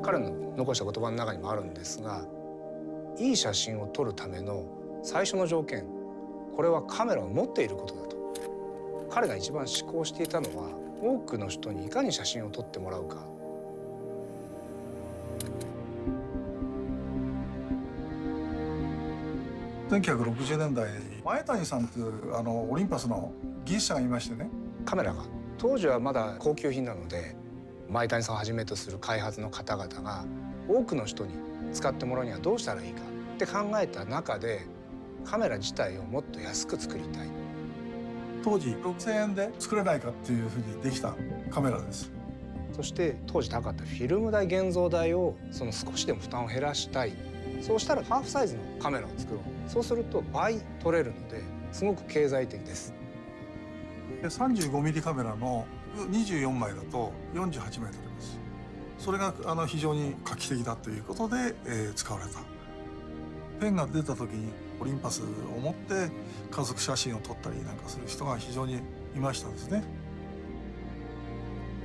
彼の残した言葉の中にもあるんですが、いい写真を撮るための最初の条件、これはカメラを持っていることだと。彼が一番思考していたのは、多くの人にいかに写真を撮ってもらうか。1960年代に前谷さんというオリンパスの技術者がいましてね。カメラが当時はまだ高級品なので、前谷さんをはじめとする開発の方々が多くの人に使ってもらうにはどうしたらいいかって考えた中で、カメラ自体をもっと安く作りたい。当時6000円で作れないかっていうふうにできたカメラです。そして当時高かったフィルム代、現像代を少しでも負担を減らしたい。そうしたらハーフサイズのカメラを作ろう。そうすると倍撮れるのですごく経済的です。35ミリカメラの24枚だと48枚撮れます。それが非常に画期的だということで、使われた。ペンが出た時にオリンパスを持って家族写真を撮ったりなんかする人が非常にいましたですね。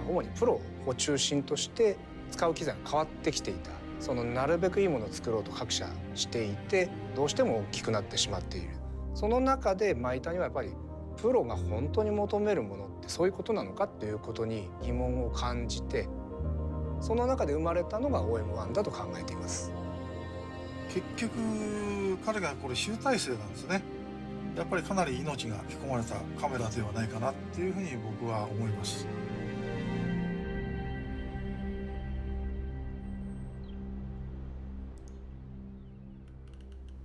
主にプロを中心として使う機材が変わってきていた。なるべくいいものを作ろうと各社していて、どうしても大きくなってしまっている。その中で前谷はやっぱりプロが本当に求めるものってそういうことなのかっていうことに疑問を感じて、その中で生まれたのが OM1 だと考えています。結局彼がこれ集大成なんですね。やっぱりかなり命が吹き込まれたカメラではないかなっていうふうに僕は思います。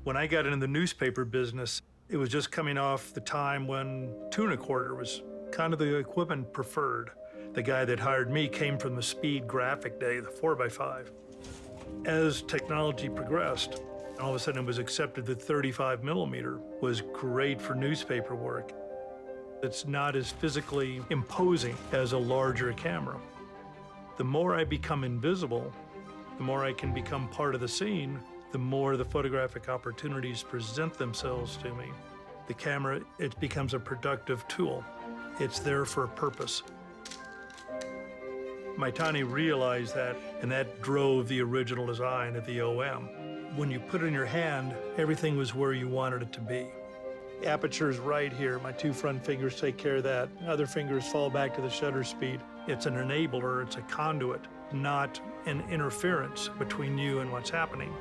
When I got into the newspaper business, it was just coming off the time when 2.25 was kind of the equipment preferred. The guy that hired me came from the speed graphic day, the 4x5. As technology progressed, all of a sudden it was accepted that 35 millimeter was great for newspaper work. It's not as physically imposing as a larger camera. The more I become invisible, the more I can become part of the scene, the more the photographic opportunities present themselves to me. The camera, it becomes a productive tool. It's there for a purpose. Maitani realized that, and that drove the original design of the OM. When you put it in your hand, everything was where you wanted it to be. The aperture's right here. My two front fingers take care of that. Other fingers fall back to the shutter speed. It's an enabler, it's a conduit, not an interference between you and what's happening.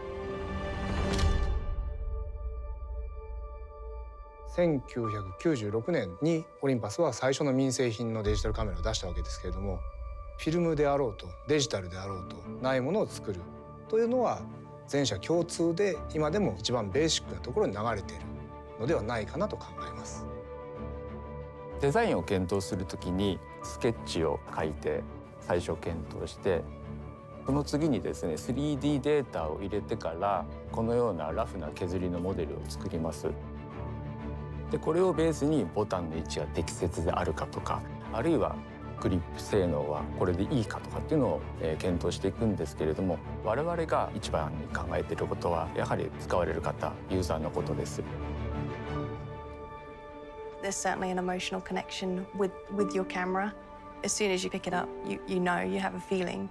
1996年にオリンパスは最初の民生品のデジタルカメラを出したわけですけれども、フィルムであろうとデジタルであろうとないものを作るというのは全社共通で今でも一番ベーシックなところに流れているのではないかなと考えます。デザインを検討するときにスケッチを書いて最初検討して、その次にですね 3D データを入れてからこのようなラフな削りのモデルを作ります。でこれをベースにボタンの位置が適切であるかとか、あるいはグリップ性能はこれでいいかとかっていうのを検討していくんですけれども、我々が一番に考えていることはやはり使われる方、ユーザーのことです。There's certainly an emotional connection with your camera. As soon as you pick it up, you know, you have a feeling.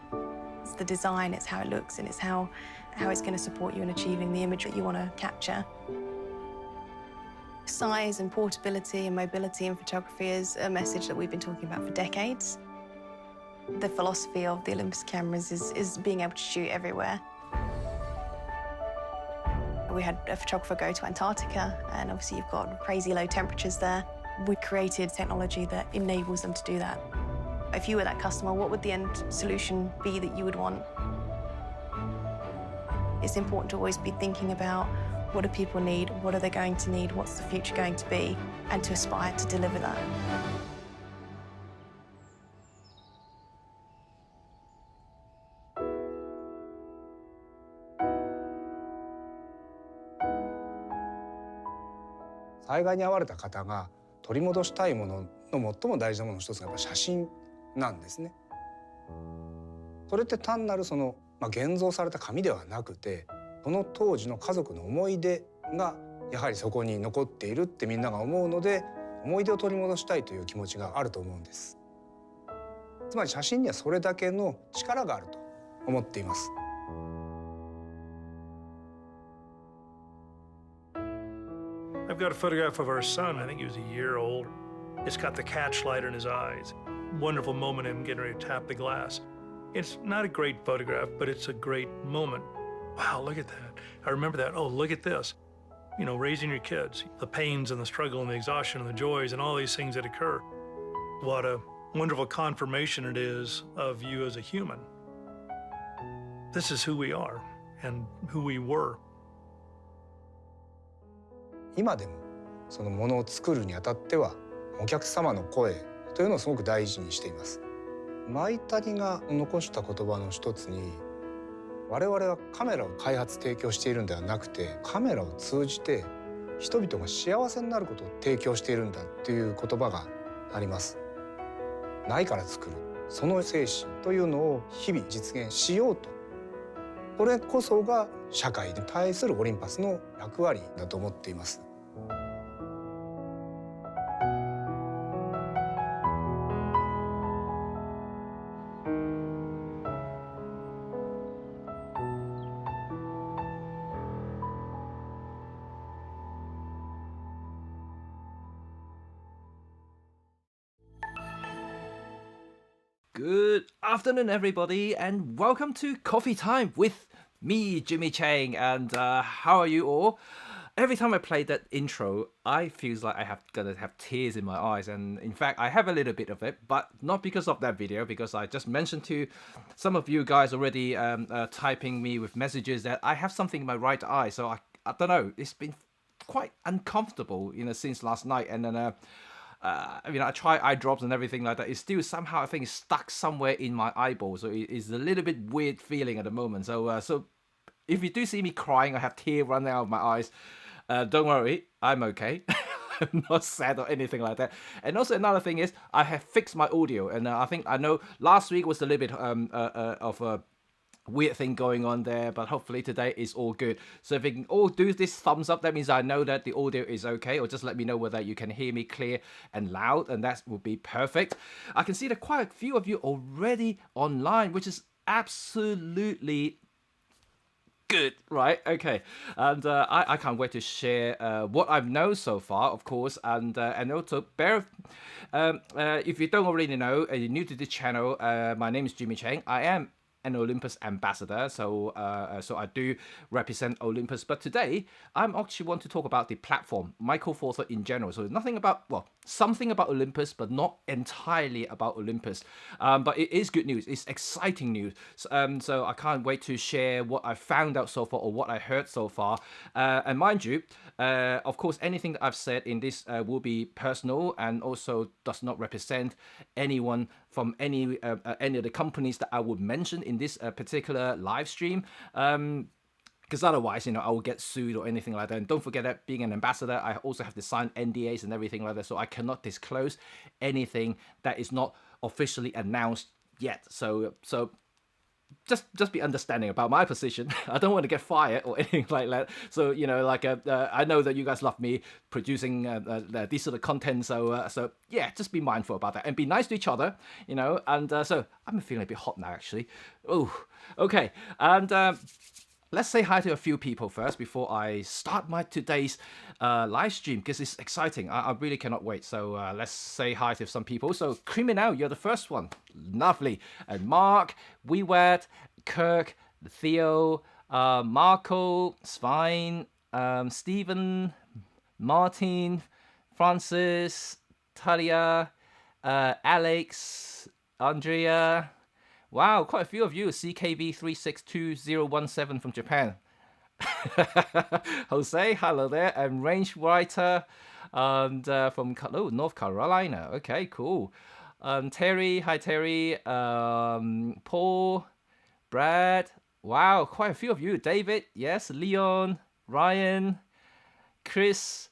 It's the design, it's how it looks, and it's how it's going to support you in achieving the image that you want to capture. Size and portability and mobility in photography is a message that we've been talking about for decades. The philosophy of the Olympus cameras is being able to shoot everywhere. We had a photographer go to Antarctica, and obviously you've got crazy low temperatures there. We created technology that enables them to do that. If you were that customer, what would the end solution be that you would want? It's important to always be thinking about what do people need, what are they going to need, what's the future going to be, and to aspire to deliver that. 災害に遭われた方が取り戻したいものの最も大事なものの一つがやっぱ写真なんですね。それって単なる現像された紙ではなくて、その当時の家族の思い出がやはりそこに残っているってみんなが思うので、思い出を取り戻したいという気持ちがあると思うんです。つまり写真にはそれだけの力があると思っています。I've got a photograph of our son. I think he was a year old. It's got the catch light in his eyes. Wonderful moment of him getting ready to tap the glass. It's not a great photograph, but it's a great moment. Wow, look at that. I remember that. Oh, look at this. You know, raising your kids, the pains and the struggle and the exhaustion and the joys and all these things that occur. What a wonderful confirmation it is of you as a human. This is who we are and who we were. 今でもそのものを作るにあたってはお客様の声というのをすごく大事にしています。舞谷が残した言葉の一つに、我々はカメラを開発提供しているんではなくて、カメラを通じて人々が幸せになることを提供しているんだっていう言葉があります。ないから作る、その精神というのを日々実現しようと、これこそが社会に対するオリンパスの役割だと思っています。Good afternoon, everybody, and welcome to Coffee Time with me, Jimmy Cheng. And how are you all? Every time I play that intro, I feel like gonna have tears in my eyes, and in fact, I have a little bit of it, but not because of that video, because I just mentioned to some of you guys already typing me with messages that I have something in my right eye. So I don't know. It's been quite uncomfortable, since last night, and then. I try eye drops and everything like that. It's still somehow, I think, it's stuck somewhere in my eyeball. So it's a little bit weird feeling at the moment. So if you do see me crying, I have tears running out of my eyes. Don't worry, I'm okay. I'm not sad or anything like that. And also another thing is, I have fixed my audio, and I know last week was a little bit of a weird thing going on there, but hopefully today is all good. So if you can all do this thumbs up, that means I know that the audio is okay, or just let me know whether you can hear me clear and loud, and that would be perfect. I can see that quite a few of you already online, which is absolutely good, right? Okay, and I can't wait to share what I've known so far, of course, and also if you don't already know, and you're new to this channel, my name is Jimmy Cheng. I am an Olympus ambassador, so I do represent Olympus. But today, I actually want to talk about the platform, Micro Four Thirds in general. So nothing about, well, something about Olympus, but not entirely about Olympus. But it is good news. It's exciting news. So I can't wait to share what I found out so far, or what I heard so far. And mind you, of course, anything that I've said in this will be personal, and also does not represent anyone from any of the companies that I would mention in this particular live stream. Because otherwise, I will get sued or anything like that. And don't forget that being an ambassador, I also have to sign NDAs and everything like that. So I cannot disclose anything that is not officially announced yet. So just be understanding about my position. I don't want to get fired or anything like that. So I know that you guys love me producing this sort of content. So yeah, just be mindful about that and be nice to each other. And so I'm feeling a bit hot now, actually. Oh, okay. And let's say hi to a few people first before I start my today's live stream, because it's exciting. I really cannot wait. So let's say hi to some people. So Criminal, you're the first one. Lovely. And Mark, Wewat, Kirk, Theo, Marco, Svein, Stephen, Martin, Francis, Talia, Alex, Andrea. Wow, quite a few of you. CKV362017 from Japan. Jose, hello there. And Range Writer and from North Carolina. Okay, cool. Terry, hi Terry. Paul, Brad. Wow, quite a few of you. David, yes. Leon, Ryan, Chris,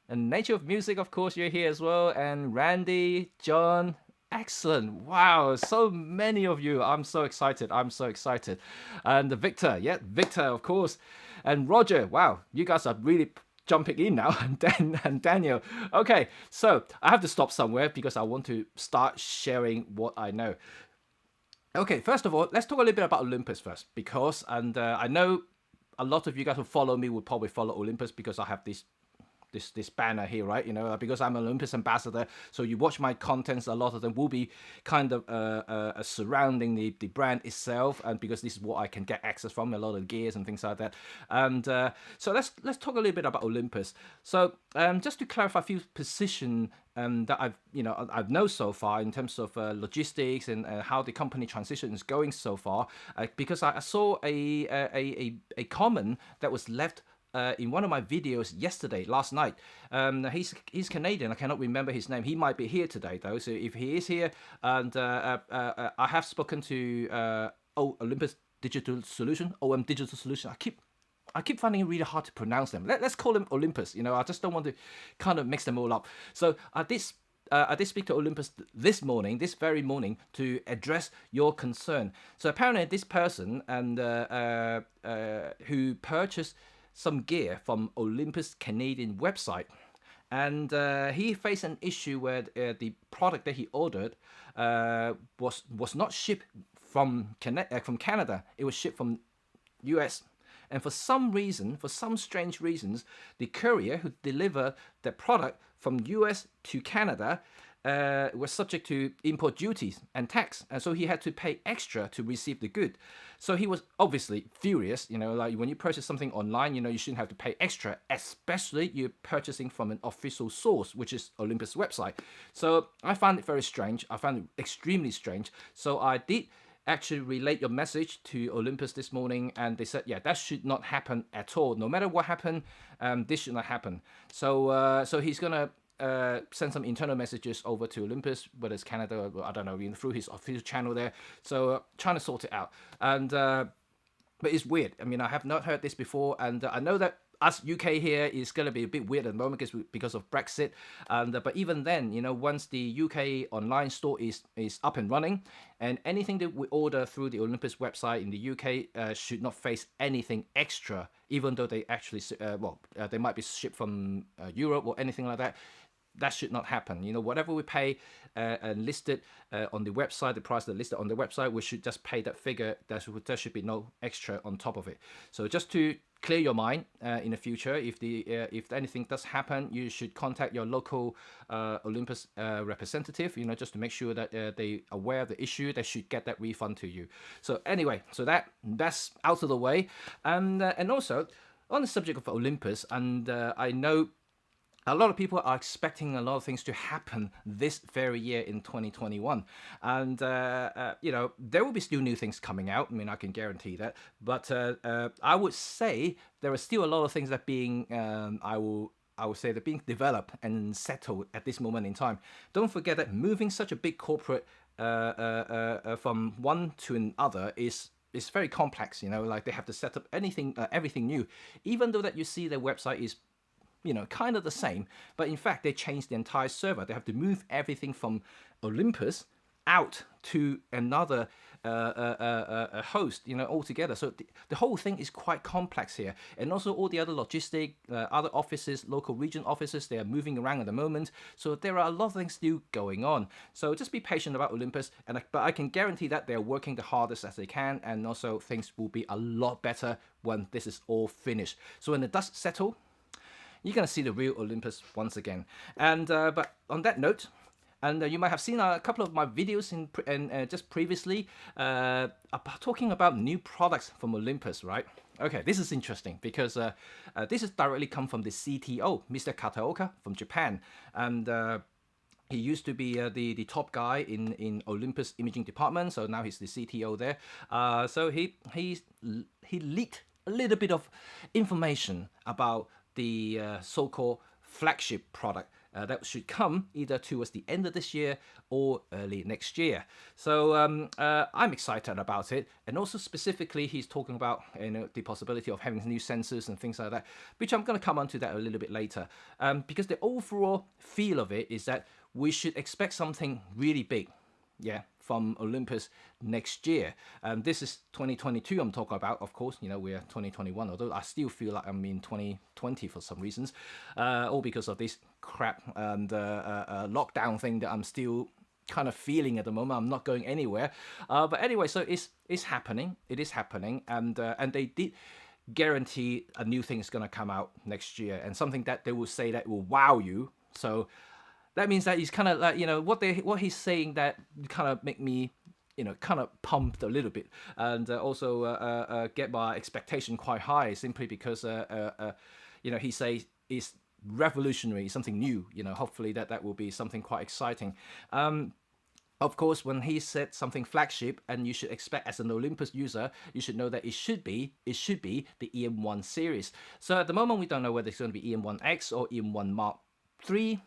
and Nature of Music, of course, you're here as well. And Randy, John. Excellent. Wow, so many of you. I'm so excited. And Victor, Victor, of course. And Roger, wow, you guys are really jumping in now. And Daniel. Okay, so I have to stop somewhere because I want to start sharing what I know. Okay, first of all, let's talk a little bit about Olympus first, because I know a lot of you guys who follow me would probably follow Olympus because I have this banner here, right? You know, because I'm an Olympus ambassador, so you watch my contents. A lot of them will be kind of surrounding the brand itself, and because this is what I can get access from, a lot of gears and things like that. And so let's talk a little bit about Olympus. So just to clarify a few position that I've known so far in terms of logistics and how the company transition is going so far, because I saw a comment that was left in one of my videos last night. He's Canadian. I cannot remember his name. He might be here today though. So if he is here, and I have spoken to Olympus Digital Solution, OM Digital Solution. I keep finding it really hard to pronounce them. Let's call them Olympus. You know, I just don't want to kind of mix them all up. So I did speak to Olympus this very morning, to address your concern. So apparently this person who purchased some gear from Olympus Canadian website, and he faced an issue where the product that he ordered was not shipped from Canada. It was shipped from US, and for some strange reasons, the courier who delivered the product from US to Canada was subject to import duties and tax, and so he had to pay extra to receive the good. So he was obviously furious. You know, like when you purchase something online, you know, you shouldn't have to pay extra, especially you're purchasing from an official source, which is Olympus website. So I found it very strange. I found it extremely strange. So I did actually relate your message to Olympus this morning, and they said, yeah, that should not happen at all. No matter what happened, this should not happen. So so he's gonna send some internal messages over to Olympus, whether it's Canada or I don't know, through his official channel there. So trying to sort it out. And but it's weird. I mean, I have not heard this before, and I know that us UK here is going to be a bit weird at the moment because of Brexit. And but even then, you know, once the UK online store is up and running, and anything that we order through the Olympus website in the UK should not face anything extra, even though they actually they might be shipped from Europe or anything like that. That should not happen. You know, whatever we pay and listed on the website, the price that listed on the website, we should just pay that figure. There should be no extra on top of it. So just to clear your mind in the future, if anything does happen, you should contact your local Olympus representative. You know, just to make sure that they are aware of the issue. They should get that refund to you. So anyway, so that's out of the way, and also on the subject of Olympus, and I know a lot of people are expecting a lot of things to happen this very year in 2021. And, you know, there will be still new things coming out. I mean, I can guarantee that. But I would say there are still a lot of things that are being, I would say they're being developed and settled at this moment in time. Don't forget that moving such a big corporate from one to another is very complex. You know, like they have to set up everything new. Even though that you see their website is, you know, kind of the same, but in fact they changed the entire server. They have to move everything from Olympus out to another host, you know, altogether. So the whole thing is quite complex here, and also all the other logistic, other offices, local region offices, they are moving around at the moment. So there are a lot of things still going on. So just be patient about Olympus, but I can guarantee that they're working the hardest as they can, and also things will be a lot better when this is all finished. So when the dust settles, you're going to see the real Olympus once again. And but on that note, and you might have seen a couple of my videos just previously talking about new products from Olympus, right? Okay, this is interesting because this has directly come from the CTO, Mr. Kataoka from Japan. And he used to be the top guy in Olympus imaging department, so now he's the CTO there. So he leaked a little bit of information about the so-called flagship product that should come either towards the end of this year or early next year. So I'm excited about it, and also specifically he's talking about, you know, the possibility of having new sensors and things like that, which I'm going to come on to that a little bit later, because the overall feel of it is that we should expect something really big, yeah, from Olympus next year. This is 2022 I'm talking about, of course. You know, we're 2021, although I still feel like I'm in 2020 for some reasons, all because of this crap and lockdown thing that I'm still kind of feeling at the moment. I'm not going anywhere. But anyway, so it's happening. It is happening, and they did guarantee a new thing is going to come out next year, and something that they will say that will wow you. So that means that he's kind of like, what he's saying that kind of make me, kind of pumped a little bit, and also get my expectation quite high, simply because he says it's revolutionary, something new. Hopefully that will be something quite exciting. Of course, when he said something flagship, and you should expect as an Olympus user, you should know that it should be the EM1 series. So at the moment, we don't know whether it's going to be EM1X or EM1 Mark III.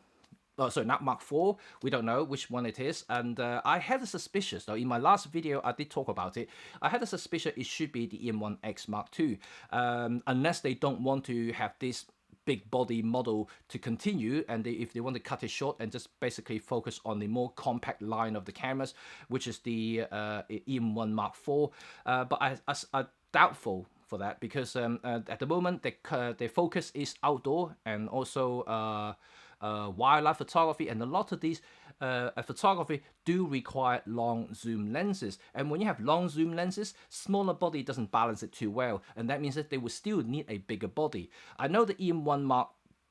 Oh, sorry, not Mark IV. We don't know which one it is. And I had a suspicion, though, in my last video, I did talk about it. I had a suspicion it should be the EM1X Mark II, unless they don't want to have this big body model to continue, and if they want to cut it short and just basically focus on the more compact line of the cameras, which is the EM1 Mark IV. But I doubtful for that, because at the moment their focus is outdoor and also wildlife photography, and a lot of these photography do require long zoom lenses, and when you have long zoom lenses, smaller body doesn't balance it too well, and that means that they will still need a bigger body. I know the EM1 Mark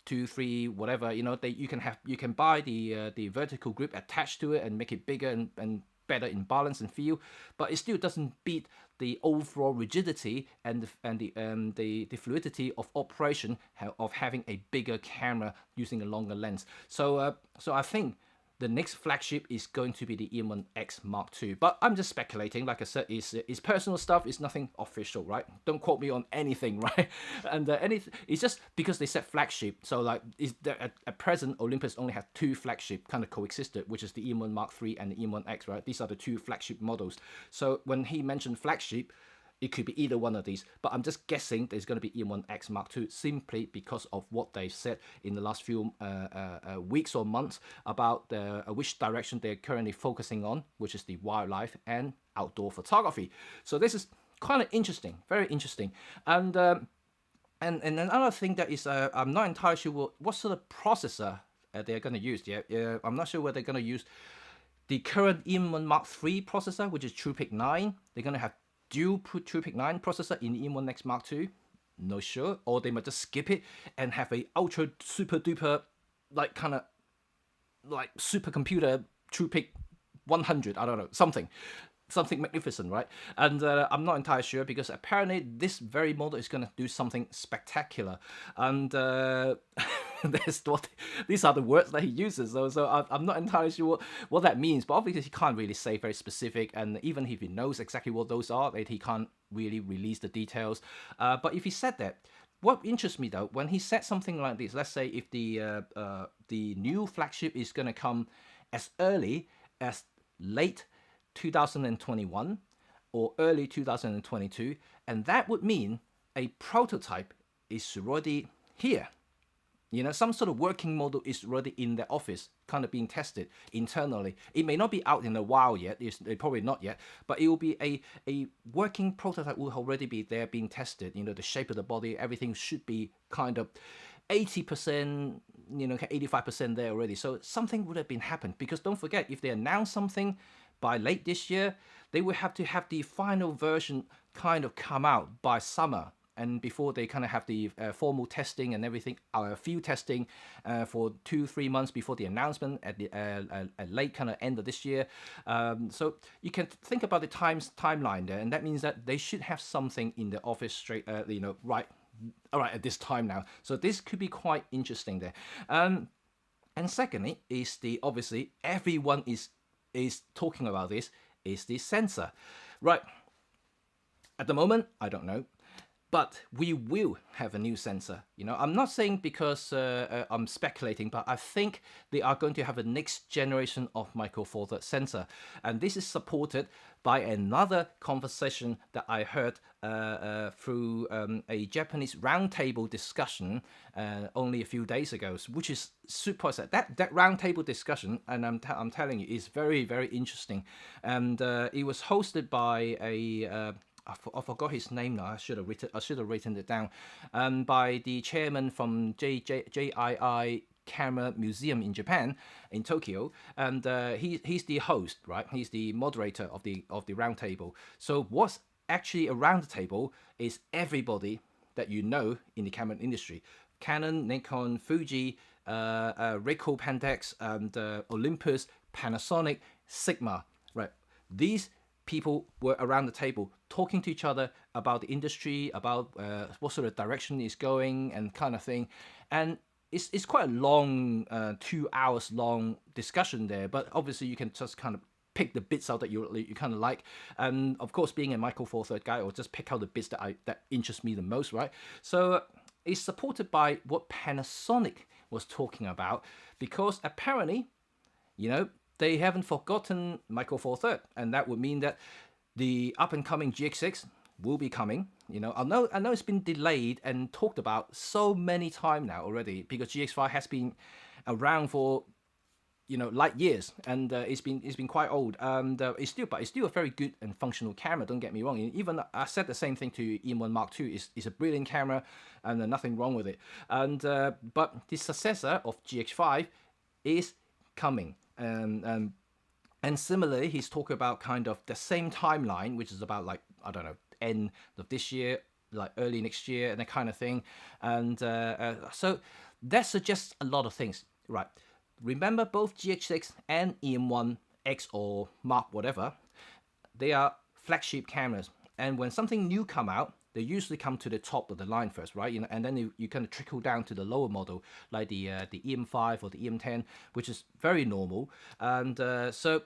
II, 3, whatever, you can buy the vertical grip attached to it and make it bigger and better in balance and feel, but it still doesn't beat the overall rigidity and the fluidity of operation of having a bigger camera using a longer lens. So I think the next flagship is going to be the EM1X Mark II, but I'm just speculating. Like I said, it's personal stuff. It's nothing official, right? Don't quote me on anything, right? And it's just because they said flagship. So like, at present, Olympus only has 2 flagship kind of coexisted, which is the EM1 Mark III and the EM1X, right? These are the 2 flagship models. So when he mentioned flagship, it could be either one of these, but I'm just guessing there's going to be EM1X Mark II, simply because of what they've said in the last few weeks or months about which direction they're currently focusing on, which is the wildlife and outdoor photography. So this is kind of interesting, very interesting. And another thing that is, I'm not entirely sure what sort of processor they're going to use. Yeah, I'm not sure whether they're going to use the current EM1 Mark III processor, which is TruePic 9. They're going to have dual TruePic 9 processor in the EM1X Mark II, no sure, or they might just skip it and have a ultra super duper like kind of like supercomputer TruePic 100, I don't know, something magnificent, right? And I'm not entirely sure, because apparently this very model is going to do something spectacular, and these are the words that he uses. So I'm not entirely sure what that means, but obviously he can't really say very specific, and even if he knows exactly what those are, that he can't really release the details. But if he said that, what interests me though, when he said something like this, let's say if the new flagship is going to come as early as late 2021 or early 2022, and that would mean a prototype is already here. Some sort of working model is already in the office, kind of being tested internally. It may not be out in a while yet, it's probably not yet, but it will be a working prototype will already be there being tested. The shape of the body, everything should be kind of 80%, 85% there already. So something would have been happened, because don't forget, if they announce something by late this year, they will have to have the final version kind of come out by summer, and before they kind of have the formal testing and everything, field testing for 2-3 months before the announcement at the late kind of end of this year. So you can think about the timeline there, and that means that they should have something in the office straight, right at this time now. So this could be quite interesting there. And secondly is obviously everyone is talking about this, is the sensor, right? At the moment, I don't know, but we will have a new sensor. I'm not saying because I'm speculating, but I think they are going to have a next generation of Micro Four Thirds sensor, and this is supported by another conversation that I heard through a Japanese roundtable discussion only a few days ago, which is super exciting. That roundtable discussion, and I'm telling you, is very, very interesting, and it was hosted by I forgot his name now. I should have written it down. By the chairman from JII Camera Museum in Japan, in Tokyo, and he's the host, right? He's the moderator of the roundtable. So what's actually around the table is everybody that you know in the camera industry: Canon, Nikon, Fuji, Ricoh, Pentax, and Olympus, Panasonic, Sigma, right? These people were around the table talking to each other about the industry, about what sort of direction it's going and kind of thing. And it's quite a long, 2 hours long discussion there, but obviously you can just kind of pick the bits out that you kind of like. And of course, being a Michael Four Third guy, I'll just pick out the bits that interest me the most, right? So it's supported by what Panasonic was talking about, because apparently, they haven't forgotten Michael Four Third, and that would mean that the up and coming GX6 will be coming. I know it's been delayed and talked about so many times now already, because GX5 has been around for light years, and it's been quite old, and it's still a very good and functional camera. Don't get me wrong. Even I said the same thing to EM1 Mark II. It's a brilliant camera, and nothing wrong with it. And but the successor of GX5 is coming. And similarly, he's talking about kind of the same timeline, which is about, like, I don't know, end of this year, like early next year, and that kind of thing. And so that suggests a lot of things, right? Remember, both GH6 and EM1X or Mark whatever, they are flagship cameras. And when something new come out, they usually come to the top of the line first, right? And then you kind of trickle down to the lower model, like the EM5 or the EM10, which is very normal. And so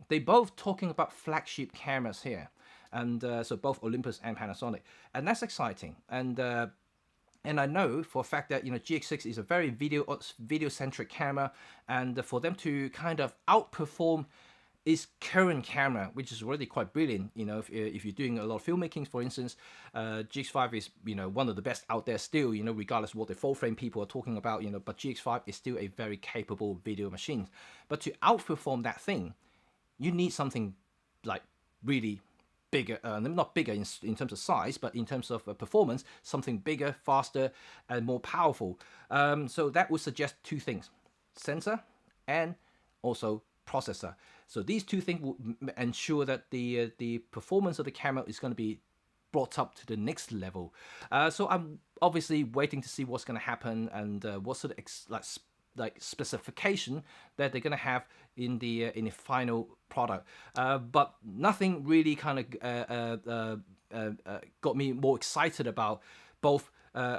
they both talking about flagship cameras here, and so both Olympus and Panasonic, and that's exciting. And I know for a fact that GX6 is a very video centric camera, and for them to kind of outperform its current camera, which is already quite brilliant. If you're doing a lot of filmmaking, for instance, GX5 is one of the best out there still. Regardless of what the full frame people are talking about. But GX5 is still a very capable video machine. But to outperform that thing, you need something like really bigger, not bigger in terms of size, but in terms of performance, something bigger, faster, and more powerful. So that would suggest two things: sensor and also processor. So these two things will ensure that the performance of the camera is going to be brought up to the next level. So I'm obviously waiting to see what's going to happen, and what sort of specification that they're going to have in the final product. But nothing really kind of got me more excited about both.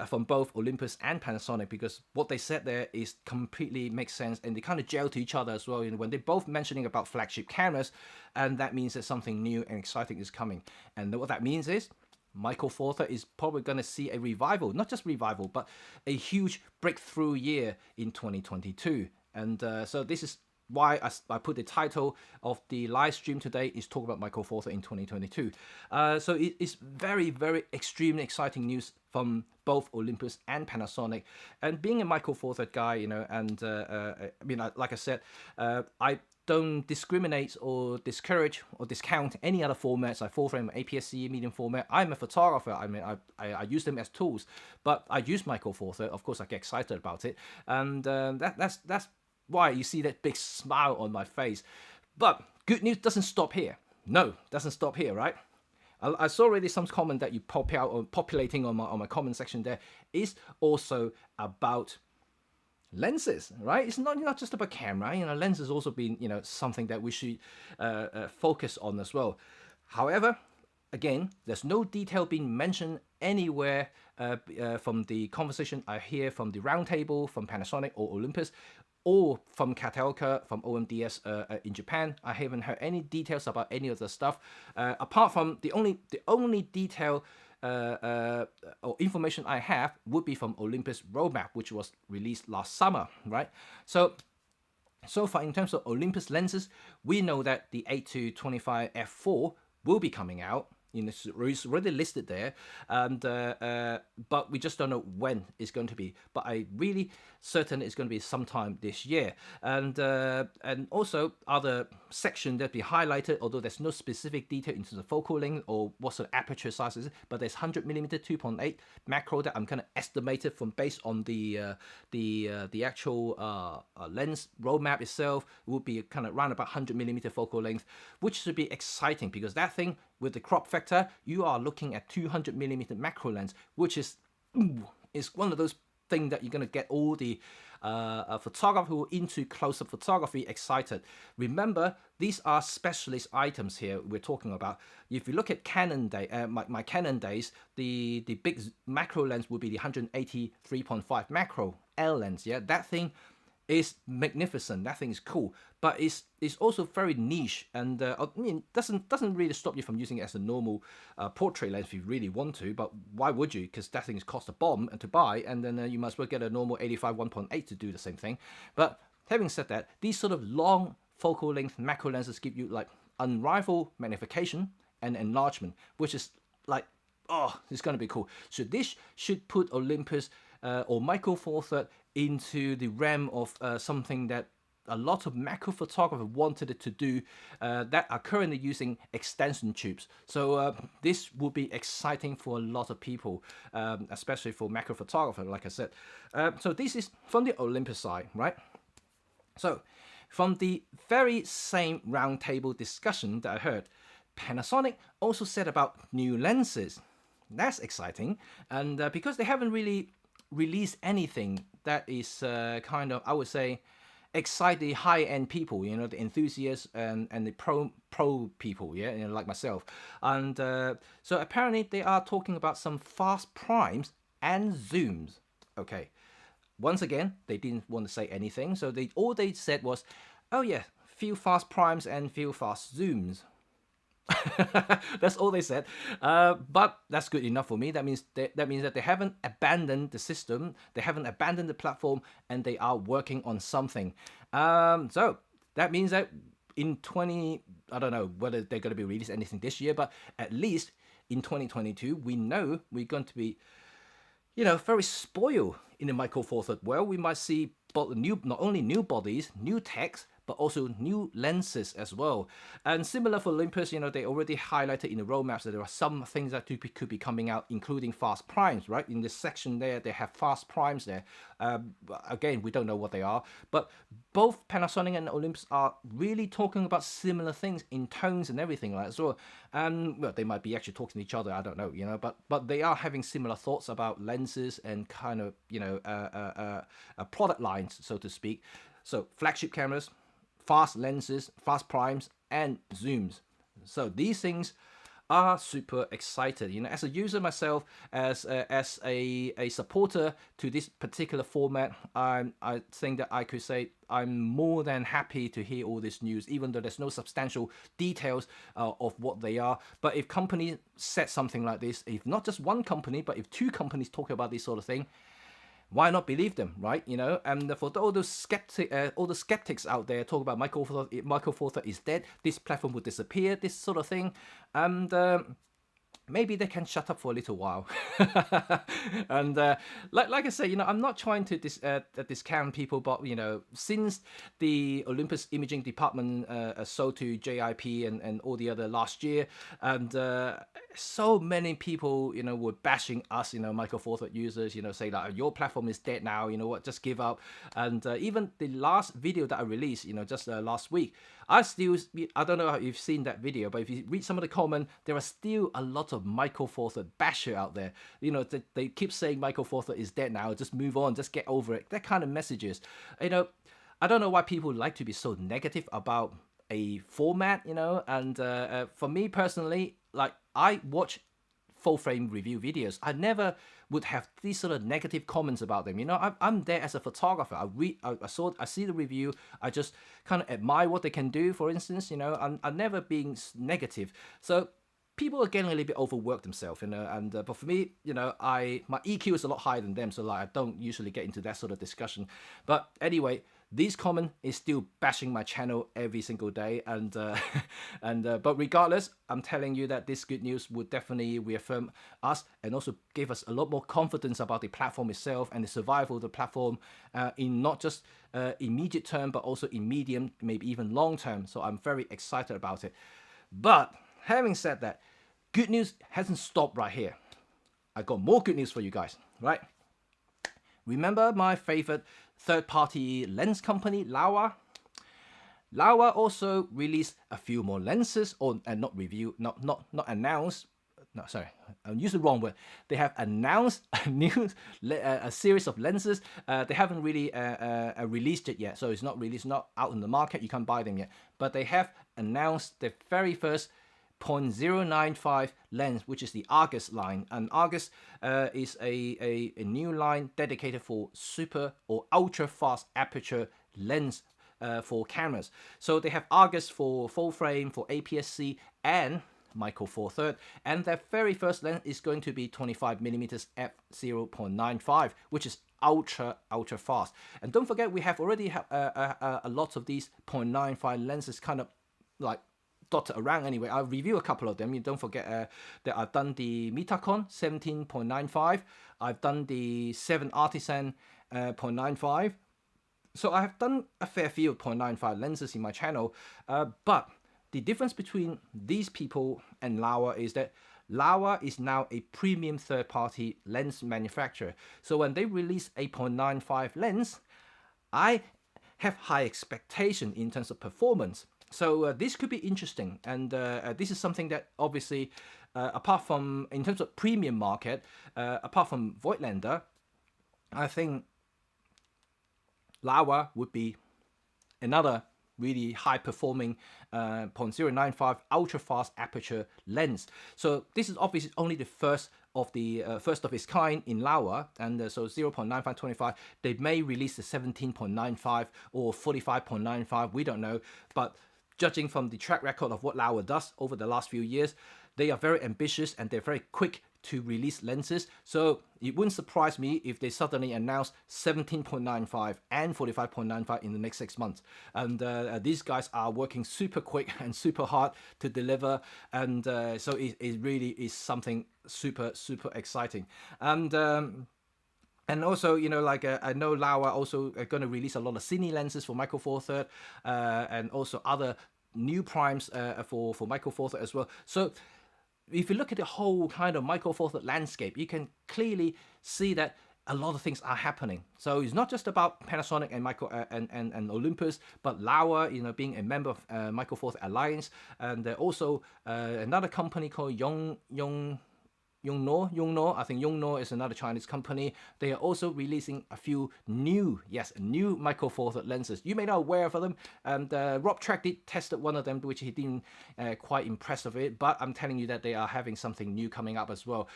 From both Olympus and Panasonic, because what they said there is completely makes sense, and they kind of gel to each other as well. When they're both mentioning about flagship cameras, and that means that something new and exciting is coming. And what that means is Michael Four Third is probably going to see a revival, not just revival, but a huge breakthrough year in 2022. And so this is why I put the title of the live stream today is talk about Michael Four Third in 2022. So it's very, very extremely exciting news from both Olympus and Panasonic. And being a Michael Four Third guy, and like I said, I don't discriminate or discourage or discount any other formats like full frame, APS-C, medium format. I'm a photographer. I use them as tools, but I use Michael Four Third. Of course, I get excited about it, and that's why you see that big smile on my face. But good news doesn't stop here. No, doesn't stop here, right? I saw already some comment that you pop out or populating on my comment section there is also about lenses, right? It's not just about camera. Lenses also been something that we should focus on as well. However, again, there's no detail being mentioned anywhere from the conversation I hear from the roundtable, from Panasonic or Olympus, or from Kataoka, from OMDS in Japan. I haven't heard any details about any of the stuff, apart from the only detail or information I have would be from Olympus roadmap, which was released last summer, right? So far in terms of Olympus lenses, we know that the 8-25 f4 will be coming out. It's already listed there, and but we just don't know when it's going to be. But I really certain it's going to be sometime this year. And also other section that be highlighted, although there's no specific detail into the focal length or what sort of aperture size is it, but there's 100mm 2.8 macro that I'm kind of estimated from based on the actual lens roadmap itself would be kind of around about 100mm focal length, which should be exciting because that thing with the crop factor, you are looking at 200mm macro lens, which is one of those things that you're going to get all the photographer who are into close-up photography excited. Remember, these are specialist items here we're talking about. If you look at Canon my Canon days, the big macro lens would be the 183.5 macro L lens. Yeah, that thing is magnificent. That thing is cool, but it's also very niche, and I mean doesn't really stop you from using it as a normal portrait lens if you really want to. But why would you? Because that thing costs a bomb to buy, and then you must well get a normal 85 1.8 to do the same thing. But having said that, these sort of long focal length macro lenses give you like unrivaled magnification and enlargement, which is like, oh, it's going to be cool. So this should put Olympus or Micro Four Third into the realm of something that a lot of macro photographers wanted it to do that are currently using extension tubes. So this will be exciting for a lot of people, especially for macro photographer, like I said. So this is from the Olympus side, right? So from the very same roundtable discussion that I heard, Panasonic also said about new lenses. That's exciting, and because they haven't really released anything that is kind of, I would say, excite the high-end people, you know, the enthusiasts and the pro people, yeah, you know, like myself. And so apparently they are talking about some fast primes and zooms. Okay, once again, they didn't want to say anything, so all they said was, oh yeah, few fast primes and few fast zooms. That's all they said, but that's good enough for me. That means that they haven't abandoned the system, they haven't abandoned the platform, and they are working on something. So that means that in I don't know whether they're going to be released anything this year, but at least in 2022, we know we're going to be, you know, very spoiled in the Micro Four Third world. We might see not only new bodies, new techs, but also new lenses as well. And similar for Olympus, you know, they already highlighted in the roadmaps that there are some things that could be coming out, including fast primes, right? In this section there, they have fast primes there. Again, we don't know what they are, but both Panasonic and Olympus are really talking about similar things in tones and everything like that. So, well, they might be actually talking to each other, I don't know, you know, but they are having similar thoughts about lenses and kind of, you know, product lines, so to speak. So flagship cameras, fast lenses, fast primes, and zooms. So these things are super excited. You know, as a user myself, as a supporter to this particular format, I think that I could say I'm more than happy to hear all this news, even though there's no substantial details of what they are. But if companies said something like this, if not just one company, but if two companies talk about this sort of thing, why not believe them, right? You know, and for all the skeptics out there talk about Micro Four Third is dead, this platform will disappear, this sort of thing, and maybe they can shut up for a little while. And like I say, you know, I'm not trying to discount people, but you know, since the Olympus imaging department sold to JIP and all the other last year, and so many people, you know, were bashing us, you know, Micro Four Third users, you know, say like, your platform is dead now, you know what, just give up. And even the last video that I released, you know, just last week, I don't know if you've seen that video, but if you read some of the comments, there are still a lot of Micro Four Third basher out there. You know, they keep saying Micro Four Third is dead now, just move on, just get over it. That kind of messages. You know, I don't know why people like to be so negative about a format, you know, and for me personally, like, I watch full frame review videos. I never would have these sort of negative comments about them. You know, I'm there as a photographer. I see the review. I just kind of admire what they can do. For instance, you know, I'm never being negative. So people are getting a little bit overworked themselves, you know. And but for me, you know, my EQ is a lot higher than them, so like I don't usually get into that sort of discussion. But anyway, this comment is still bashing my channel every single day, and but regardless, I'm telling you that this good news would definitely reaffirm us and also give us a lot more confidence about the platform itself and the survival of the platform in not just immediate term, but also in medium, maybe even long term. So I'm very excited about it. But having said that, good news hasn't stopped right here. I got more good news for you guys, right? Remember my favorite third-party lens company, Laowa? Laowa also released a few more lenses, or not announced. No, sorry, I used the wrong word. They have announced a series of lenses. They haven't really released it yet, so it's not released, not out in the market. You can't buy them yet, but they have announced the very first 0.095 lens, which is the Argus line. And Argus is a new line dedicated for super or ultra fast aperture lens for cameras. So they have Argus for full frame, for APS-C, and Micro Four Third, and their very first lens is going to be 25mm f/0.95, which is ultra fast. And don't forget, we have already a lot of these 0.95 lenses kind of like dotted around anyway. I'll review a couple of them. You don't forget that I've done the Metacon 17.95. I've done the 7 Artisan 0.95. So I have done a fair few 0.95 lenses in my channel, but the difference between these people and Laowa is that Laowa is now a premium third-party lens manufacturer. So when they release a 0.95 lens, I have high expectation in terms of performance. So this could be interesting, and this is something that obviously, apart from, in terms of premium market, apart from Voigtlander, I think Laowa would be another really high-performing 0.095 ultra-fast aperture lens. So this is obviously only the first of its kind in Laowa, and so 0.9525. They may release the 17.95 or 45.95. We don't know, but judging from the track record of what Laowa does over the last few years, they are very ambitious and they're very quick to release lenses. So it wouldn't surprise me if they suddenly announce 17.95 and 45.95 in the next 6 months. And these guys are working super quick and super hard to deliver. And so it really is something super exciting. And also, you know, like I know Laowa also are going to release a lot of cine lenses for Micro Four Third, and also other new primes for Micro Four Third as well. So if you look at the whole kind of Micro Four Third landscape, you can clearly see that a lot of things are happening. So it's not just about Panasonic and and Olympus, but Laowa, you know, being a member of Micro Four Third Alliance, and also another company called Yongnuo. I think Yongnuo is another Chinese company. They are also releasing a few new Micro Four Third lenses. You may not be aware of them. And Rob Track did tested one of them, which he didn't quite impressed with it. But I'm telling you that they are having something new coming up as well.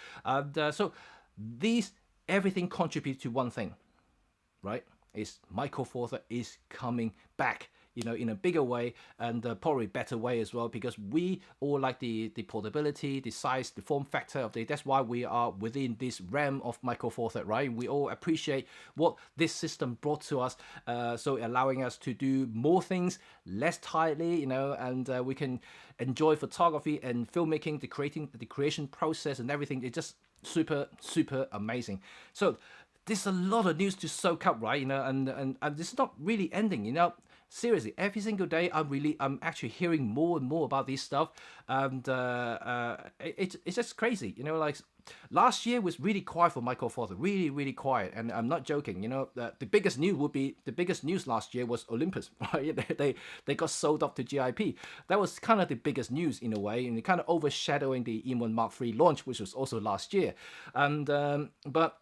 So everything contributes to one thing, right? Is Micro Four Third is coming back, you know, in a bigger way, and probably better way as well, because we all like the portability, the size, the form factor of that's why we are within this realm of Micro Four Third, right? We all appreciate what this system brought to us, so allowing us to do more things less tightly, you know, and we can enjoy photography and filmmaking, the creation process and everything. It's just super amazing. So there's a lot of news to soak up, right? You know, and this is not really ending, you know. Seriously, every single day I'm actually hearing more and more about this stuff, and it's just crazy, you know. Like last year was really quiet for Micro Four Third, really quiet, and I'm not joking. You know, the biggest news last year was Olympus, right? They got sold off to GIP. That was kind of the biggest news in a way, and it kind of overshadowing the E1 Mark III launch, which was also last year, and but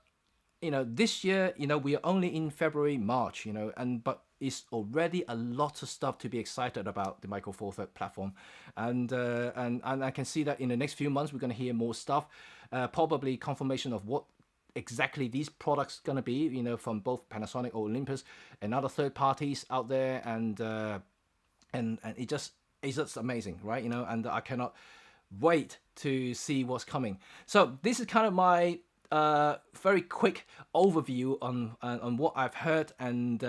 you know, this year, you know, we are only in February, March, you know, but it's already a lot of stuff to be excited about the Micro Four Third platform, and I can see that in the next few months we're going to hear more stuff, probably confirmation of what exactly these products going to be, you know, from both Panasonic or Olympus and other third parties out there, and it's just amazing, right? You know, and I cannot wait to see what's coming. So this is kind of my very quick overview on what I've heard and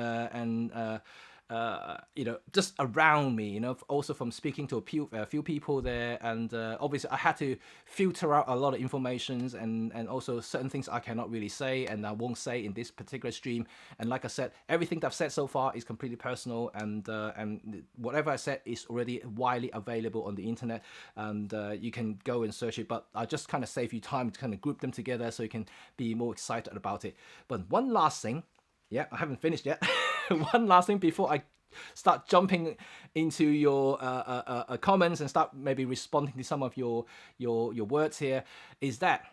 just around me, also from speaking to a few people there, and obviously I had to filter out a lot of informations and also certain things I cannot really say and I won't say in this particular stream. And like I said, everything that I've said so far is completely personal, and whatever I said is already widely available on the internet, and you can go and search it. But I just kind of save you time to kind of group them together so you can be more excited about it. But one last thing, yeah, I haven't finished yet. One last thing before I start jumping into your comments and start maybe responding to some of your words here, is that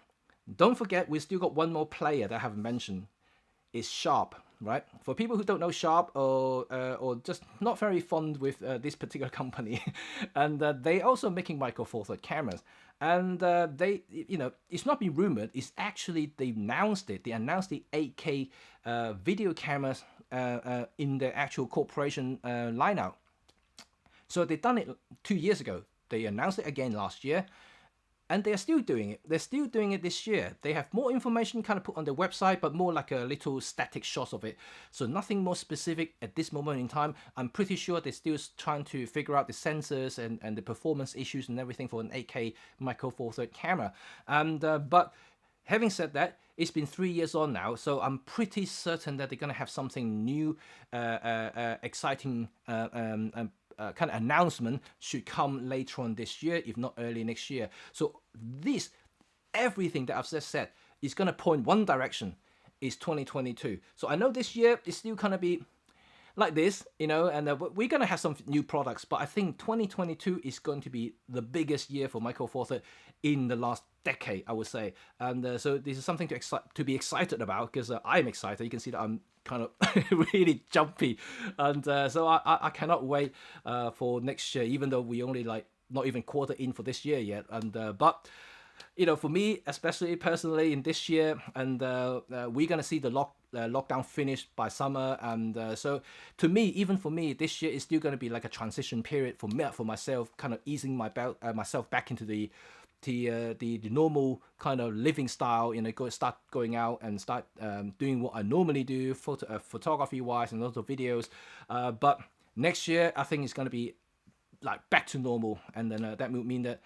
don't forget we still got one more player that I haven't mentioned. Is Sharp, right? For people who don't know Sharp or just not very fond with this particular company, and they also making Micro Four Thirds cameras. And they, it's not been rumored. It's actually they announced it. They announced the 8K video cameras in the actual corporation lineup. So they done it 2 years ago. They announced it again last year, and they are still doing it. They're still doing it this year. They have more information kind of put on their website, but more like a little static shots of it. So nothing more specific at this moment in time. I'm pretty sure they're still trying to figure out the sensors and the performance issues and everything for an 8K Micro Four Thirds camera. And but having said that, it's been 3 years on now, so I'm pretty certain that they're going to have something new, exciting kind of announcement should come later on this year, if not early next year. So everything that I've just said is going to point one direction, is 2022. So I know this year is still going to be like this, and we're going to have some new products, but I think 2022 is going to be the biggest year for Micro Four Thirds in the last decade, I would say. And so this is something to be excited about, because I'm excited. You can see that I'm kind of really jumpy, and so I cannot wait for next year, even though we only not even quarter in for this year yet. And but for me, especially personally in this year, and we're gonna see the lockdown finished by summer, and so to me, even for me, this year is still gonna be like a transition period for myself, kind of easing myself back into the normal kind of living style, start going out and start doing what I normally do, photography wise and also videos. But next year, I think it's going to be like back to normal, and then that would mean that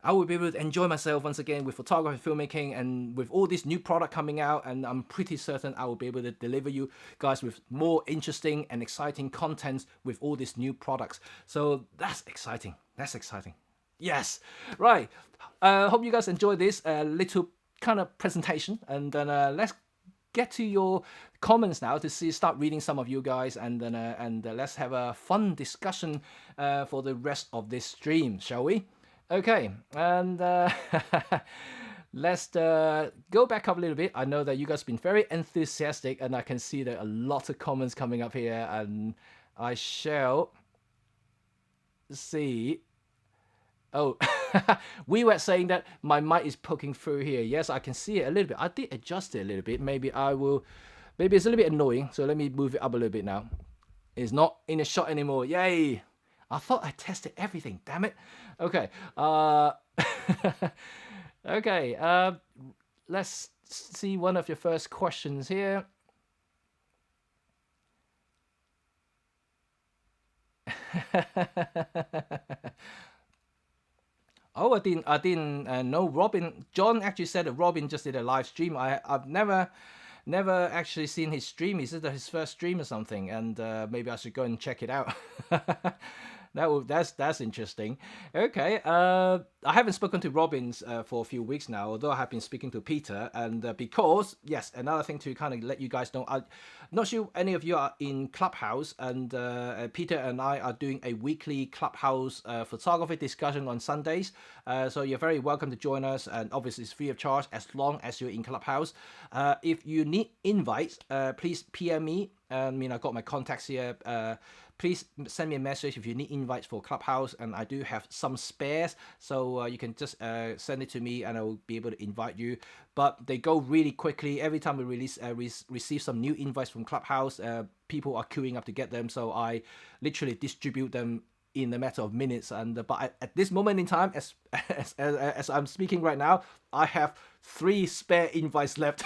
I will be able to enjoy myself once again with photography, filmmaking, and with all this new product coming out. And I'm pretty certain I will be able to deliver you guys with more interesting and exciting content with all these new products. So that's exciting. That's exciting. Yes, right. Hope you guys enjoy this little kind of presentation, and then let's get to your comments now to start reading some of you guys, and then let's have a fun discussion for the rest of this stream, shall we? Okay, and let's go back up a little bit. I know that you guys have been very enthusiastic, and I can see that a lot of comments coming up here, and I shall see. Oh, we were saying that my mic is poking through here. Yes, I can see it a little bit. I did adjust it a little bit. Maybe it's a little bit annoying. So let me move it up a little bit now. It's not in a shot anymore. Yay. I thought I tested everything. Damn it. Okay. Okay. Let's see one of your first questions here. Oh, I didn't know Robin. John actually said that Robin just did a live stream. I've never actually seen his stream. Is it his first stream or something? And maybe I should go and check it out. That's interesting. Okay, I haven't spoken to Robbins for a few weeks now, although I have been speaking to Peter, and because, yes, another thing to kind of let you guys know, I'm not sure any of you are in Clubhouse, and Peter and I are doing a weekly Clubhouse photography discussion on Sundays, so you're very welcome to join us, and obviously it's free of charge as long as you're in Clubhouse. If you need invites, please PM me. I got my contacts here. Please send me a message if you need invites for Clubhouse, and I do have some spares, so you can just send it to me and I will be able to invite you. But they go really quickly. Every time we receive some new invites from Clubhouse, people are queuing up to get them, so I literally distribute them in a matter of minutes. And but at this moment in time, as I'm speaking right now, I have 3 spare invites left.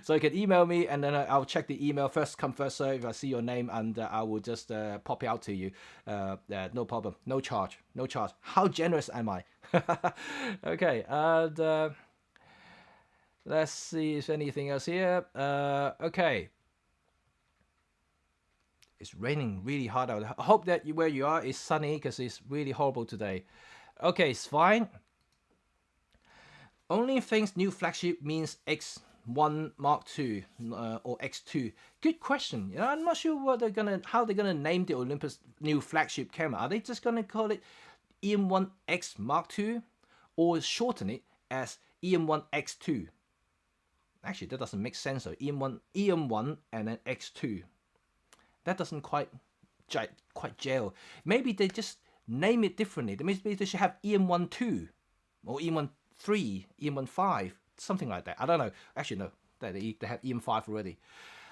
So you can email me, and then I'll check the email, first come first serve. If I see your name, and I will just pop it out to you. No problem, no charge. How generous am I? Okay, and let's see if anything else here. Okay. It's raining really hard out. I hope that where you are is sunny, because it's really horrible today. Okay, it's fine. Only things new flagship means X1 Mark II or X2. Good question. You know, I'm not sure how they're gonna name the Olympus new flagship camera. Are they just gonna call it EM1X Mark II, or shorten it as EM1X2? Actually, that doesn't make sense though. EM1 and then X2. That doesn't quite gel. Maybe they just name it differently. Maybe they should have EM12 or EM13, EM15, something like that. I don't know. Actually, no. They have EM5 already.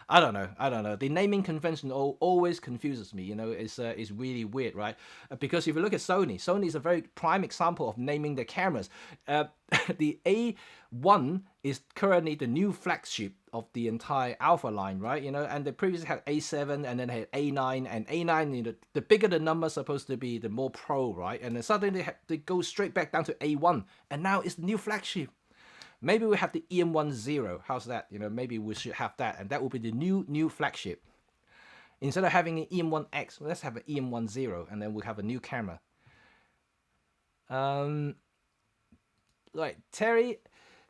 I don't know. The naming convention always confuses me. You know, it's really weird, right? Because if you look at Sony is a very prime example of naming their cameras. The A1 is currently the new flagship of the entire Alpha line, right? You know, and they previously had A7, and then they had A9, and A9, you know, the bigger the number supposed to be, the more pro, right? And then suddenly they go straight back down to A1, and now it's the new flagship. Maybe we have the EM10. How's that? You know, maybe we should have that, and that will be the new flagship. Instead of having an EM1X, let's have an EM10, and then we have a new camera. Right, Terry,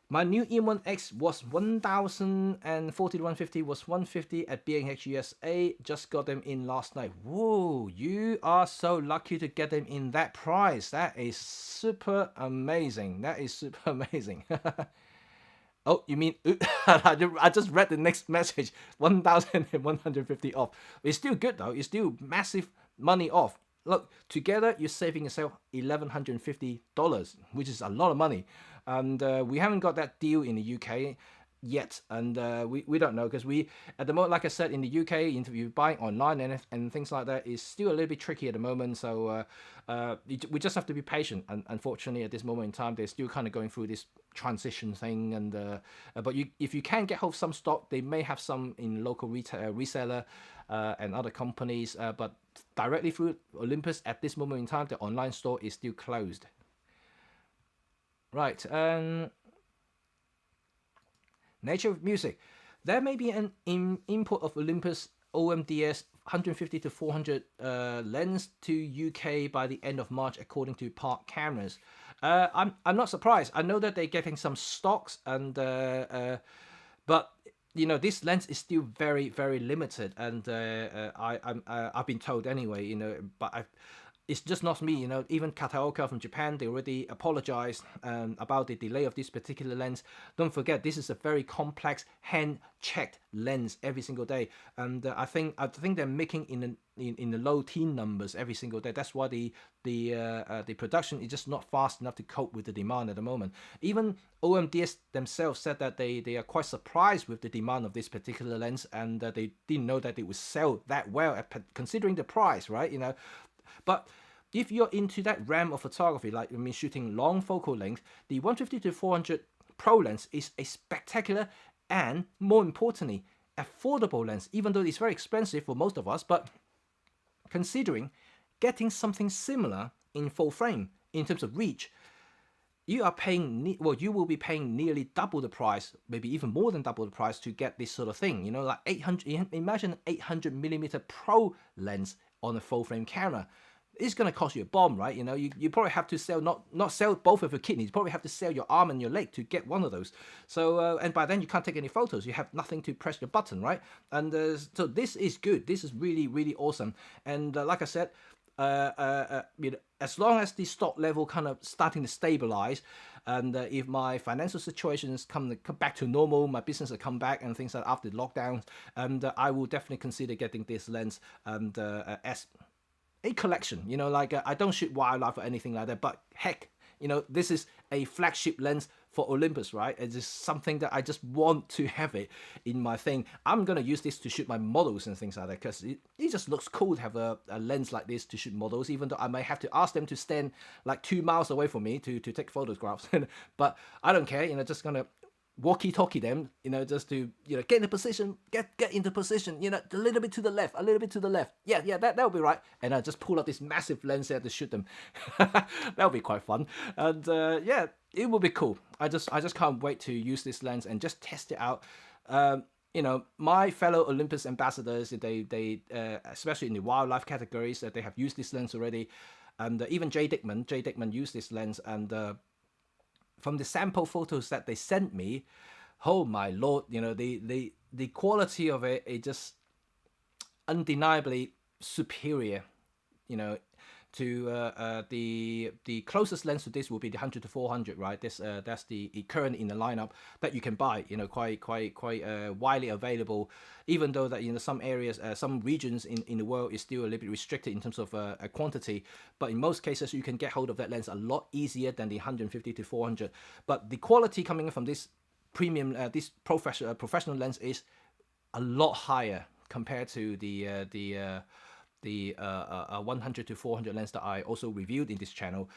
my new EM1X was 1,040 to 150, was 150 at B&H USA. Just got them in last night. Whoa, you are so lucky to get them in that price. That is super amazing. Oh, you mean, I just read the next message, 1,150 off. It's still good though. It's still massive money off. Look, together you're saving yourself $1,150, which is a lot of money. And we haven't got that deal in the UK yet, and we don't know, because we, at the moment, like I said, in the UK, if you're buying online and things like that, is still a little bit tricky at the moment. So we just have to be patient. And unfortunately, at this moment in time, they're still kind of going through this transition thing. And but if you can get hold of some stock, they may have some in local reseller and other companies. But directly through Olympus, at this moment in time, the online store is still closed. Right. Nature of music. There may be an import of Olympus OMDS 150 to 400 lens to UK by the end of March, according to Park Cameras. I'm not surprised. I know that they're getting some stocks, and but you know, this lens is still very, very limited, and I've been told anyway. You know, but it's just not me, you know. Even Kataoka from Japan, they already apologized about the delay of this particular lens. Don't forget, this is a very complex, hand-checked lens every single day, and I think they're making in the low teen numbers every single day. That's why the production is just not fast enough to cope with the demand at the moment. Even OMDS themselves said that they are quite surprised with the demand of this particular lens, and they didn't know that it would sell that well, considering the price, right? You know. But if you're into that realm of photography, like shooting long focal length, the 150 to 400 Pro lens is a spectacular and, more importantly, affordable lens, even though it's very expensive for most of us. But considering getting something similar in full frame in terms of reach, you will be paying nearly double the price, maybe even more than double the price, to get this sort of thing. You know, like 800. Imagine an 800mm Pro lens on a full frame camera. It's going to cost you a bomb, right? You know, you probably have to sell, not sell both of your kidneys, you probably have to sell your arm and your leg to get one of those. So and by then you can't take any photos, you have nothing to press your button, right? And so this is good. This is really, really awesome. And like I said, you know, as long as the stock level kind of starting to stabilize, and if my financial situations come back to normal, my business will come back and things like after the lockdowns, and I will definitely consider getting this lens and as a collection. You know, like I don't shoot wildlife or anything like that, but heck, You know, this is a flagship lens for Olympus, right? It's just something that I just want to have it in my thing. I'm gonna use this to shoot my models and things like that because it just looks cool to have a lens like this to shoot models, even though I may have to ask them to stand like 2 miles away from me to take photographs. But I don't care, you know, just gonna walkie-talkie them, you know, just to, you know, get into position, get into position, you know, a little bit to the left, a little bit to the left. Yeah, that'll be right. And I just pull out this massive lens there to shoot them. That'll be quite fun. And yeah, it will be cool. I just can't wait to use this lens and just test it out. You know, my fellow Olympus ambassadors, they especially in the wildlife categories, they have used this lens already. And even Jay Dickman used this lens, and from the sample photos that they sent me, oh my lord, you know, the quality of it is just undeniably superior, you know, to the closest lens to this will be the 100 to 400, right? That's the current in the lineup that you can buy, you know, quite widely available, even though that, you know, some areas, some regions in the world is still a little bit restricted in terms of a quantity, but in most cases you can get hold of that lens a lot easier than the 150 to 400. But the quality coming from this premium, this professional lens is a lot higher compared to the 100 to 400 lens that I also reviewed in this channel.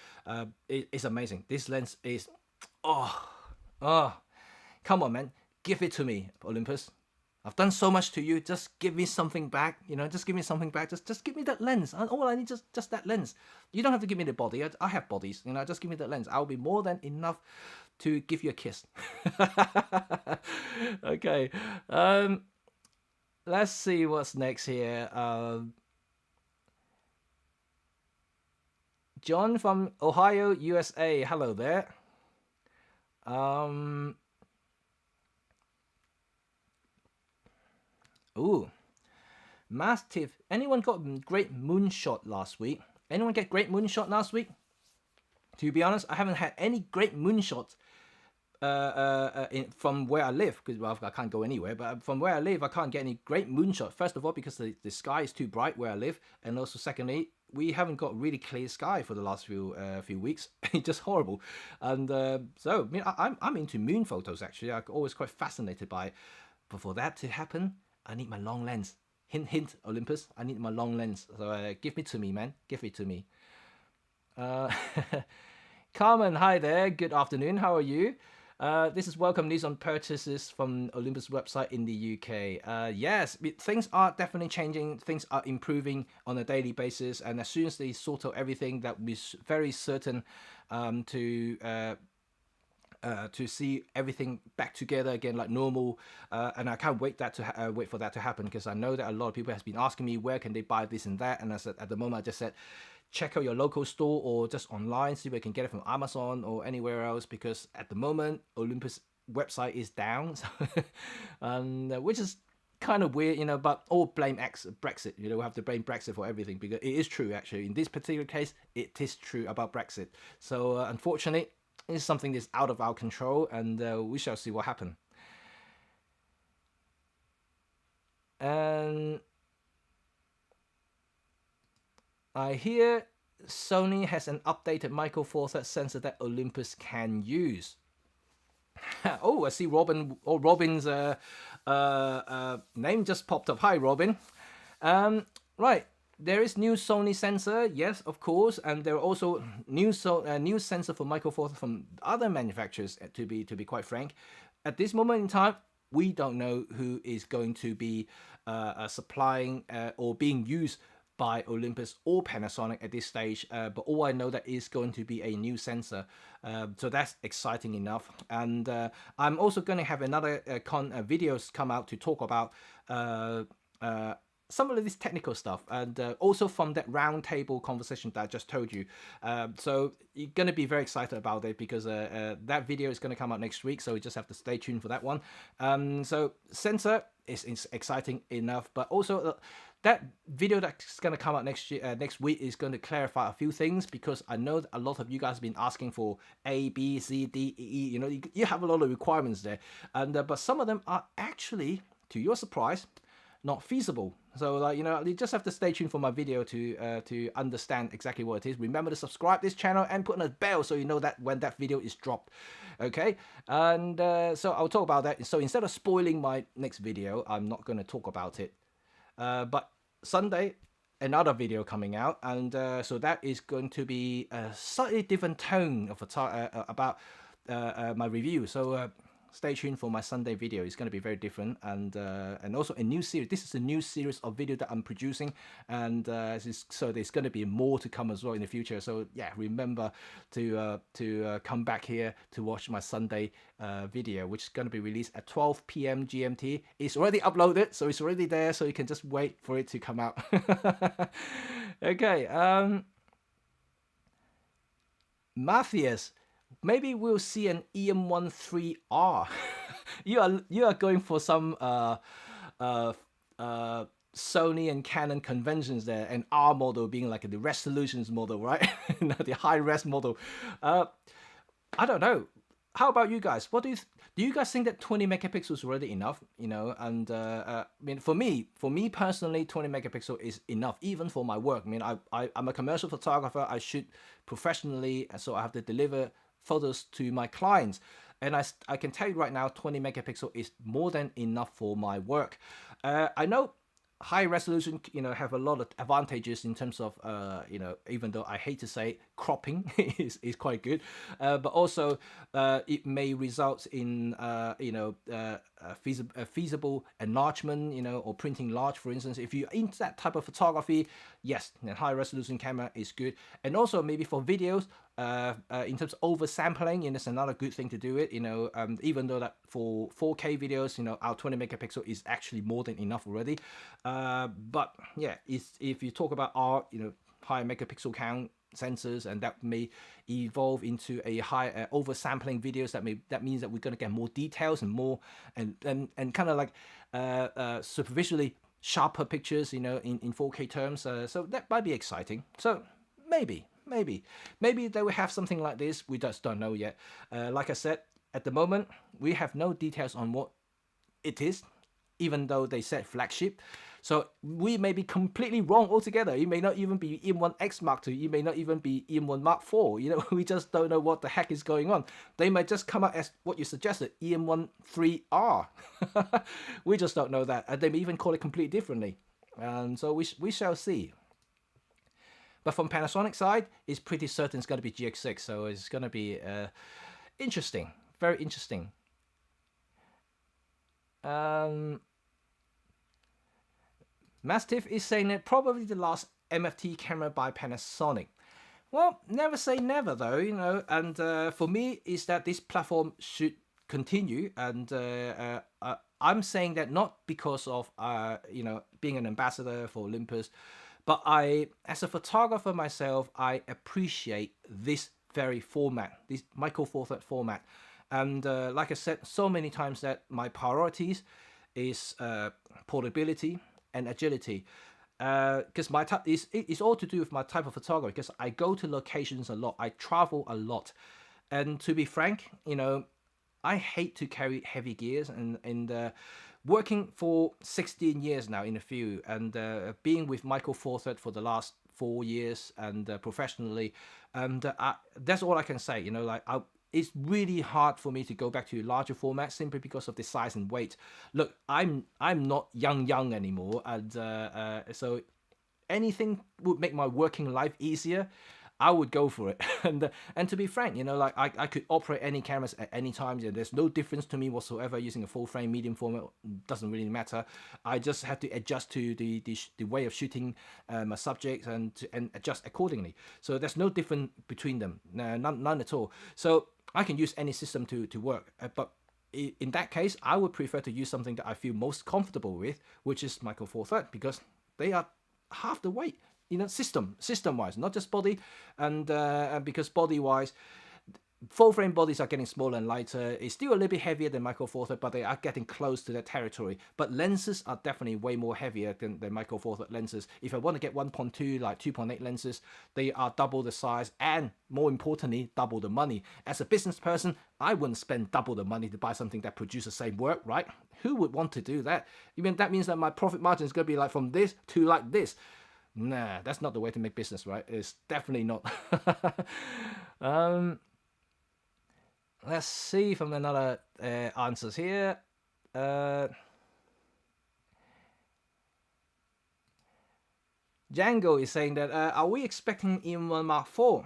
It's amazing. This lens is, come on, man, give it to me, Olympus. I've done so much to you. Just give me something back. You know, just give me something back. Just give me that lens. All I need is just that lens. You don't have to give me the body. I have bodies. You know, just give me that lens. I'll be more than enough to give you a kiss. Okay. Let's see what's next here. John from Ohio, USA. Hello there. Ooh. Mastiff. Anyone got great moonshot last week? Anyone get great moonshot last week? To be honest, I haven't had any great moonshots from where I live, because well, I can't go anywhere, but from where I live I can't get any great moonshot. First of all, because the sky is too bright where I live, and also secondly, we haven't got really clear sky for the last few weeks. It's just horrible. And so I mean, I'm into moon photos actually. I'm always quite fascinated by it. But for that to happen, I need my long lens. Hint, hint, Olympus. I need my long lens. So give it to me, man. Give it to me. Carmen, hi there. Good afternoon. How are you? This is welcome news on purchases from Olympus website in the UK. Yes, things are definitely changing. Things are improving on a daily basis, and as soon as they sort out everything, that we're very certain to see everything back together again like normal. And I can't wait wait for that to happen, because I know that a lot of people has been asking me where can they buy this and that, and I said at the moment I just said, check out your local store or just online, see if you can get it from Amazon or anywhere else, because at the moment Olympus website is down. And which is kind of weird, you know, but all blame Brexit. You know, we have to blame Brexit for everything, because it is true actually. In this particular case, it is true about Brexit. So unfortunately, it's something that's out of our control, and we shall see what happens. And I hear Sony has an updated Micro Four Thirds sensor that Olympus can use. Oh, I see Robin. Oh, Robin's name just popped up. Hi, Robin. Right, there is new Sony sensor, yes, of course, and there are also new sensor for Micro Four Thirds from other manufacturers. To be quite frank, at this moment in time, we don't know who is going to be supplying or being used by Olympus or Panasonic at this stage, but all I know that is going to be a new sensor, so that's exciting enough. And I'm also going to have another videos come out to talk about some of this technical stuff, and also from that round table conversation that I just told you. So you're going to be very excited about it, because that video is going to come out next week, so you just have to stay tuned for that one. So sensor is exciting enough, but also that video that's going to come out next week is going to clarify a few things, because I know that a lot of you guys have been asking for A, B, C, D, E. You know, you have a lot of requirements there, and but some of them are actually, to your surprise, not feasible. So like, you just have to stay tuned for my video to understand exactly what it is. Remember to subscribe this channel and put on a bell so you know that when that video is dropped. Okay, and so I'll talk about that. So instead of spoiling my next video, I'm not going to talk about it. But Sunday, another video coming out, and so that is going to be a slightly different tone of about my review. So stay tuned for my Sunday video. It's going to be very different, and also a new series. This is a new series of video that I'm producing, and so there's going to be more to come as well in the future. So yeah, remember to come back here to watch my Sunday video, which is going to be released at 12 p.m. GMT. It's already uploaded, so it's already there. So you can just wait for it to come out. Okay, Matthias. Maybe we'll see an EM13R. you are going for some Sony and Canon conventions there, and R model being like the resolutions model, right? The high res model. I don't know. How about you guys? What do you guys think that 20 megapixels is already enough? And I mean, for me personally, 20 megapixel is enough, even for my work. I mean, I'm a commercial photographer. I shoot professionally, so I have to deliver photos to my clients, and I can tell you right now, 20 megapixel is more than enough for my work. I know high resolution, have a lot of advantages in terms of, even though I hate to say cropping is quite good, but also it may result in, feasible enlargement, or printing large, for instance. If you're into that type of photography, yes, a high resolution camera is good. And also maybe for videos, in terms of oversampling, that's another good thing to do it, even though that for 4K videos, our 20 megapixel is actually more than enough already. But yeah, if you talk about our, high megapixel count sensors, and that may evolve into a high oversampling videos, that means that we're going to get more details and more and kind of like superficially sharper pictures, in 4K terms. So that might be exciting. So maybe they will have something like this. We just don't know yet. Like I said, at the moment we have no details on what it is, even though they said flagship. So we may be completely wrong altogether. It may not even be EM1X Mark II. It may not even be EM1 Mark IV. We just don't know what the heck is going on. They might just come out as what you suggested, EM13R. We just don't know that. And they may even call it completely differently. So we shall see. But from Panasonic side, it's pretty certain it's going to be GX6. So it's going to be interesting. Very interesting. Mastiff is saying that probably the last MFT camera by Panasonic. Well, never say never though, and for me is that this platform should continue, and I'm saying that not because of being an ambassador for Olympus, but as a photographer myself, I appreciate this very format, this Micro Four Thirds format, and like I said so many times, that my priorities is portability and agility, because my type it's all to do with my type of photography, because I go to locations a lot, I travel a lot, and to be frank, I hate to carry heavy gears, and working for 16 years now in the field, and being with Micro Four Thirds for the last 4 years, and professionally, and that's all I can say. It's really hard for me to go back to larger formats simply because of the size and weight. Look, I'm not young anymore, and so anything would make my working life easier, I would go for it. And to be frank, I could operate any cameras at any time. There's no difference to me whatsoever using a full frame, medium format. Doesn't really matter. I just have to adjust to the way of shooting my subjects, and adjust accordingly. So there's no difference between them, none at all. So I can use any system to work, but in that case, I would prefer to use something that I feel most comfortable with, which is Micro Four Thirds, because they are half the weight, system-wise, not just body, and because body-wise, full frame bodies are getting smaller and lighter. It's still a little bit heavier than Micro Four Third, but they are getting close to that territory. But lenses are definitely way more heavier than Micro Four Third lenses. If I want to get 1.2, like 2.8 lenses, they are double the size and, more importantly, double the money. As a business person, I wouldn't spend double the money to buy something that produces the same work, right? Who would want to do that? Even that means that my profit margin is going to be like from this to like this. Nah, that's not the way to make business, right? It's definitely not. Let's see from another answers here. Django is saying that, are we expecting EM1 Mark IV?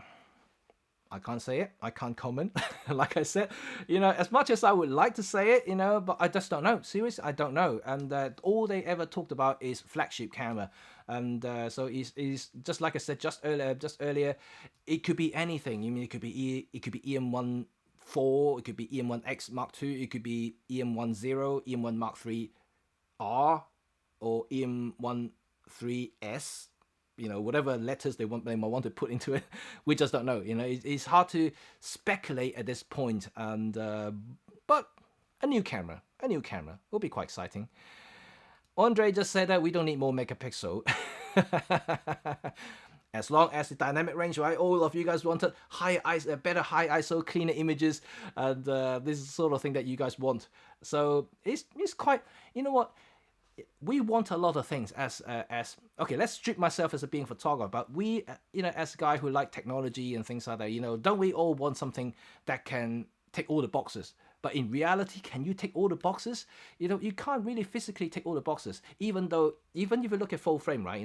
I can't say it. I can't comment. Like I said, as much as I would like to say it, but I just don't know. Seriously, I don't know. And all they ever talked about is flagship camera. And so it's just like I said just earlier, it could be anything. It could be EM1 4, it could be EM1X Mark II, it could be EM10, EM1 Mark III R, or EM13S, whatever letters they might want to put into it. We just don't know. It's hard to speculate at this point. And but a new camera will be quite exciting. Andre just said that we don't need more megapixel. As long as the dynamic range, right? All of you guys wanted better high ISO, cleaner images, and this is the sort of thing that you guys want. So it's quite, what? We want a lot of things as okay, let's strip myself as a being photographer, but we, as a guy who like technology and things like that, don't we all want something that can take all the boxes? But in reality, can you take all the boxes? You can't really physically take all the boxes. Even if you look at full frame, right?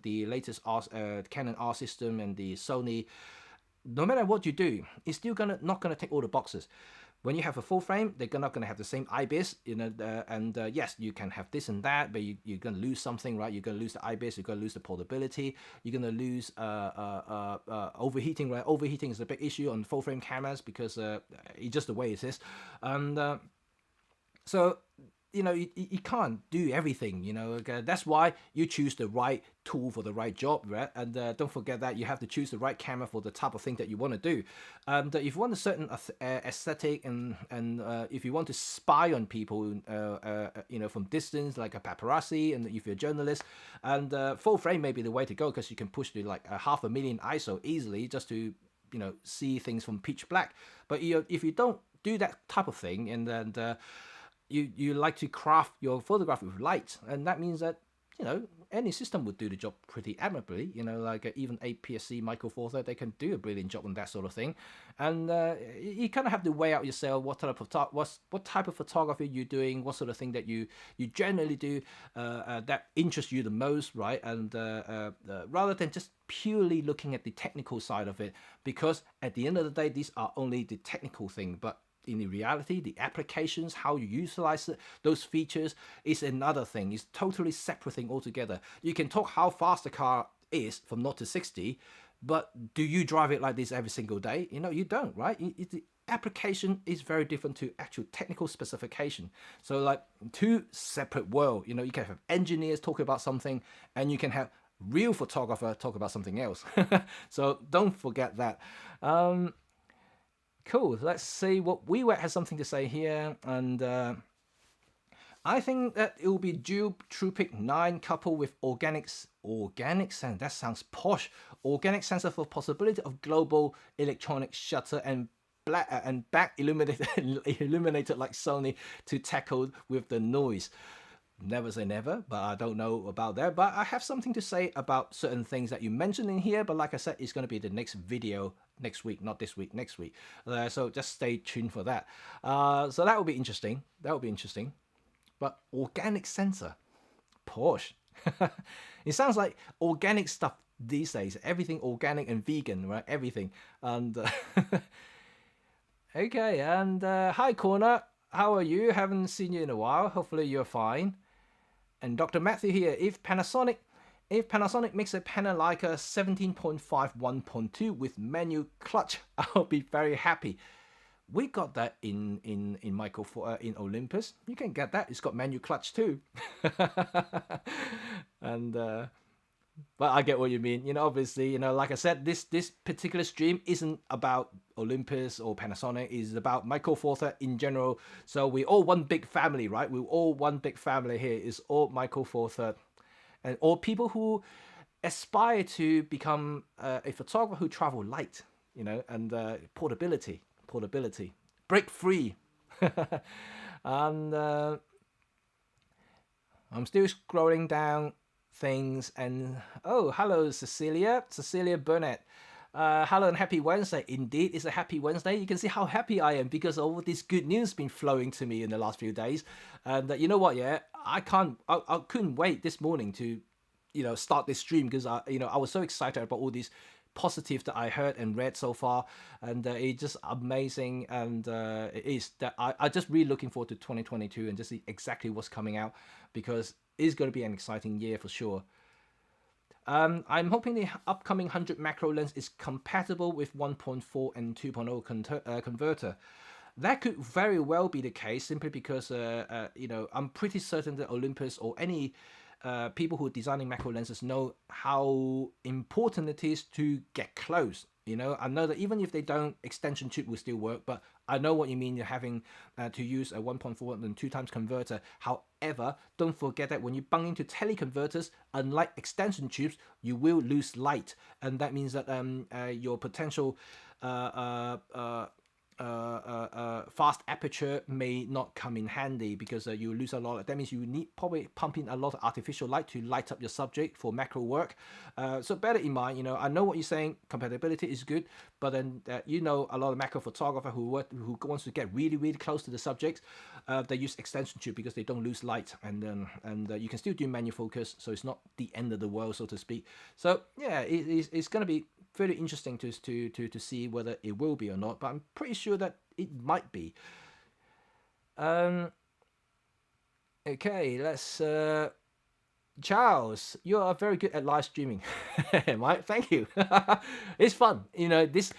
The latest Canon R system and the Sony, no matter what you do, it's still not gonna take all the boxes. When you have a full frame, they're not going to have the same IBIS, yes, you can have this and that, but you're going to lose something, right? You're going to lose the IBIS, you're going to lose the portability, you're going to lose overheating, right? Overheating is a big issue on full frame cameras because it's just the way it is. And so, you can't do everything, That's why you choose the right tool for the right job, right? And don't forget that you have to choose the right camera for the type of thing that you want to do. And if you want a certain aesthetic and if you want to spy on people, from distance, like a paparazzi, and if you're a journalist, and full frame may be the way to go because you can push to like 500,000 ISO easily just to, see things from pitch black. But if you don't do that type of thing, and then you like to craft your photograph with light, and that means that any system would do the job pretty admirably. Like even APS-C Micro Four Third, they can do a brilliant job on that sort of thing. And you kind of have to weigh out yourself what type of photography you're doing, what sort of thing that you generally do that interests you the most, right? And rather than just purely looking at the technical side of it, because at the end of the day, these are only the technical thing, but in reality, the applications, how you utilize those features is another thing. It's totally separate thing altogether. You can talk how fast the car is from 0 to 60, but do you drive it like this every single day? You don't, right? The application is very different to actual technical specification. So like two separate worlds. You can have engineers talk about something, and you can have real photographer talk about something else. So don't forget that. Cool. Let's see what WeWet has something to say here, and I think that it will be dual TruePic 9 coupled with organic sensor. That sounds posh. Organic sensor for possibility of global electronic shutter and back illuminated like Sony to tackle with the noise. Never say never, but I don't know about that. But I have something to say about certain things that you mentioned in here. But like I said, it's going to be the next video next week, not this week, next week. So just stay tuned for that. So that will be interesting. But organic sensor, Porsche. It sounds like organic stuff these days. Everything organic and vegan, right? Everything. And okay. And hi, Corner. How are you? Haven't seen you in a while. Hopefully you're fine. And Dr. Matthew here. If Panasonic makes a panel like a 17.5 1.2 with manual clutch, I'll be very happy. We got that in Olympus. You can get that. It's got manual clutch too. And But I get what you mean. Obviously, like I said, this particular stream isn't about Olympus or Panasonic. It's about Micro Four Thirds in general. So we all one big family, right? We're all one big family here. It's all Micro Four Thirds, and all people who aspire to become a photographer who travel light, and portability, break free. And I'm still scrolling down things, and hello Cecilia Burnett. Hello and happy Wednesday. Indeed, it's a happy Wednesday. You can see how happy I am because all this good news been flowing to me in the last few days. And you know what? Yeah, I couldn't wait this morning to, start this stream because I was so excited about all these positive that I heard and read so far, and it's just amazing. And it is that I just really looking forward to 2022 and just see exactly what's coming out, because it's going to be an exciting year for sure. I'm hoping the upcoming 100 macro lens is compatible with 1.4 and 2.0 converter. That could very well be the case, simply because I'm pretty certain that Olympus or any people who are designing macro lenses know how important it is to get close. I know that even if they don't, extension tube will still work, but I know what you mean. You're having to use a 1.4 and 2 times converter. However, don't forget that when you bung into teleconverters, unlike extension tubes, you will lose light, and that means that your potential fast aperture may not come in handy, because you lose a lot. That means you need probably pump in a lot of artificial light to light up your subject for macro work. So bear it in mind. I know what you're saying. Compatibility is good, but then a lot of macro photographer who wants to get really, really close to the subjects, they use extension tube because they don't lose light, and you can still do manual focus, so it's not the end of the world, so to speak. So yeah, it's going to be very interesting to see whether it will be or not, but I'm pretty sure that it might be. Okay, let's Charles, you are very good at live streaming. Mike, thank you. It's fun. If this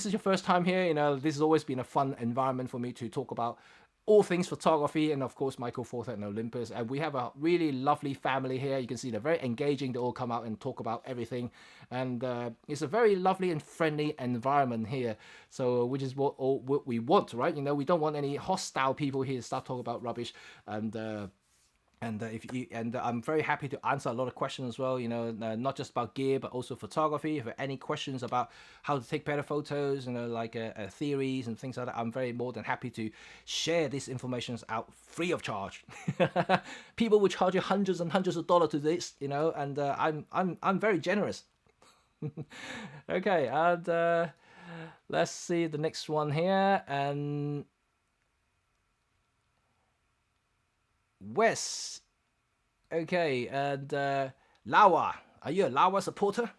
is your first time here, this has always been a fun environment for me to talk about all things photography, and of course Micro Four Thirds and Olympus. And we have a really lovely family here. You can see they're very engaging. They all come out and talk about everything, and it's a very lovely and friendly environment here. So which is what we want, right? We don't want any hostile people here to start talking about rubbish. And I'm very happy to answer a lot of questions as well, not just about gear, but also photography. If you have any questions about how to take better photos, like theories and things like that, I'm very more than happy to share this information out free of charge. People will charge you hundreds and hundreds of dollars to this, and I'm very generous. Okay, and let's see the next one here. And Wes, okay, and Lawa, are you a Lawa supporter?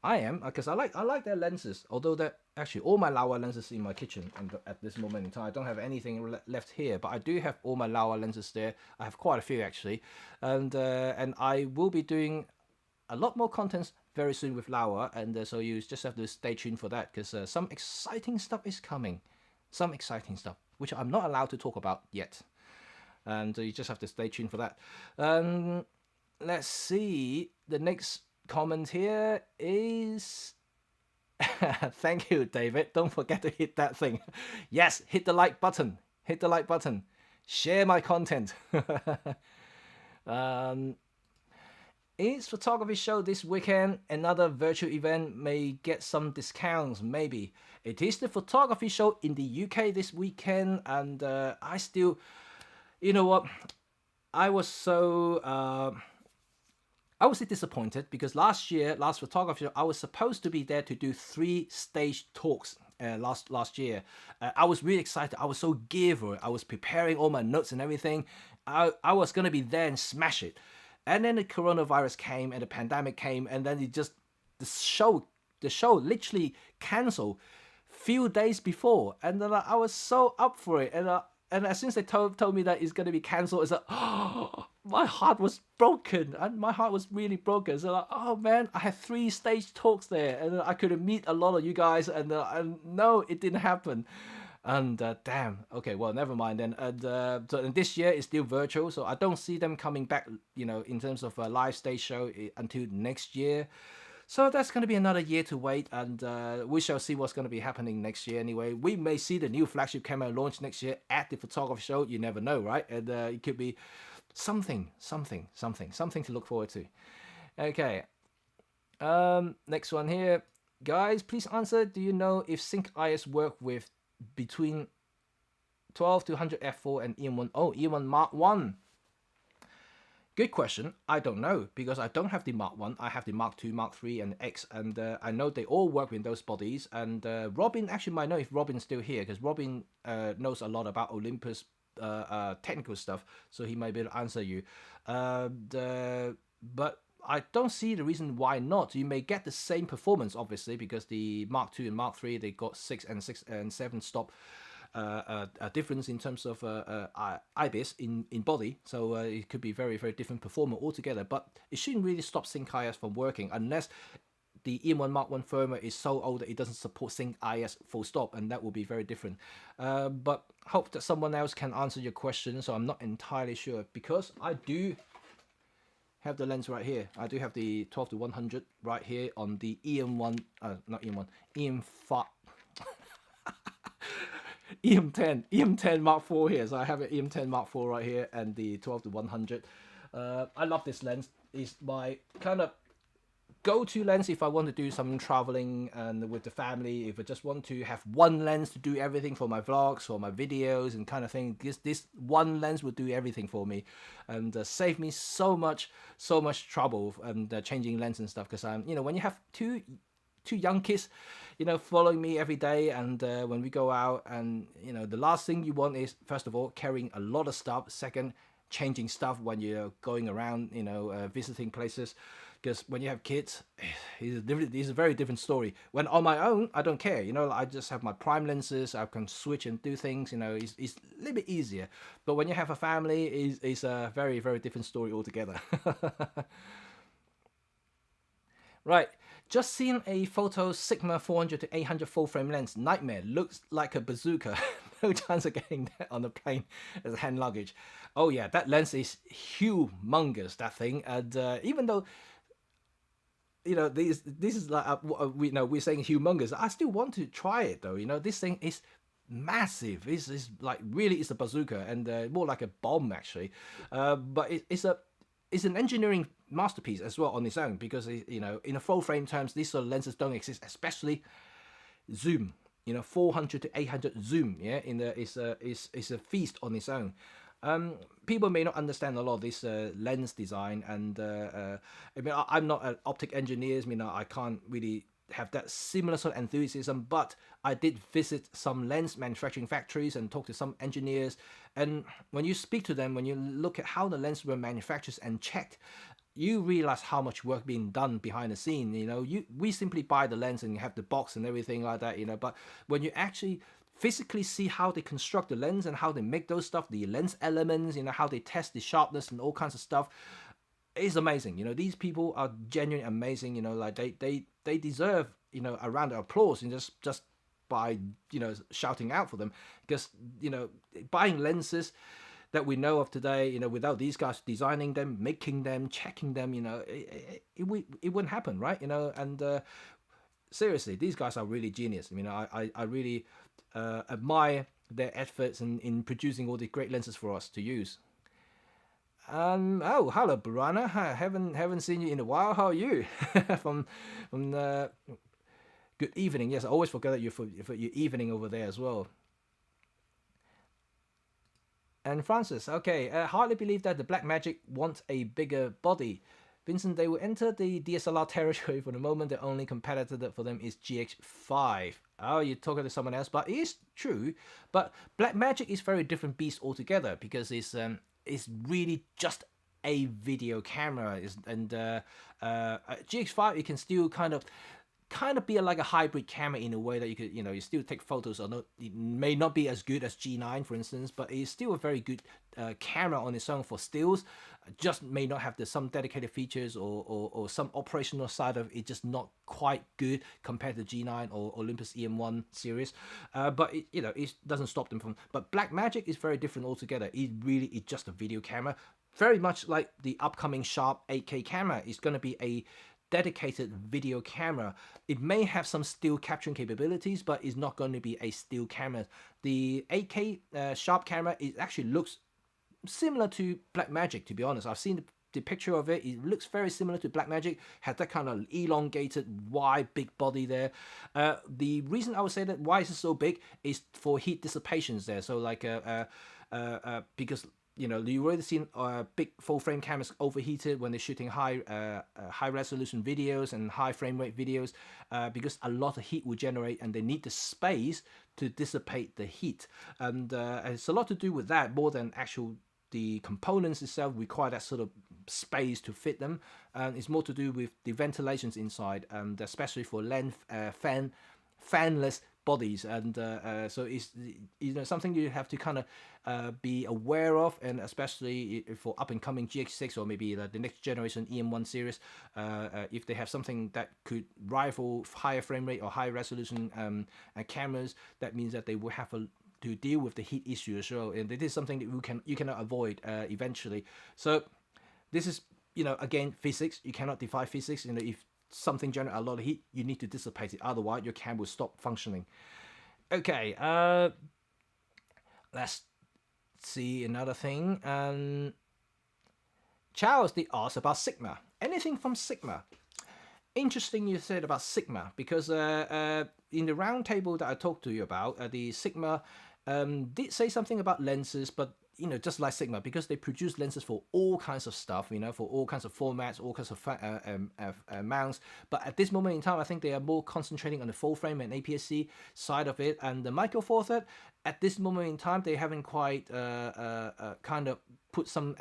I am, because I like their lenses. Although that actually all my Lawa lenses in my kitchen, and at this moment in time I don't have anything left here, but I do have all my Lawa lenses there. I have quite a few actually, and I will be doing a lot more contents very soon with Lawa, and so you just have to stay tuned for that, because some exciting stuff is coming, which I'm not allowed to talk about yet. And you just have to stay tuned for that. Let's see. The next comment here is... Thank you, David. Don't forget to hit that thing. Yes, hit the like button. Hit the like button. Share my content. Is photography show this weekend? Another virtual event may get some discounts, maybe. It is the photography show in the UK this weekend, and I still... You know what? I was disappointed, because last photography show, I was supposed to be there to do 3 stage talks last year. I was really excited. I was so geared for it. I was preparing all my notes and everything. I was going to be there and smash it. And then the coronavirus came and the pandemic came, and then the show literally canceled few days before. And then I was so up for it. And as soon as they told me that it's going to be cancelled, it's like, oh, my heart was broken. And my heart was really broken. So like, oh man, I had 3 stage talks there, and I could meet a lot of you guys, and no, it didn't happen. And damn, okay, well, never mind then. And so this year is still virtual, so I don't see them coming back, in terms of a live stage show until next year. So that's going to be another year to wait, and we shall see what's going to be happening next year anyway. We may see the new flagship camera launch next year at the photography show. You never know, right? And it could be something to look forward to. Okay. Next one here. Guys, please answer. Do you know if Sync IS work with between 12 to 100 f4 and EM1? Oh, EM1 Mark 1. Good question. I don't know, because I don't have the Mark 1. I have the Mark 2, Mark 3, and X, and I know they all work with those bodies. And Robin actually might know if Robin's still here, because Robin knows a lot about Olympus technical stuff, so he might be able to answer you. But I don't see the reason why not. You may get the same performance, obviously, because the Mark 2 and Mark 3, they got 6 and 7 stop a difference in terms of IBIS in body, so it could be very different performance altogether, but it shouldn't really stop Sync IS from working unless the EM1 Mark 1 firmware is so old that it doesn't support Sync IS full stop, and that will be very different. But hope that someone else can answer your question, so I'm not entirely sure, because I do have the lens right here. I do have the 12 to 100 right here on the EM1, not EM1, EM5. EM10 Mark IV here. So I have an EM10 Mark IV right here, and the 12 to 100. I love this lens. It's my kind of go-to lens if I want to do some traveling and with the family. If I just want to have one lens to do everything for my vlogs, for my videos and kind of thing, this one lens will do everything for me, and save me so much trouble and changing lens and stuff. Because I'm, when you have two young kids, following me every day, and when we go out, and the last thing you want is, first of all, carrying a lot of stuff. Second, changing stuff when you're going around, visiting places. Because when you have kids, it's a very different story. When on my own, I don't care. I just have my prime lenses. I can switch and do things. It's a little bit easier. But when you have a family, it's a very different story altogether. Right. Just seen a photo Sigma 400 to 800 full frame lens. Nightmare. Looks like a bazooka. No chance of getting that on the plane as hand luggage. Oh yeah, that lens is humongous, that thing. And even though, this is like, we're saying humongous, I still want to try it though. This thing is massive. It's like, really, it's a bazooka, and more like a bomb actually. But it's an engineering masterpiece as well on its own, because in a full frame terms, these sort of lenses don't exist, especially zoom. 400 to 800 zoom. Yeah, it's a feast on its own. People may not understand a lot of this lens design, and I'm not an optic engineer. I can't really have that similar sort of enthusiasm, but I did visit some lens manufacturing factories and talk to some engineers, and when you speak to them, when you look at how the lenses were manufactured and checked, you realize how much work being done behind the scene. We simply buy the lens and you have the box and everything like that, but when you actually physically see how they construct the lens and how they make those stuff, the lens elements, how they test the sharpness and all kinds of stuff, it's amazing. These people are genuinely amazing. Like they deserve a round of applause, and just by shouting out for them, because buying lenses that we know of today, without these guys designing them, making them, checking them, it wouldn't happen, right? And seriously, these guys are really genius. I really admire their efforts in producing all these great lenses for us to use. Oh, hello, Burana. I haven't seen you in a while. How are you? from good evening. Yes, I always forget that you're for your evening over there as well. And Francis, okay, hardly believe that the Blackmagic wants a bigger body. Vincent, they will enter the DSLR territory for the moment. The only competitor for them is GX5. Oh, you're talking to someone else, but it is true. But Blackmagic is very different beast altogether, because it's really just a video camera. And GX5, you can still kind of kind of be like a hybrid camera in a way that you could, you still take photos. Although it may not be as good as G9, for instance, but it's still a very good camera on its own for stills. Just may not have some dedicated features or some operational side of it, just not quite good compared to G9 or Olympus EM1 series. But it doesn't stop them from. But Blackmagic is very different altogether. It really is just a video camera, very much like the upcoming Sharp 8K camera. It's going to be a dedicated video camera. It may have some still capturing capabilities, but it's not going to be a still camera. The 8K Sharp camera, it actually looks similar to Blackmagic, to be honest. I've seen the picture of it. It looks very similar to Blackmagic. Has that kind of elongated, wide, big body there. The reason I would say that why is it so big is for heat dissipations there. So like because you've already seen big full frame cameras overheated when they're shooting high resolution videos and high frame rate videos, because a lot of heat will generate and they need the space to dissipate the heat. And it's a lot to do with that more than the components itself require that sort of space to fit them. It's more to do with the ventilations inside, and especially for fanless bodies. And so it's something you have to kind of be aware of, and especially for up and coming GX6 or maybe the next generation EM1 series, if they have something that could rival higher frame rate or high resolution cameras, that means that they will have to deal with the heat issue as well, and it is something that you cannot avoid eventually. So this is again physics. You cannot defy physics. If something generates a lot of heat, you need to dissipate it, otherwise your camera will stop functioning. Okay, let's see another thing. Charles did ask about Sigma. Anything from Sigma? Interesting you said about Sigma, because in the round table that I talked to you about, the Sigma did say something about lenses, but just like Sigma, because they produce lenses for all kinds of stuff, for all kinds of formats, all kinds of mounts. But at this moment in time, I think they are more concentrating on the full frame and APS-C side of it. And the Micro Four Third, at this moment in time, they haven't quite kind of put some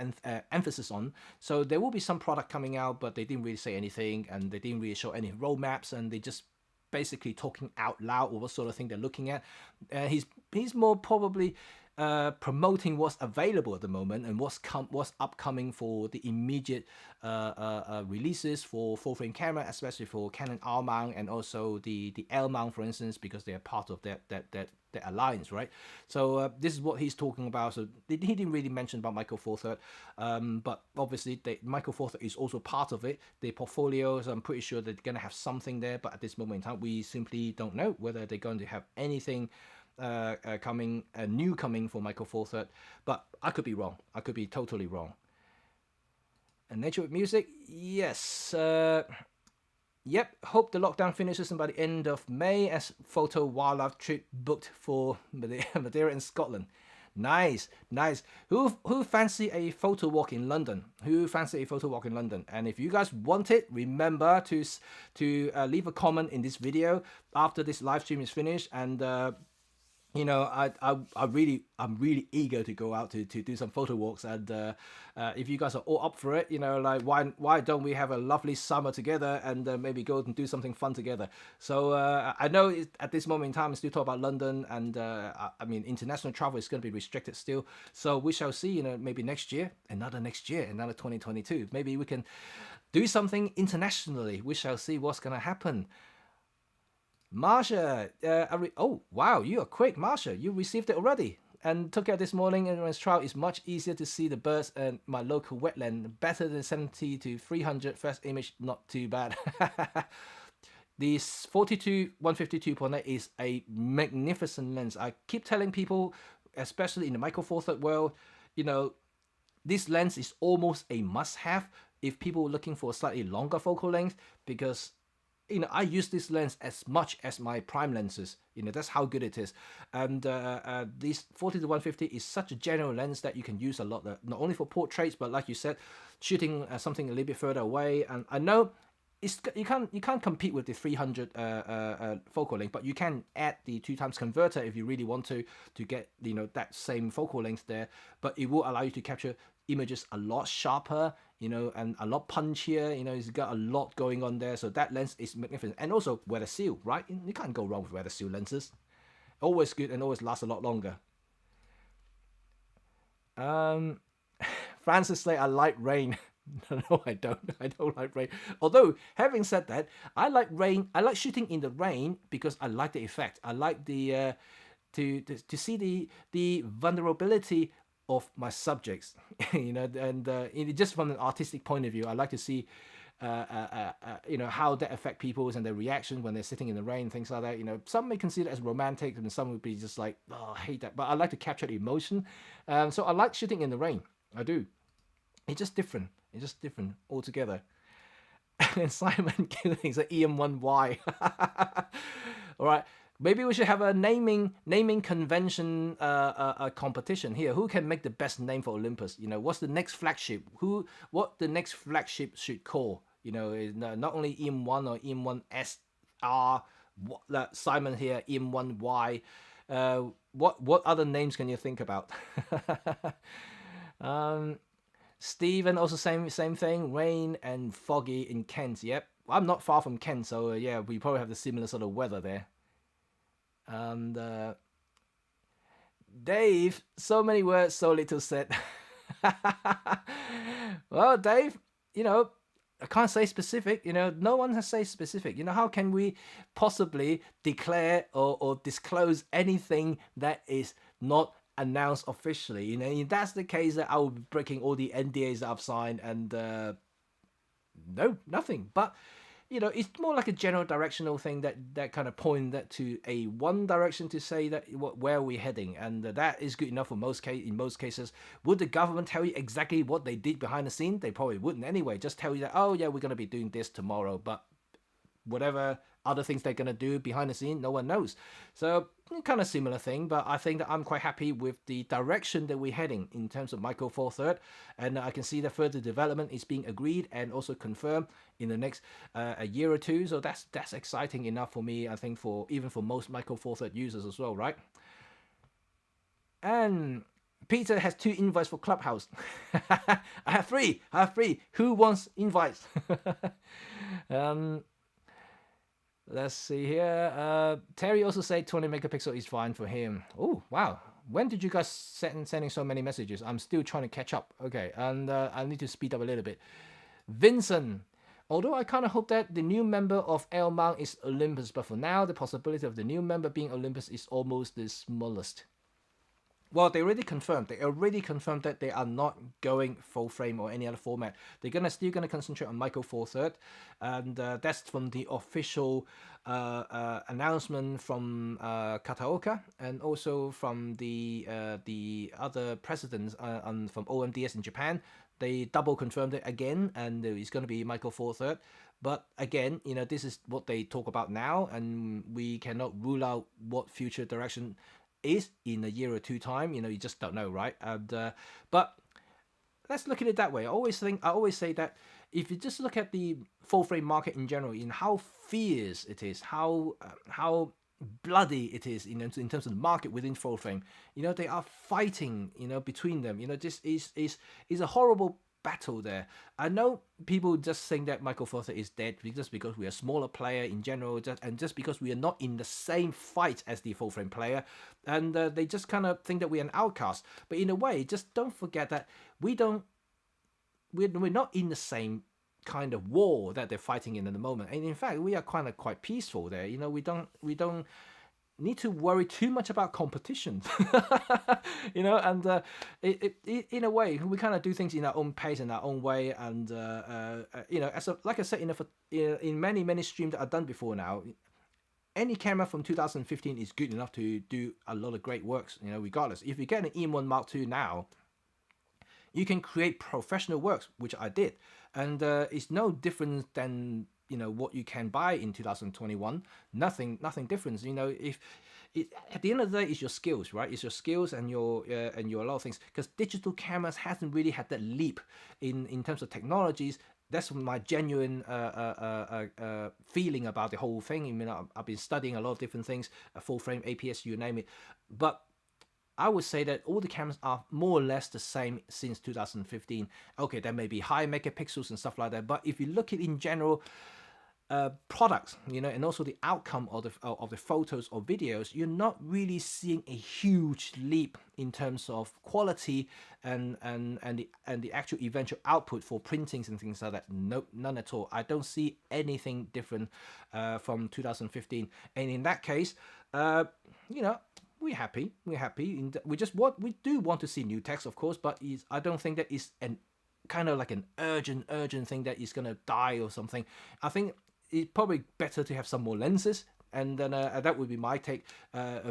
emphasis on. So there will be some product coming out, but they didn't really say anything, and they didn't really show any roadmaps, and they just basically talking out loud or what sort of thing they're looking at. He's more probably promoting what's available at the moment and what's upcoming for the immediate releases for full frame camera, especially for Canon R mount and also the L mount, for instance, because they are part of that alliance, right? So this is what he's talking about. So he didn't really mention about Micro Four Third, but obviously Micro Four Third is also part of it. The portfolios, I'm pretty sure they're going to have something there, but at this moment in time, we simply don't know whether they're going to have anything coming for Micro Four Third. But I could be wrong. I could be totally wrong. And Nature with Music, yes. Yep, hope the lockdown finishes by the end of May as photo wildlife trip booked for Madeira and Scotland. Nice. Who fancy a photo walk in London? And if you guys want it, remember to leave a comment in this video after this live stream is finished. And I'm really eager to go out to do some photo walks, and if you guys are all up for it, like why don't we have a lovely summer together and maybe go and do something fun together? So I know at this moment in time, I still talk about London, and I mean international travel is going to be restricted still. So we shall see. Maybe next year, another 2022. Maybe we can do something internationally. We shall see what's going to happen. Marsha, oh wow, you are quick, Marsha. You received it already and took it this morning. And it's trial is much easier to see the birds and my local wetland. Better than 70 to 300 first image, not too bad. The 42-152.8 is a magnificent lens. I keep telling people, especially in the Micro Four Third world, this lens is almost a must-have if people are looking for a slightly longer focal length, because I use this lens as much as my prime lenses. That's how good it is. And this 40-150 is such a general lens that you can use a lot, not only for portraits, but like you said, shooting something a little bit further away. And I know you can't compete with the 300 focal length, but you can add the 2x converter if you really want to get that same focal length there. But it will allow you to capture images a lot sharper, and a lot punchier. It's got a lot going on there. So that lens is magnificent. And also weather seal, right? You can't go wrong with weather seal lenses. Always good and always lasts a lot longer. Francis say, I like rain. No, I don't. I don't like rain. Although, having said that, I like rain. I like shooting in the rain because I like the effect. I like the to see the vulnerability of my subjects, and just from an artistic point of view, I like to see how that affect people and their reaction when they're sitting in the rain, things like that. Some may consider it as romantic, and some would be just like, oh, I hate that. But I like to capture the emotion, so I like shooting in the rain. I do. It's just different. It's just different altogether. And Simon Killing said EM1Y. All right. Maybe we should have a naming convention competition here. Who can make the best name for Olympus? What's the next flagship? What the next flagship should call? Is not only EM1 or EM1SR. Simon here, EM1Y. What other names can you think about? Stephen also same thing. Rain and foggy in Kent. Yep, I'm not far from Kent, so yeah, we probably have the similar sort of weather there. And Dave, so many words, so little said. Well, Dave, I can't say specific. No one has said specific. How can we possibly declare or disclose anything that is not announced officially? If that's the case, that I will be breaking all the NDAs that I've signed, and no, nothing. But it's more like a general directional thing that kind of point that to a one direction to say that where we're heading, and that is good enough for in most cases. Would the government tell you exactly what they did behind the scene? They probably wouldn't anyway. Just tell you that, oh yeah, we're going to be doing this tomorrow, but whatever other things they're going to do behind the scene, no one knows. So kind of similar thing, but I think that I'm quite happy with the direction that we're heading in terms of Micro Four Third, and I can see that further development is being agreed and also confirmed in the next a year or two. So that's exciting enough for me, I think, even for most Micro Four Third users as well, right? And Peter has 2 invites for Clubhouse. I have 3. Who wants invites? Let's see here. Terry also said 20 megapixel is fine for him. Oh, wow. When did you guys sending so many messages? I'm still trying to catch up. Okay, and I need to speed up a little bit. Vincent. Although I kind of hope that the new member of L Mount is Olympus, but for now, the possibility of the new member being Olympus is almost the smallest. Well, they already confirmed. That they are not going full frame or any other format. They're still gonna concentrate on Micro Four Third, and that's from the official announcement from Kataoka, and also from the other presidents from OMDS in Japan. They double confirmed it again, and it's going to be Micro Four Third. But again, this is what they talk about now, and we cannot rule out what future direction is in a year or two time. You just don't know, right? And but let's look at it that way. I always say that if you just look at the full frame market in general, in how fierce it is, how bloody it is in terms of the market within full frame, they are fighting, between them. This is a horrible battle there. I know people just think that Micro Four Third is dead just because we are a smaller player in general, just because we are not in the same fight as the full frame player, and they just kind of think that we're an outcast. But in a way, just don't forget that we're not in the same kind of war that they're fighting in at the moment, and in fact we are kind of quite peaceful there. We don't need to worry too much about competition. And in a way we kind of do things in our own pace, in our own way, and like I said, in many streams that I've done before now, any camera from 2015 is good enough to do a lot of great works, regardless. If you get an EM1 Mark II now, you can create professional works, which I did, and it's no different than what you can buy in 2021. Nothing different. If at the end of the day, it's your skills, right? It's your skills and your a lot of things, because digital cameras hasn't really had that leap in terms of technologies. That's my genuine feeling about the whole thing. I've been studying a lot of different things, full frame, APS, you name it, but I would say that all the cameras are more or less the same since 2015. Okay, there may be high megapixels and stuff like that, but if you look at in general, products, and also the outcome of the photos or videos, you're not really seeing a huge leap in terms of quality and the actual eventual output for printings and things like that. Nope, none at all. I don't see anything different from 2015. And in that case, we're happy. We're happy. We do want to see new text, of course, but I don't think that is an kind of like an urgent thing that is gonna die or something. I think it's probably better to have some more lenses, and then that would be my take.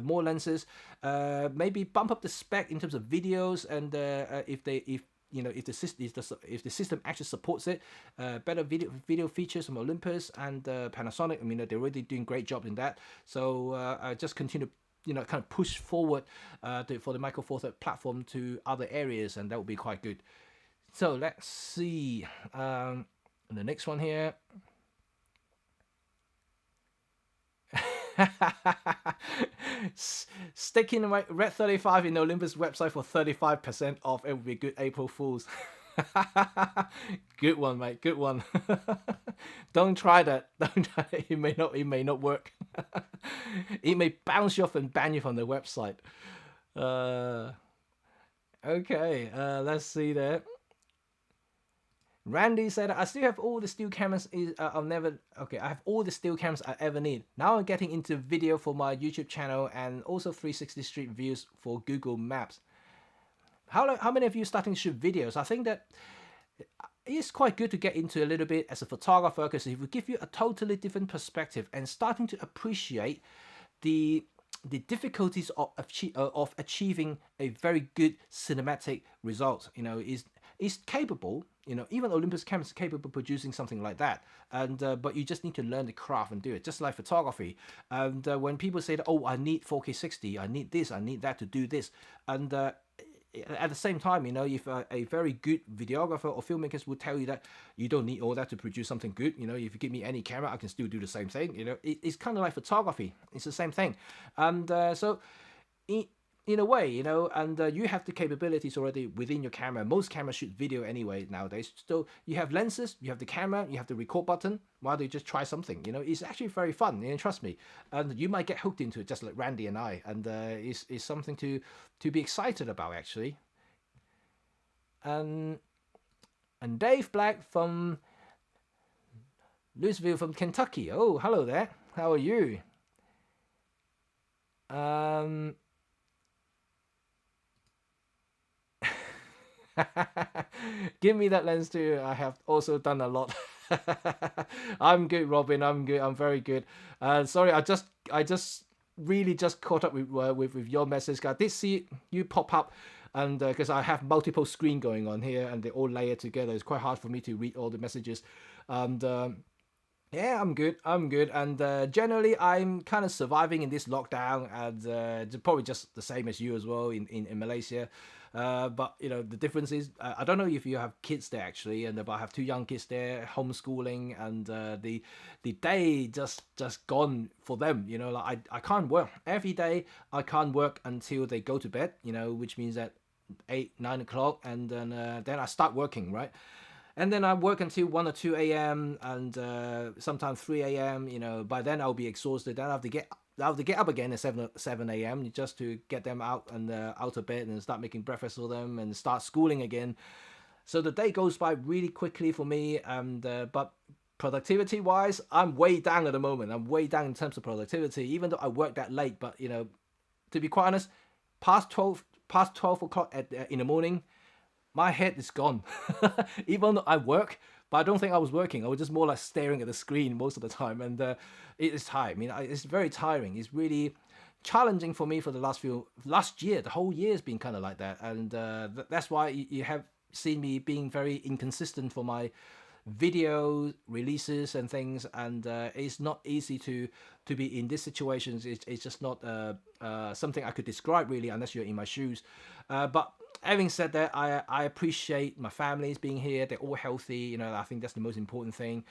More lenses, maybe bump up the spec in terms of videos, and if the system actually supports it, better video features from Olympus and Panasonic. I mean, they're already doing great job in that. So I just continue, kind of push forward for the Micro Four Thirds platform to other areas, and that would be quite good. So let's see the next one here. Sticking Red 35 in the Olympus website for 35% off. It would be good April Fools. Good one, mate. Good one. Don't try that. Don't try it. It may not work. It may bounce you off and ban you from the website. Okay. Let's see there. Randy said, I still have all the still cameras. I have all the still cameras I ever need. Now I'm getting into video for my YouTube channel and also 360 Street Views for Google Maps. How many of you are starting to shoot videos? I think that it's quite good to get into a little bit as a photographer, because it will give you a totally different perspective and starting to appreciate the difficulties of achieving a very good cinematic result. Is capable, even Olympus cameras are capable of producing something like that, and but you just need to learn the craft and do it, just like photography. And when people say that, oh, I need 4K 60, I need this, I need that to do this, and at the same time, if a very good videographer or filmmakers will tell you that you don't need all that to produce something good. If you give me any camera, I can still do the same thing. It's kind of like photography. It's the same thing. And so in a way, and you have the capabilities already within your camera. Most cameras shoot video anyway nowadays. So you have lenses, you have the camera, you have the record button. Why don't you just try something? It's actually very fun, trust me. And you might get hooked into it, just like Randy and I. And it's something to be excited about, actually. And Dave Black from Louisville, from Kentucky. Oh, hello there. How are you? Give me that lens too. I have also done a lot. I'm good, Robin. I'm good. I'm very good. Sorry, I just really just caught up with your message. I did see you pop up, and because I have multiple screen going on here, and they're all layered together, it's quite hard for me to read all the messages. And yeah, I'm good. And generally, I'm kind of surviving in this lockdown, and probably just the same as you as well in Malaysia. But the difference is, I don't know if you have kids there actually, but I have 2 young kids there, homeschooling, and the day just gone for them. Like I can't work every day. I can't work until they go to bed. Which means that 8-9 o'clock, and then I start working, right? And then I work until 1 or 2 a.m. and sometimes 3 a.m. By then I'll be exhausted. Then I have to get up again at 7 a.m. just to get them out and out of bed and start making breakfast for them and start schooling again. So the day goes by really quickly for me. And but productivity-wise, I'm way down at the moment. I'm way down in terms of productivity, even though I work that late. But to be quite honest, past 12 o'clock in the morning, my head is gone. Even though I work, but I don't think I was working. I was just more like staring at the screen most of the time, and it is tiring. It's very tiring. It's really challenging for me for the last year. The whole year has been kind of like that, and that's why you have seen me being very inconsistent for my video releases and things, and it's not easy to be in these situations. It's just not something I could describe really unless you're in my shoes. But having said that, I appreciate my families being here. They're all healthy. You know, I think that's the most important thing.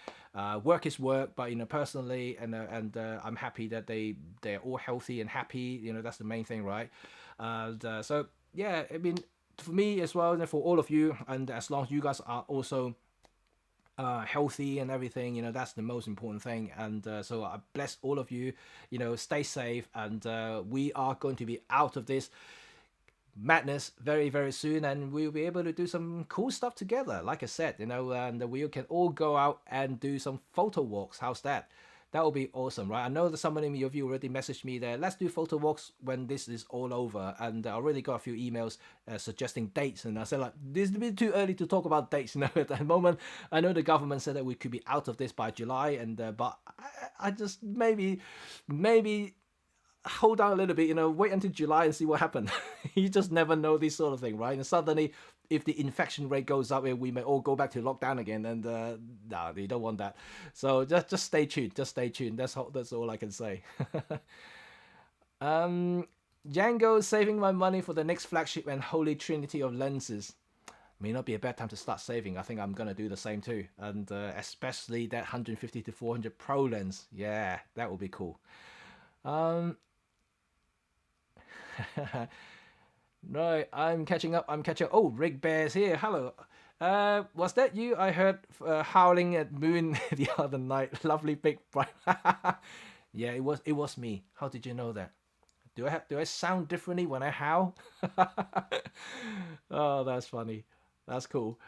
Work is work, but you know, personally, and I'm happy that they're all healthy and happy. You know, that's the main thing, right? So yeah, I mean, for me as well, and for all of you, and as long as you guys are also healthy and everything, you know, that's the most important thing. And so I bless all of you. You know, stay safe, and we are going to be out of this madness very, very soon, and we'll be able to do some cool stuff together, like I said, you know, and we can all go out and do some photo walks. How's that? That will be awesome, right? I know that so many of you already messaged me there. Let's do photo walks when this is all over. And I already got a few emails suggesting dates. And I said, like, this is a bit too early to talk about dates, you know, at the moment. I know the government said that we could be out of this by July. And but I just maybe hold on a little bit, you know, wait until July and see what happens. You just never know this sort of thing, right? And suddenly, if the infection rate goes up, we may all go back to lockdown again, and no, you don't want that. So just stay tuned. Just stay tuned. That's all I can say. Django saving my money for the next flagship and holy trinity of lenses. May not be a bad time to start saving. I think I'm gonna do the same too, and especially that 150 to 400 Pro lens. Yeah, that will be cool. Right, I'm catching up. Oh, Rick Bear's here. Hello. Was that you? I heard howling at moon the other night. Lovely big bright. Yeah, it was me. How did you know that? Do I sound differently when I howl? Oh, that's funny. That's cool.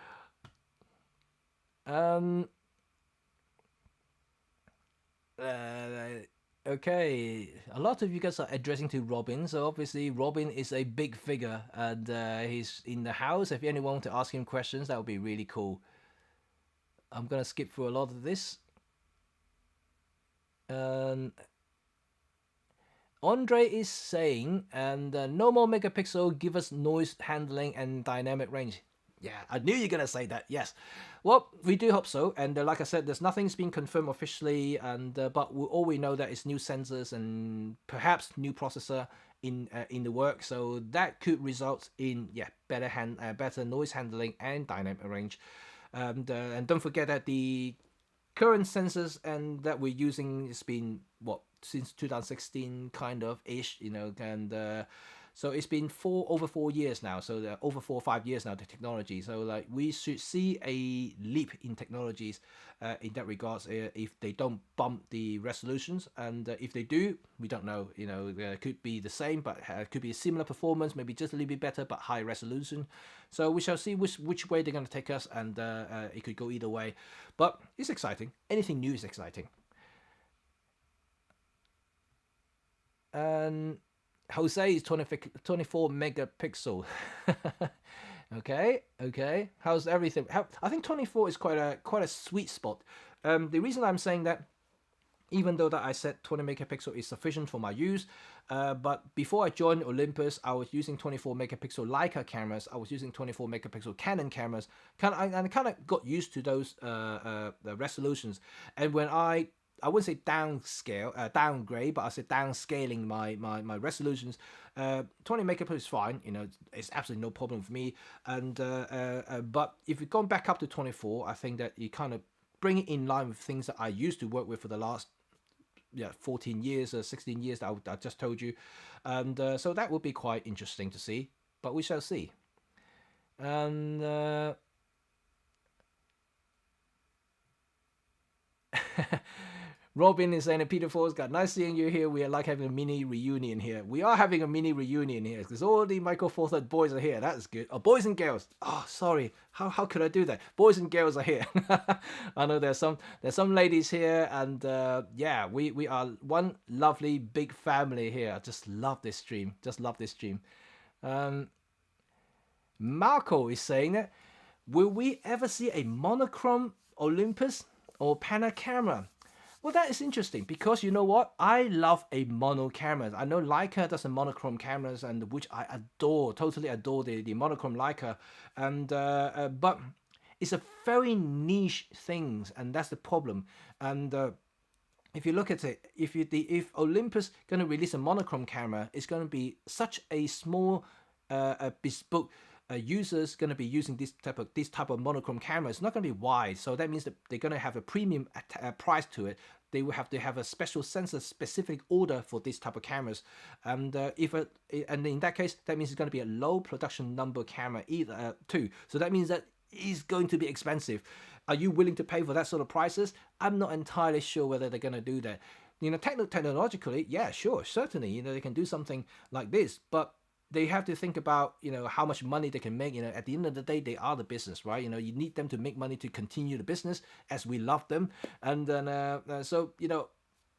Okay, a lot of you guys are addressing to Robin, so obviously Robin is a big figure, and he's in the house. If anyone want to ask him questions, that would be really cool. I'm gonna skip through a lot of this. Andre is saying, and no more megapixel, give us noise handling and dynamic range. Yeah, I knew you were gonna say that. Yes, well, we do hope so. And like I said, there's nothing's been confirmed officially, and but all we know that is new sensors and perhaps new processor in the work. So that could result in better noise handling and dynamic range. And don't forget that the current sensors and that we're using has been since 2016 kind of ish, you know, and so it's been over 4 years now, so over 4 or 5 years now, the technology. So like we should see a leap in technologies in that regards if they don't bump the resolutions, and if they do, we don't know. You know, could be the same, but could be a similar performance, maybe just a little bit better, but high resolution. So we shall see which way they're going to take us, and it could go either way. But it's exciting. Anything new is exciting. And Jose is 24 megapixel. Okay. How's everything? I think 24 is quite a sweet spot. The reason I'm saying that, even though that I said 20 megapixel is sufficient for my use, but before I joined Olympus, I was using 24 megapixel Leica cameras. I was using 24 megapixel Canon cameras. I kind of got used to those the resolutions. And when I wouldn't say downgrade, but I said downscaling my resolutions. 20 megapixels is fine, you know, it's absolutely no problem for me. And but if you've gone back up to 24, I think that you kind of bring it in line with things that I used to work with for the last 14 years or 16 years that I just told you. And so that would be quite interesting to see, but we shall see. And Robin is saying, Peter Forsgard, nice seeing you here. We are like having a mini reunion here. We are having a mini reunion here because all the Michael Four Third boys are here. That is good. Oh, boys and girls. Oh, sorry. How could I do that? Boys and girls are here. I know there's some ladies here, and yeah, we are one lovely big family here. I just love this stream. Marco is saying that, will we ever see a monochrome Olympus or Pana camera? Well, that is interesting because you know what? I love a mono camera. I know Leica does a monochrome cameras, and which I adore, totally adore the monochrome Leica. And but it's a very niche thing, and that's the problem. And if you look at it, if Olympus going to release a monochrome camera, it's going to be such a small, bespoke users going to be using this type of monochrome camera. It's not going to be wide, so that means that they're going to have a premium price to it. They will have to have a special sensor specific order for this type of cameras, and and in that case, that means it's going to be a low production number camera too. So that means that it's going to be expensive. Are you willing to pay for that sort of prices? I'm not entirely sure whether they're going to do that. You know, technologically, yeah, sure, certainly, you know, they can do something like this, but they have to think about, you know, how much money they can make. You know, at the end of the day, they are the business, right? You know, you need them to make money to continue the business as we love them. And then, so, you know,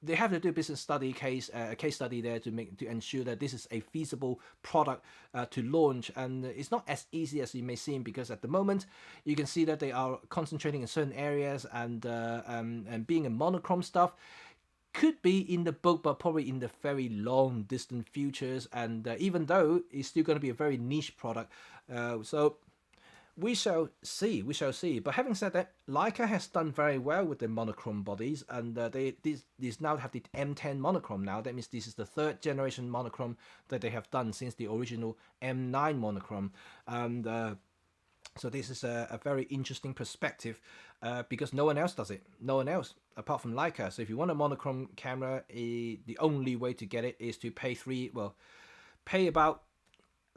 they have to do a business study a case study there to ensure that this is a feasible product to launch. And it's not as easy as it may seem, because at the moment you can see that they are concentrating in certain areas, and being a monochrome stuff could be in the book, but probably in the very long distant futures. And even though it's still going to be a very niche product, so we shall see. But having said that, Leica has done very well with the monochrome bodies, and these now have the M10 monochrome now. That means this is the third generation monochrome that they have done since the original M9 monochrome. And so this is a very interesting perspective, because no one else does it. No one else apart from Leica. So if you want a monochrome camera, the only way to get it is to pay about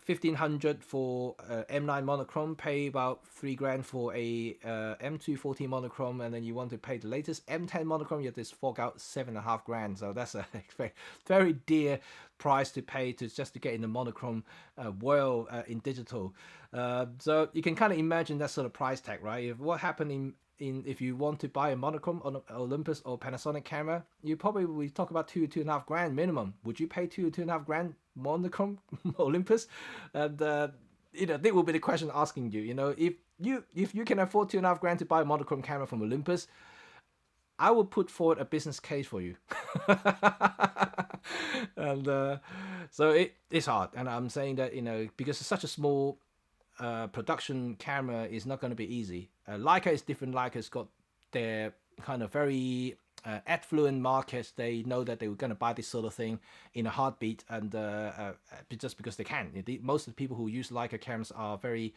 1,500 for M9 monochrome, pay about $3,000 for a M240 monochrome, and then you want to pay the latest M10 monochrome, you have to fork out $7,500. So that's a very, very dear price to pay just to get in the monochrome world in digital. So you can kind of imagine that sort of price tag, right? What happened if you want to buy a monochrome on an Olympus or Panasonic camera, we talk about $2,500 minimum. Would you pay $2,500 monochrome Olympus? And you know, that will be the question asking you. You know, if you can afford $2,500 to buy a monochrome camera from Olympus, I will put forward a business case for you. And so it's hard, and I'm saying that, you know, because it's such a small production camera, is not going to be easy. Leica is different. Leica's got their kind of very affluent markets. They know that they were going to buy this sort of thing in a heartbeat, and just because they can. Most of the people who use Leica cameras are very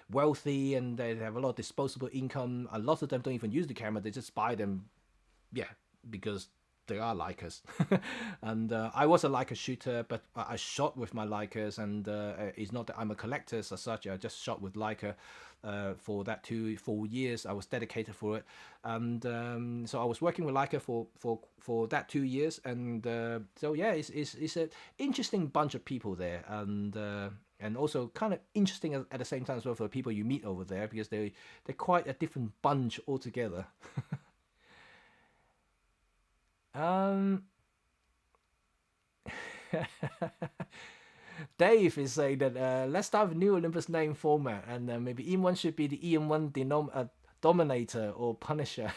wealthy, and they have a lot of disposable income. A lot of them don't even use the camera; they just buy them, because they are Leicas. And I was a Leica shooter, but I shot with my Leicas, and it's not that I'm a collector as such. I just shot with Leica for that 4 years. I was dedicated for it, and so I was working with Leica for that 2 years, and so yeah, it's an interesting bunch of people there, and also kind of interesting at the same time as well for the people you meet over there, because they're quite a different bunch altogether. Dave is saying that let's start with new Olympus name format, and maybe EM1 should be the EM1 Dominator or Punisher.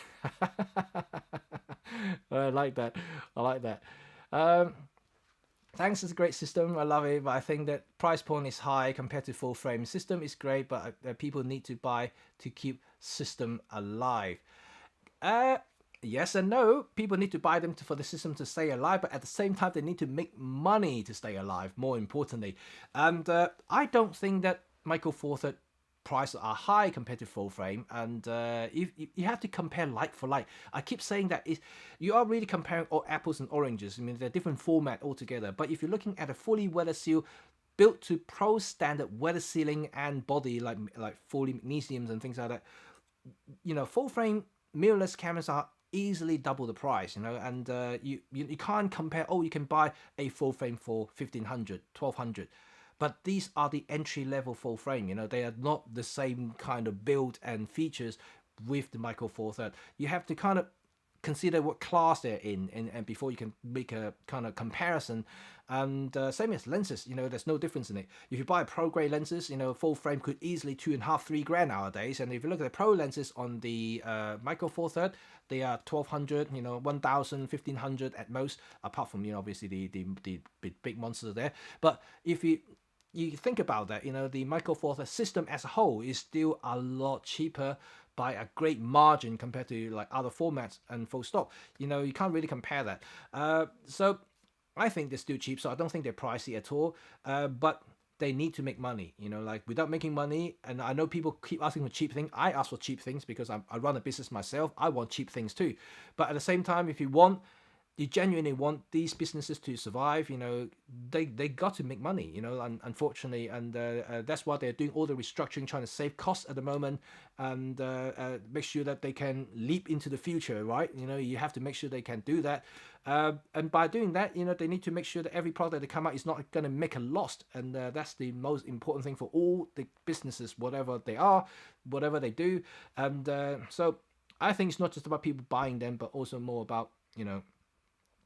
I like that. Thanks, it's a great system. I love it, but I think that price point is high compared to full frame. System is great, but people need to buy to keep system alive. Yes and no. People need to buy them for the system to stay alive, but at the same time, they need to make money to stay alive, more importantly. And I don't think that Micro Four Third prices are high compared to full frame. And if you have to compare like for like. I keep saying that you are really comparing all apples and oranges. I mean, they're different format altogether. But if you're looking at a fully weather seal, built to pro standard weather sealing and body, like fully magnesiums and things like that, you know, full frame mirrorless cameras are easily double the price, you know, and you can't compare. You can buy a full frame for $1,500, $1,200, but these are the entry level full frame. You know, they are not the same kind of build and features with the Micro Four Third. You have to kind of consider what class they're in, and before you can make a kind of comparison. And same as lenses, you know, there's no difference in it. If you buy pro grade lenses, you know, full frame could easily $2,500, $3,000 nowadays. And if you look at the pro lenses on the Micro Four Third, they are $1,200, you know, $1,000, $1,500 at most. Apart from, you know, obviously the big monsters there. But if you you think about that, you know, the Micro Four Thirds system as a whole is still a lot cheaper by a great margin compared to like other formats, and full stop. You know, you can't really compare that. So I think they're still cheap, so I don't think they're pricey at all. But they need to make money, you know, like without making money. And I know people keep asking for cheap things. I ask for cheap things because I run a business myself. I want cheap things too. But at the same time, if you genuinely want these businesses to survive, you know, they got to make money, you know, unfortunately, and that's why they're doing all the restructuring, trying to save costs at the moment, and make sure that they can leap into the future, right? You know, you have to make sure they can do that, and by doing that, you know, they need to make sure that every product that come out is not going to make a loss, and that's the most important thing for all the businesses, whatever they are, whatever they do, and so I think it's not just about people buying them, but also more about, you know,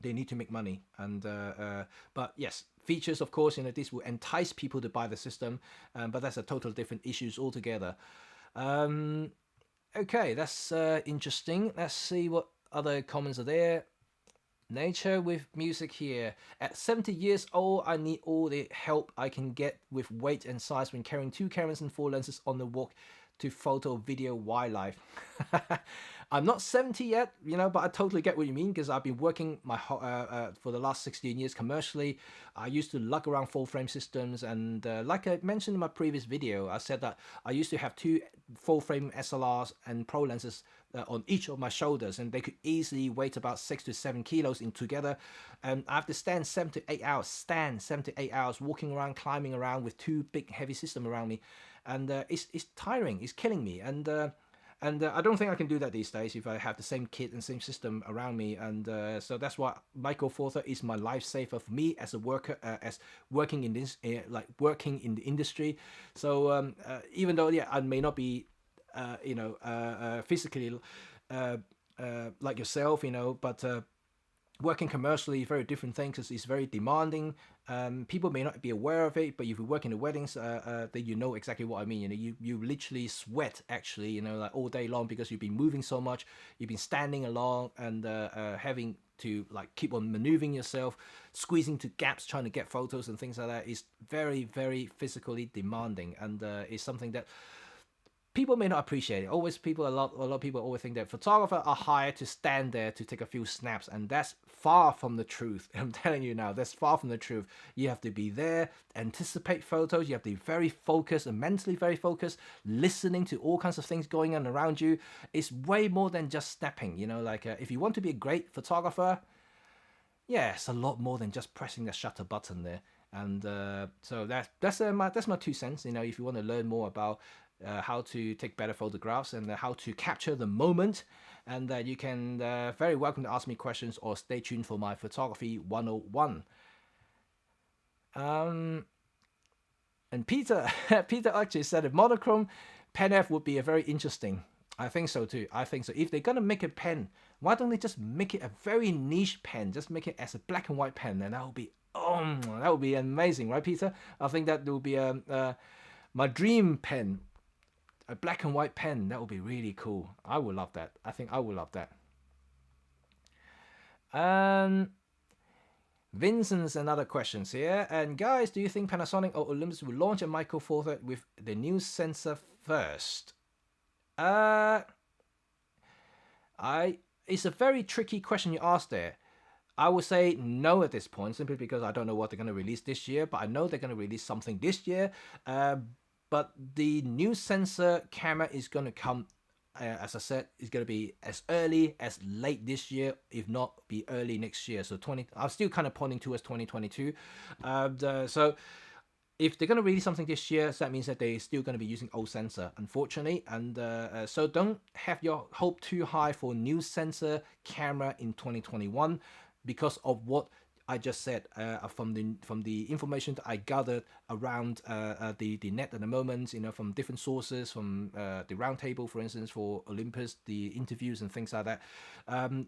they need to make money. And but yes, features, of course, you know, this will entice people to buy the system, but that's a total different issues altogether. Okay, that's interesting. Let's see what other comments are there. Nature with music here. At 70 years old, I need all the help I can get with weight and size when carrying 2 cameras and 4 lenses on the walk to photo, video, wildlife. I'm not 70 yet, you know, but I totally get what you mean, because I've been working for the last 16 years commercially. I used to lug around full-frame systems, and like I mentioned in my previous video, I said that I used to have 2 full-frame SLRs and pro lenses on each of my shoulders, and they could easily weigh about 6 to 7 kilos in together, and I have to stand 7 to 8 hours walking around, climbing around with 2 big heavy systems around me, and it's tiring, it's killing me, and I don't think I can do that these days if I have the same kit and same system around me, and so that's why Micro Four Thirds is my lifesaver for me as a worker, as working in this, working in the industry. So even though I may not be, you know, physically like yourself, you know, but working commercially, very different thing, because it's very demanding. People may not be aware of it, but if you work in the weddings, then you know exactly what I mean. You know, you literally sweat, actually, you know, like all day long, because you've been moving so much, you've been standing along, and having to like keep on maneuvering yourself, squeezing to gaps, trying to get photos and things like that is very, very physically demanding, and it's something that people may not appreciate it. A lot of people always think that photographers are hired to stand there to take a few snaps, and that's far from the truth. I'm telling you now, that's far from the truth. You have to be there, anticipate photos, you have to be very focused and mentally very focused, listening to all kinds of things going on around you. It's way more than just snapping, you know, like if you want to be a great photographer, yeah, it's a lot more than just pressing the shutter button there. And so that's my 2 cents. You know, if you want to learn more about how to take better photographs and how to capture the moment, and you can very welcome to ask me questions or stay tuned for my photography 101. And Peter actually said a monochrome pen F would be a very interesting. I think so too. I think so. If they're gonna make a pen, why don't they just make it a very niche pen? Just make it as a black and white pen, and that would be amazing, right, Peter? I think that will be my dream pen. A black and white pen, that would be really cool. I would love that. I think I would love that. Vincent's another questions here. And guys, do you think Panasonic or Olympus will launch a Micro Four Thirds with the new sensor first? It's a very tricky question you asked there. I would say no at this point, simply because I don't know what they're going to release this year, but I know they're going to release something this year. But the new sensor camera is going to come, as I said, it's going to be as early as late this year, if not be early next year. So I'm still kind of pointing towards 2022. So if they're going to release something this year, so that means that they're still going to be using old sensor, unfortunately. And so don't have your hope too high for new sensor camera in 2021 because of what I just said, from the information that I gathered around the net at the moment, you know, from different sources, from the roundtable, for instance, for Olympus, the interviews and things like that.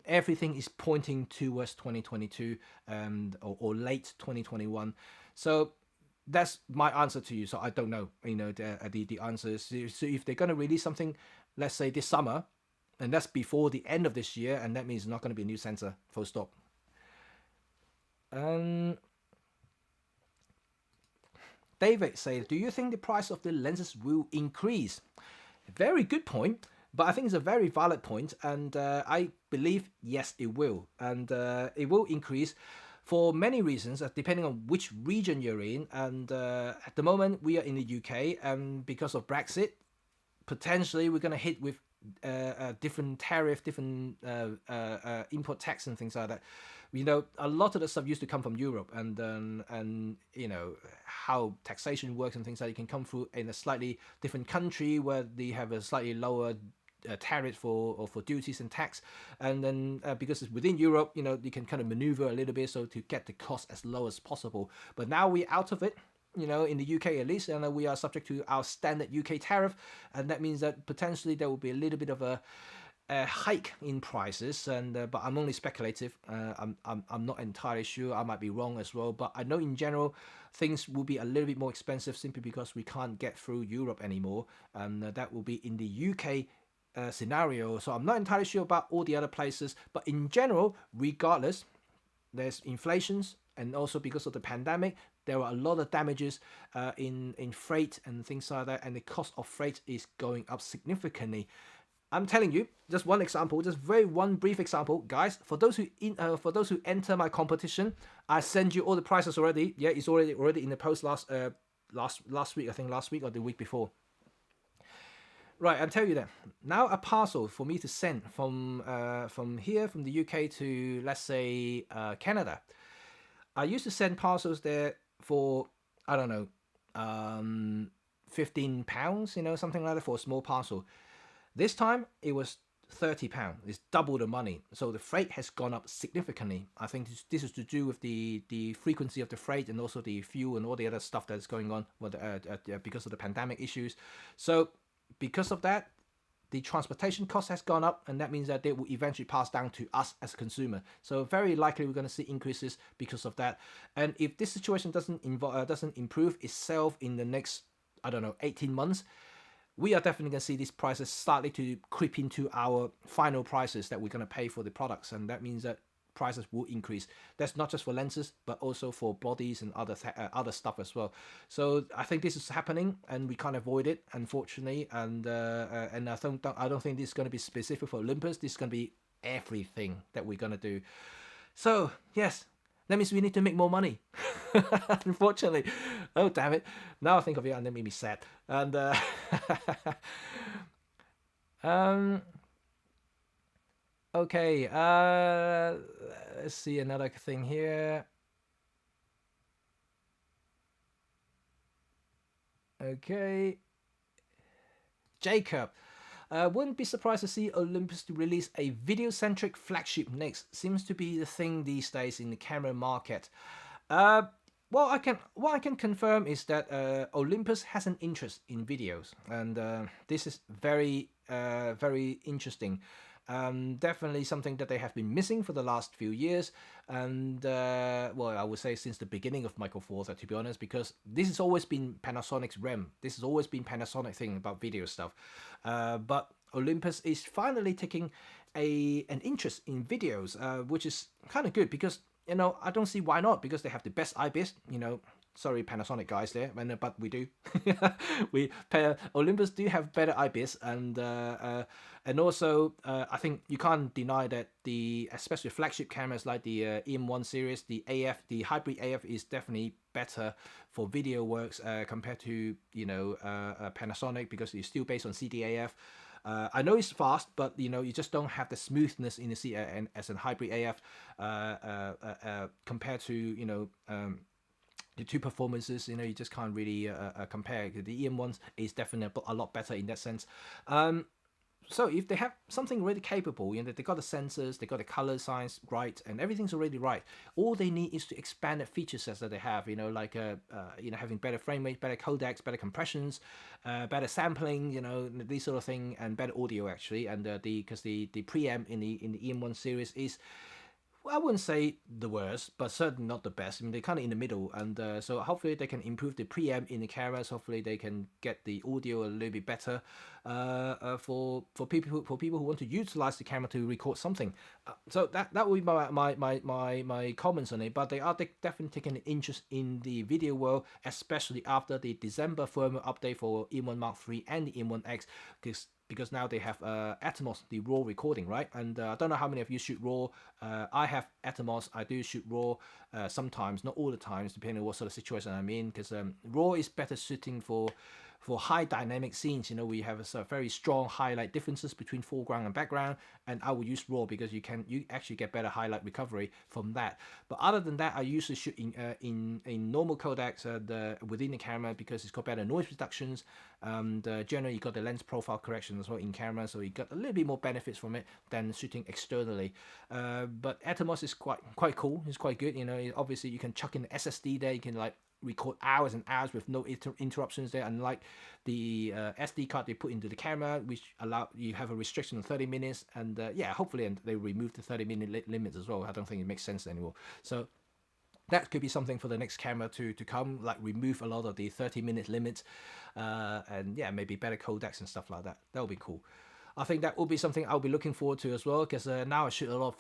Everything is pointing towards 2022 or late 2021. So that's my answer to you. So I don't know, you know, the answers. So if they're going to release something, let's say this summer, and that's before the end of this year, and that means it's not going to be a new sensor, full stop. David says, do you think the price of the lenses will increase? Very good point, but I think it's a very valid point, and I believe yes, it will, and it will increase for many reasons, depending on which region you're in. And at the moment, we are in the UK, and because of Brexit, potentially we're going to hit with different tariff, different import tax and things like that. You know, a lot of the stuff used to come from Europe, and you know how taxation works and things like that. You can come through in a slightly different country where they have a slightly lower tariff for duties and tax, and then because it's within Europe, you know, you can kind of maneuver a little bit so to get the cost as low as possible. But now we're out of it, you know, in the UK at least, and we are subject to our standard UK tariff, and that means that potentially there will be a little bit of a hike in prices, and but I'm only speculative. I'm not entirely sure. I might be wrong as well, but I know in general things will be a little bit more expensive simply because we can't get through Europe anymore, and that will be in the UK scenario. So I'm not entirely sure about all the other places, but in general, regardless, there's inflations, and also because of the pandemic, there are a lot of damages in freight and things like that, and the cost of freight is going up significantly. I'm telling you, just one example, just one brief example, guys. For those who enter my competition, I send you all the prices already. Yeah, it's already in the post last week, I think last week or the week before. Right, I'll tell you that. Now a parcel for me to send from here, from the UK to, let's say, Canada. I used to send parcels there for, I don't know, £15, you know, something like that for a small parcel. This time it was £30. It's double the money. So the freight has gone up significantly. I think this is to do with the frequency of the freight and also the fuel and all the other stuff that's going on with, because of the pandemic issues. So because of that, the transportation cost has gone up, and that means that they will eventually pass down to us as a consumer. So very likely we're going to see increases because of that. And if this situation doesn't improve itself in the next, I don't know, 18 months, we are definitely going to see these prices starting to creep into our final prices that we're going to pay for the products, and that means that prices will increase. That's not just for lenses, but also for bodies and other stuff as well. So I think this is happening, and we can't avoid it, unfortunately. And I don't think this is going to be specific for Olympus. This is going to be everything that we're going to do. So yes, that means we need to make more money. Unfortunately. Oh damn it! Now I think of it, and that made me sad. And okay, let's see another thing here. Okay, Jacob, wouldn't be surprised to see Olympus to release a video-centric flagship next. Seems to be the thing these days in the camera market. What I can confirm is that Olympus has an interest in videos, and this is very interesting. Definitely something that they have been missing for the last few years, and well, I would say since the beginning of Micro Four Thirds, to be honest, because this has always been Panasonic's realm. This has always been Panasonic thing about video stuff, but Olympus is finally taking an interest in videos, which is kind of good because, you know, I don't see why not, because they have the best IBIS, you know. Sorry, Panasonic guys there, but we do. Olympus do have better IBIS, and also I think you can't deny that especially flagship cameras like the EM1 series, the hybrid AF is definitely better for video works compared to, you know, Panasonic, because it's still based on CDAF. I know it's fast, but you know, you just don't have the smoothness in the as a hybrid AF compared to, you know, the two performances. You know, you just can't really compare. The EM1s is definitely a lot better in that sense. So if they have something really capable, you know, they got the sensors, they got the color science right, and everything's already right. All they need is to expand the feature sets that they have. You know, like you know, having better frame rate, better codecs, better compressions, better sampling. You know, these sort of thing, and better audio actually. And because the preamp in the EM1 series is I wouldn't say the worst, but certainly not the best. I mean, they're kind of in the middle, and so hopefully they can improve the preamp in the cameras. Hopefully they can get the audio a little bit better for people who want to utilize the camera to record something. So that would be my comments on it. But they are definitely taking an interest in the video world, especially after the December firmware update for M1 Mark III and the M1X, because now they have Atomos, the RAW recording, right? And I don't know how many of you shoot RAW. I have Atomos. I do shoot RAW sometimes, not all the times, depending on what sort of situation I'm in, because RAW is better suiting for high dynamic scenes, you know, where you have a very strong highlight differences between foreground and background, and I will use RAW because you actually get better highlight recovery from that. But other than that, I usually shoot in normal codecs within the camera because it's got better noise reductions, and generally you got the lens profile correction as well in camera, so you got a little bit more benefits from it than shooting externally. But Atomos is quite cool. It's quite good, you know. Obviously you can chuck in the SSD there, you can like record hours and hours with no interruptions there, unlike the SD card they put into the camera, which allow you have a restriction of 30 minutes, and yeah, hopefully they remove the 30-minute limits as well. I don't think it makes sense anymore. So that could be something for the next camera to come, like remove a lot of the 30-minute limits, and yeah, maybe better codecs and stuff like that. That would be cool. I think that will be something I'll be looking forward to as well, because now I shoot a lot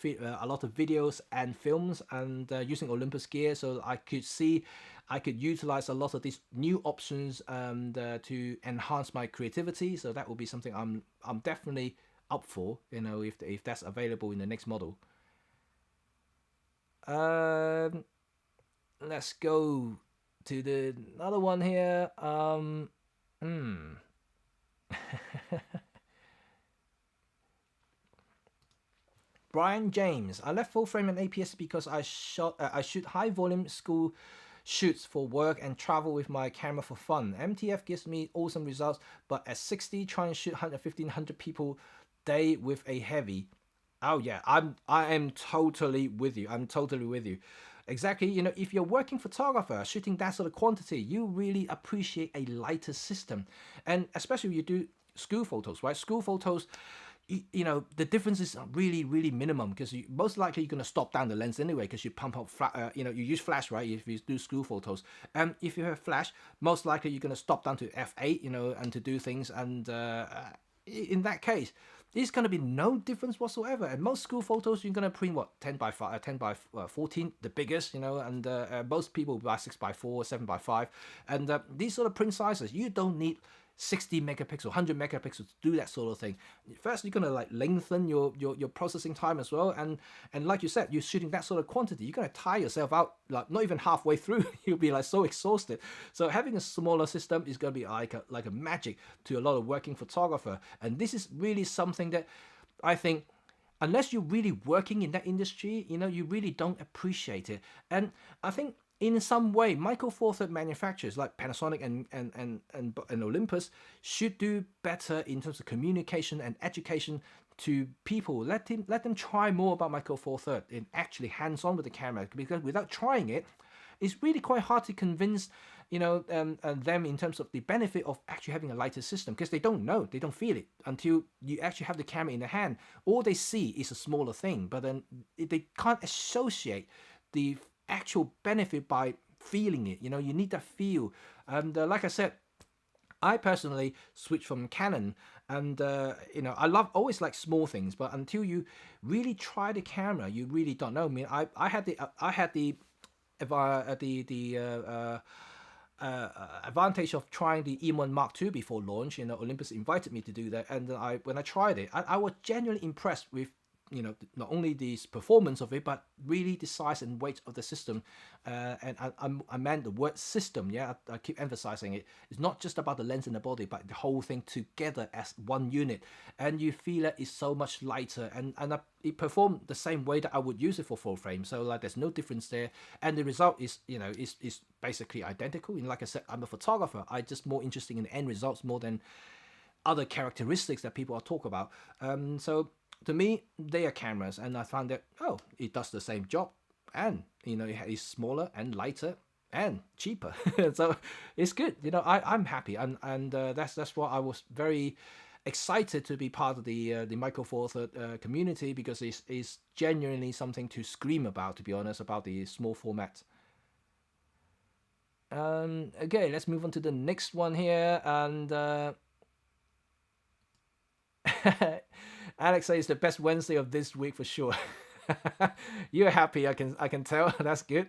of videos and films, and using Olympus gear, so I could utilize a lot of these new options and to enhance my creativity. So that will be something I'm definitely up for, you know, if that's available in the next model. Let's go to another one here. Brian James, I left full frame and APS because I shoot high volume school shoots for work and travel with my camera for fun. MTF gives me awesome results, but at 60, try and shoot 100 people day with a heavy. Oh yeah, I am totally with you. I'm totally with you. Exactly, you know, if you're working photographer, shooting that sort of quantity, you really appreciate a lighter system. And especially when you do school photos, right? School photos, you know, the difference is really, really minimum, because most likely you're going to stop down the lens anyway, because you pump up, you know, you use flash, right, if you do school photos. And if you have flash, most likely you're going to stop down to f8, you know, and to do things. And in that case, there's going to be no difference whatsoever. And most school photos, you're going to print what, 10 by 14, the biggest, you know, and most people buy 6 by 4, 7 by 5. And these sort of print sizes, you don't need 60 megapixel, 100 megapixels to do that sort of thing. First, you're gonna like lengthen your processing time as well, and like you said, you're shooting that sort of quantity, you're gonna tire yourself out, like not even halfway through. You'll be like so exhausted. So having a smaller system is gonna be like a magic to a lot of working photographer, and this is really something that I think, unless you're really working in that industry, you know, you really don't appreciate it. And I think in some way, Micro Four Thirds manufacturers like Panasonic and Olympus should do better in terms of communication and education to people. Let them try more about Micro Four Thirds and actually hands-on with the camera, because without trying it, it's really quite hard to convince, you know, them in terms of the benefit of actually having a lighter system, because they don't know, they don't feel it until you actually have the camera in the hand. All they see is a smaller thing, but then they can't associate the actual benefit by feeling it. You know, you need that feel. And like I said, I personally switched from Canon, and you know, I always like small things, but until you really try the camera, you really don't know. I mean, I had the advantage of trying the M1 Mark II before launch. You know, Olympus invited me to do that, and when I tried it, I was genuinely impressed with, you know, not only the performance of it, but really the size and weight of the system. And I meant the word system, yeah, I keep emphasizing it. It's not just about the lens and the body, but the whole thing together as one unit. And you feel that it's so much lighter, and it performed the same way that I would use it for full frame. So like, there's no difference there. And the result is, you know, is basically identical. And like I said, I'm a photographer. I'm just more interested in the end results more than other characteristics that people are talk about. So to me, they are cameras, and I found that, oh, it does the same job, and, you know, it's smaller and lighter and cheaper. So it's good. You know, I'm happy, and that's why I was very excited to be part of the Micro Four Third community because it's genuinely something to scream about, to be honest, about the small format. Okay, let's move on to the next one here. And Alex says the best Wednesday of this week for sure. You're happy, I can tell. That's good.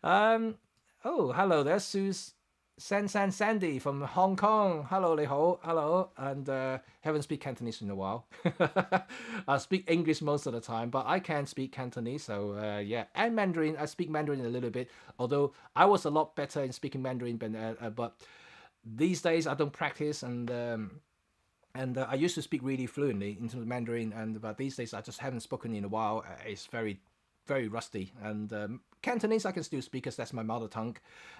Oh, hello there, Sandy from Hong Kong. Hello, Li Ho. Hello. And haven't speak Cantonese in a while. I speak English most of the time, but I can speak Cantonese. So yeah, and Mandarin. I speak Mandarin a little bit, although I was a lot better in speaking Mandarin, but these days I don't practice, and I used to speak really fluently in terms of Mandarin, but these days I just haven't spoken in a while. It's very, very rusty. And Cantonese I can still speak because that's my mother tongue,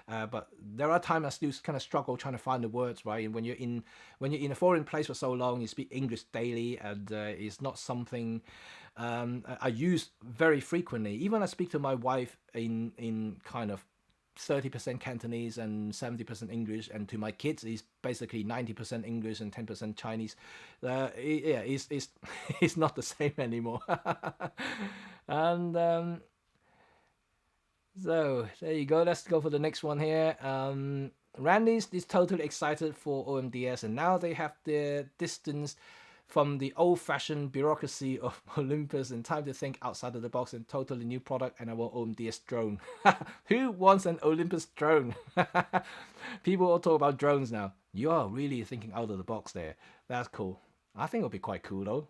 but there are times I still kind of struggle trying to find the words, right? And when you're in a foreign place for so long, you speak English daily, and it's not something I use very frequently. Even I speak to my wife in kind of 30% Cantonese and 70% English, and to my kids is basically 90% English and 10% Chinese. Yeah, it's not the same anymore. And so there you go. Let's go for the next one here. Randy's is totally excited for OMDS, and now they have the distance from the old-fashioned bureaucracy of Olympus and time to think outside of the box and totally new product, and I want OMDS drone. Who wants an Olympus drone? People all talk about drones now. You are really thinking out of the box there. That's cool. I think it'll be quite cool though.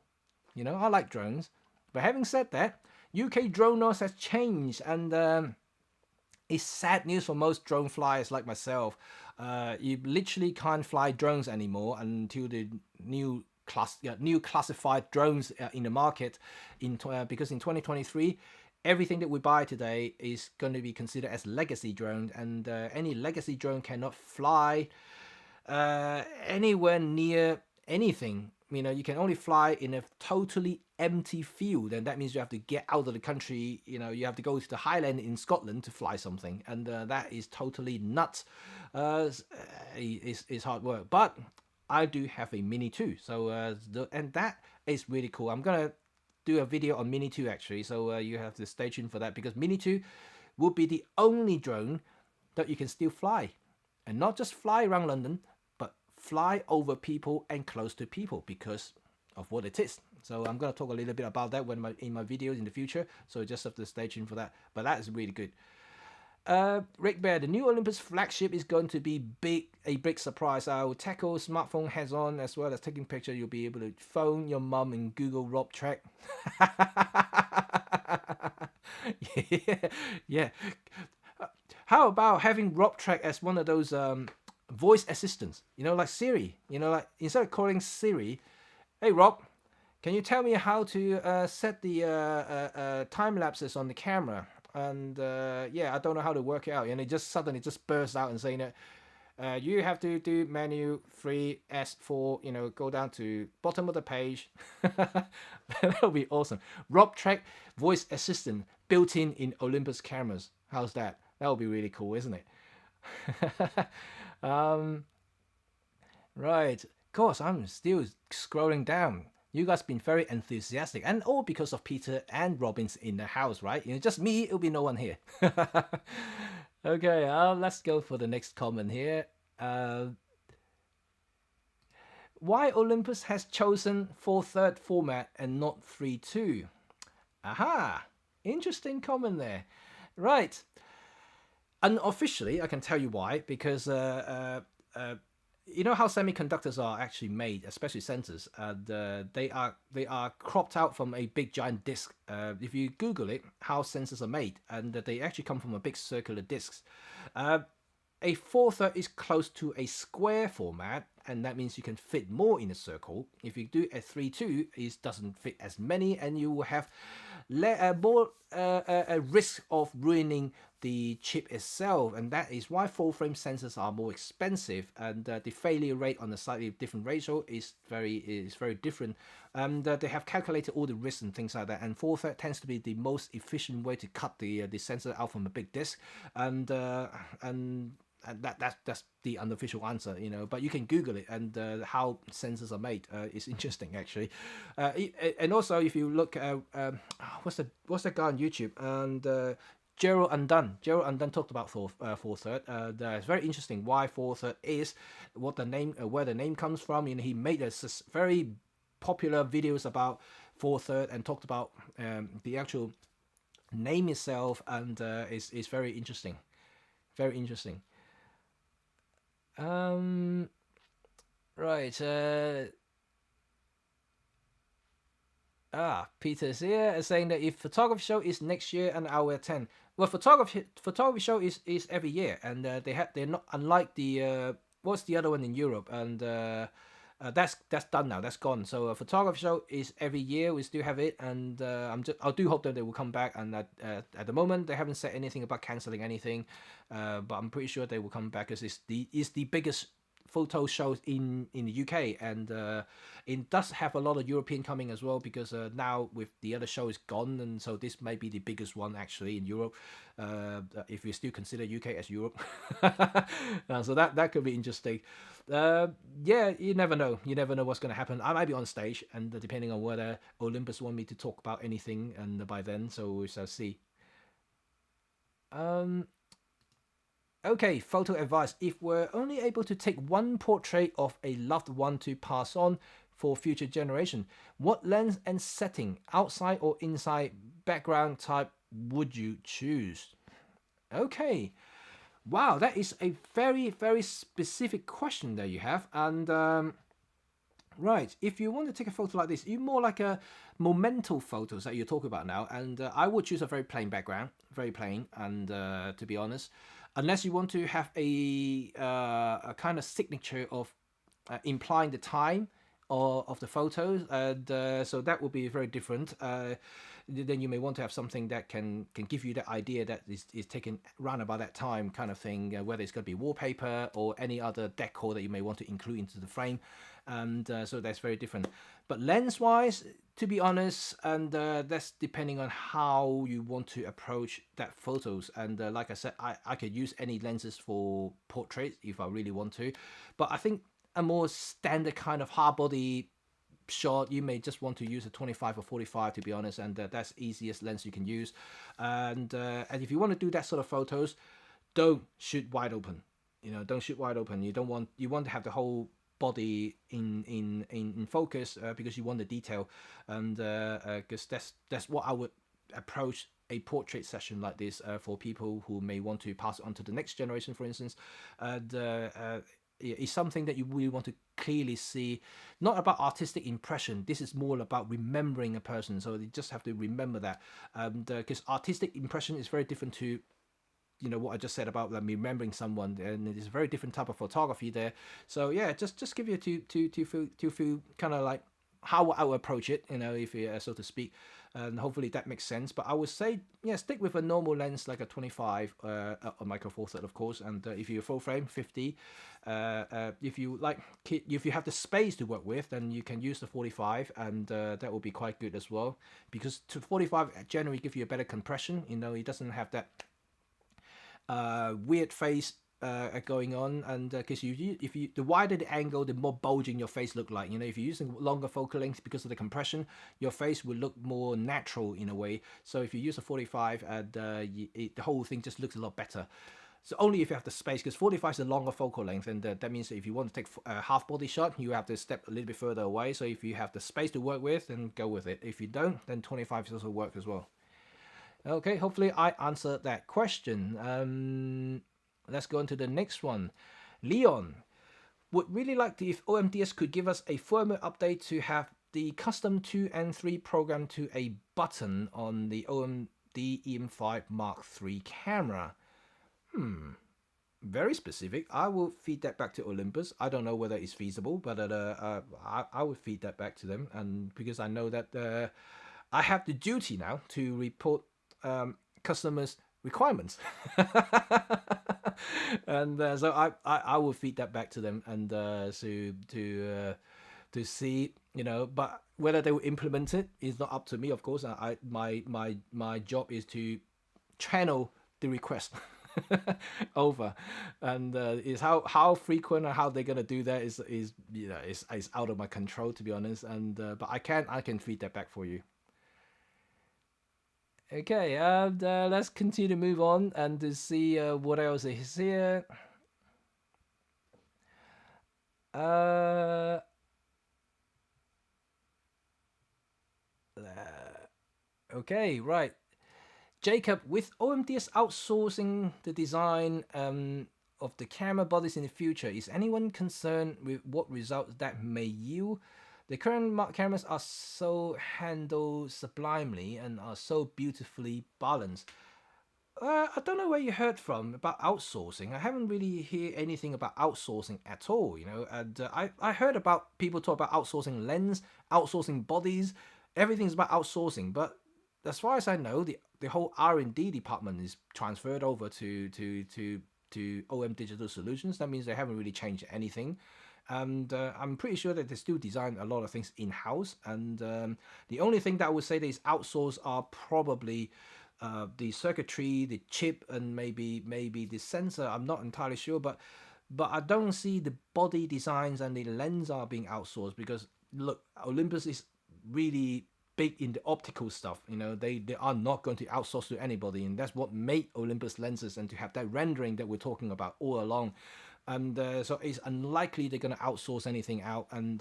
You know, I like drones. But having said that, UK drone laws has changed, and it's sad news for most drone flyers like myself. You literally can't fly drones anymore until the new classified drones in the market, because in 2023 everything that we buy today is going to be considered as legacy drone, and any legacy drone cannot fly anywhere near anything. You know, you can only fly in a totally empty field, and that means you have to get out of the country. You know, you have to go to the Highland in Scotland to fly something, and that is totally nuts. It's hard work, but I do have a Mini 2, so and that is really cool. I'm gonna do a video on Mini 2 actually, so you have to stay tuned for that, because Mini 2 will be the only drone that you can still fly, and not just fly around London, but fly over people and close to people because of what it is. So I'm gonna talk a little bit about that in my videos in the future, so just have to stay tuned for that. But that is really good. Rick Bear, the new Olympus flagship is going to be a big surprise. I will tackle smartphone hands-on as well as taking pictures. You'll be able to phone your mum and Google Rob Track. Yeah. How about having Rob Track as one of those voice assistants? You know, like Siri. You know, like instead of calling Siri, hey Rob, can you tell me how to set the time lapses on the camera? And yeah, I don't know how to work it out, and it just suddenly just bursts out and saying that you have to do menu 3S4, you know, go down to bottom of the page. That would be awesome. Rob Track voice assistant built in Olympus cameras. How's that? That would be really cool, isn't it? Right, of course, I'm still scrolling down. You guys been very enthusiastic, and all because of Peter and Robin's in the house, right? You know, just me, it'll be no one here. Okay, let's go for the next comment here. Why Olympus has chosen 4:3 format and not 3:2? Aha, interesting comment there. Right, unofficially, I can tell you why, because you know how semiconductors are actually made, especially sensors, and they are cropped out from a big giant disk. If you Google it, how sensors are made, and they actually come from a big circular discs. A 4:3 is close to a square format, and that means you can fit more in a circle. If you do a 3:2, it doesn't fit as many, and you will have more a risk of ruining the chip itself, and that is why full frame sensors are more expensive, and the failure rate on a slightly different ratio is very different. They have calculated all the risks and things like that, and 4:3 tends to be the most efficient way to cut the sensor out from a big disk, and and that's the unofficial answer, but you can Google it, and how sensors are made is interesting actually. And also if you look at what's that guy on YouTube, and Gerald Undone talked about four third. It's very interesting why four third is, what the name, where the name comes from. He made this very popular videos about four third and talked about the actual name itself, and is very interesting, very interesting. Right. Peter's here saying that if photography show is next year and I will attend. Well, photography show is every year, and they're not unlike the what's the other one in Europe, and that's done now, that's gone. So a photography show is every year, we still have it, and I do hope that they will come back, and at the moment they haven't said anything about cancelling anything, but I'm pretty sure they will come back, because it's the biggest photo shows in the UK, and it does have a lot of European coming as well, because now with the other show is gone, and so this may be the biggest one actually in Europe, if we still consider UK as Europe. So that could be interesting. Yeah, you never know what's going to happen. I might be on stage, and depending on whether Olympus want me to talk about anything, and by then, so we shall see. Okay, photo advice. If we're only able to take one portrait of a loved one to pass on for future generation, what lens and setting, outside or inside, background type, would you choose? Okay. Wow, that is a very, very specific question that you have. And right, if you want to take a photo like this, you're more like a momental photos that you're talking about now. And I would choose a very plain background, very plain. And to be honest, unless you want to have a kind of signature of implying the time of the photos, and so that will be very different. Then you may want to have something that can give you that idea that is taken round about that time, kind of thing, whether it's going to be wallpaper or any other decor that you may want to include into the frame, and so that's very different. But lens wise, to be honest, and that's depending on how you want to approach that photos, and like I said, I could use any lenses for portraits if I really want to, but I think a more standard kind of hard body shot, you may just want to use a 25 or 45, to be honest, and that's easiest lens you can use. And if you want to do that sort of photos, don't shoot wide open. Don't shoot wide open. You want to have the whole body in focus, because you want the detail, and because that's what I would approach a portrait session like this for people who may want to pass it on to the next generation, for instance. And it's something that you really want to clearly see, not about artistic impression. This is more about remembering a person, so you just have to remember that, because artistic impression is very different to what I just said about remembering someone, and it is a very different type of photography there. So yeah, just give you to feel kind of like how I would approach it, if you so to speak, and hopefully that makes sense. But I would say, yeah, stick with a normal lens like a 25, a micro four third, of course, and if you're full frame, 50. If you have the space to work with, then you can use the 45, and that will be quite good as well, because 45 generally give you a better compression. It doesn't have that weird face going on, and because the wider the angle, the more bulging your face look like. If you're using longer focal length, because of the compression, your face will look more natural in a way. So if you use a 45, and the whole thing just looks a lot better. So only if you have the space, because 45 is a longer focal length, and that means that if you want to take a half body shot, you have to step a little bit further away. So if you have the space to work with, then go with it. If you don't, then 25 also work as well. Okay, hopefully I answered that question. Let's go on to the next one. Leon would really like to, if OMDS could give us a firmware update to have the custom 2 and 3 program to a button on the OMD EM5 Mark III camera. Very specific. I will feed that back to Olympus. I don't know whether it's feasible, but I will feed that back to them, and because I know that I have the duty now to report customers' requirements. And so I will feed that back to them, and to see, but whether they will implement it is not up to me, of course. My job is to channel the request. over, and is how frequent and how they're gonna do that is is out of my control, to be honest. And but I can feed that back for you. Okay, and let's continue to move on and to see what else is here. Okay, right. Jacob, with OMDs outsourcing the design of the camera bodies in the future, is anyone concerned with what results that may yield? The current cameras are so handled sublimely and are so beautifully balanced. I don't know where you heard from about outsourcing. I haven't really heard anything about outsourcing at all, you know. And I heard about people talk about outsourcing lens, outsourcing bodies. Everything's about outsourcing, but as far as I know, the whole R&D department is transferred over to OM Digital Solutions. That means they haven't really changed anything. And I'm pretty sure that they still design a lot of things in-house. And the only thing that I would say that is outsourced are probably the circuitry, the chip, and maybe the sensor. I'm not entirely sure, but I don't see the body designs and the lens are being outsourced, because look, Olympus is really big in the optical stuff. You know, they are not going to outsource to anybody, and that's what made Olympus lenses, and to have that rendering that we're talking about all along. And so it's unlikely they're going to outsource anything out. And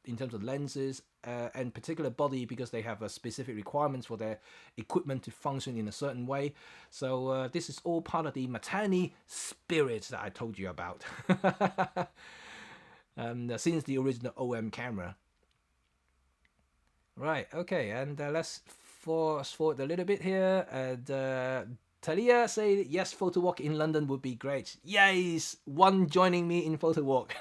in terms of lenses and particular body, because they have specific requirements for their equipment to function in a certain way. So this is all part of the Matani spirit that I told you about. Since the original OM camera. Right, okay, and let's fast forward a little bit here. And Talia say yes, photo walk in London would be great. Yes, one joining me in photo walk.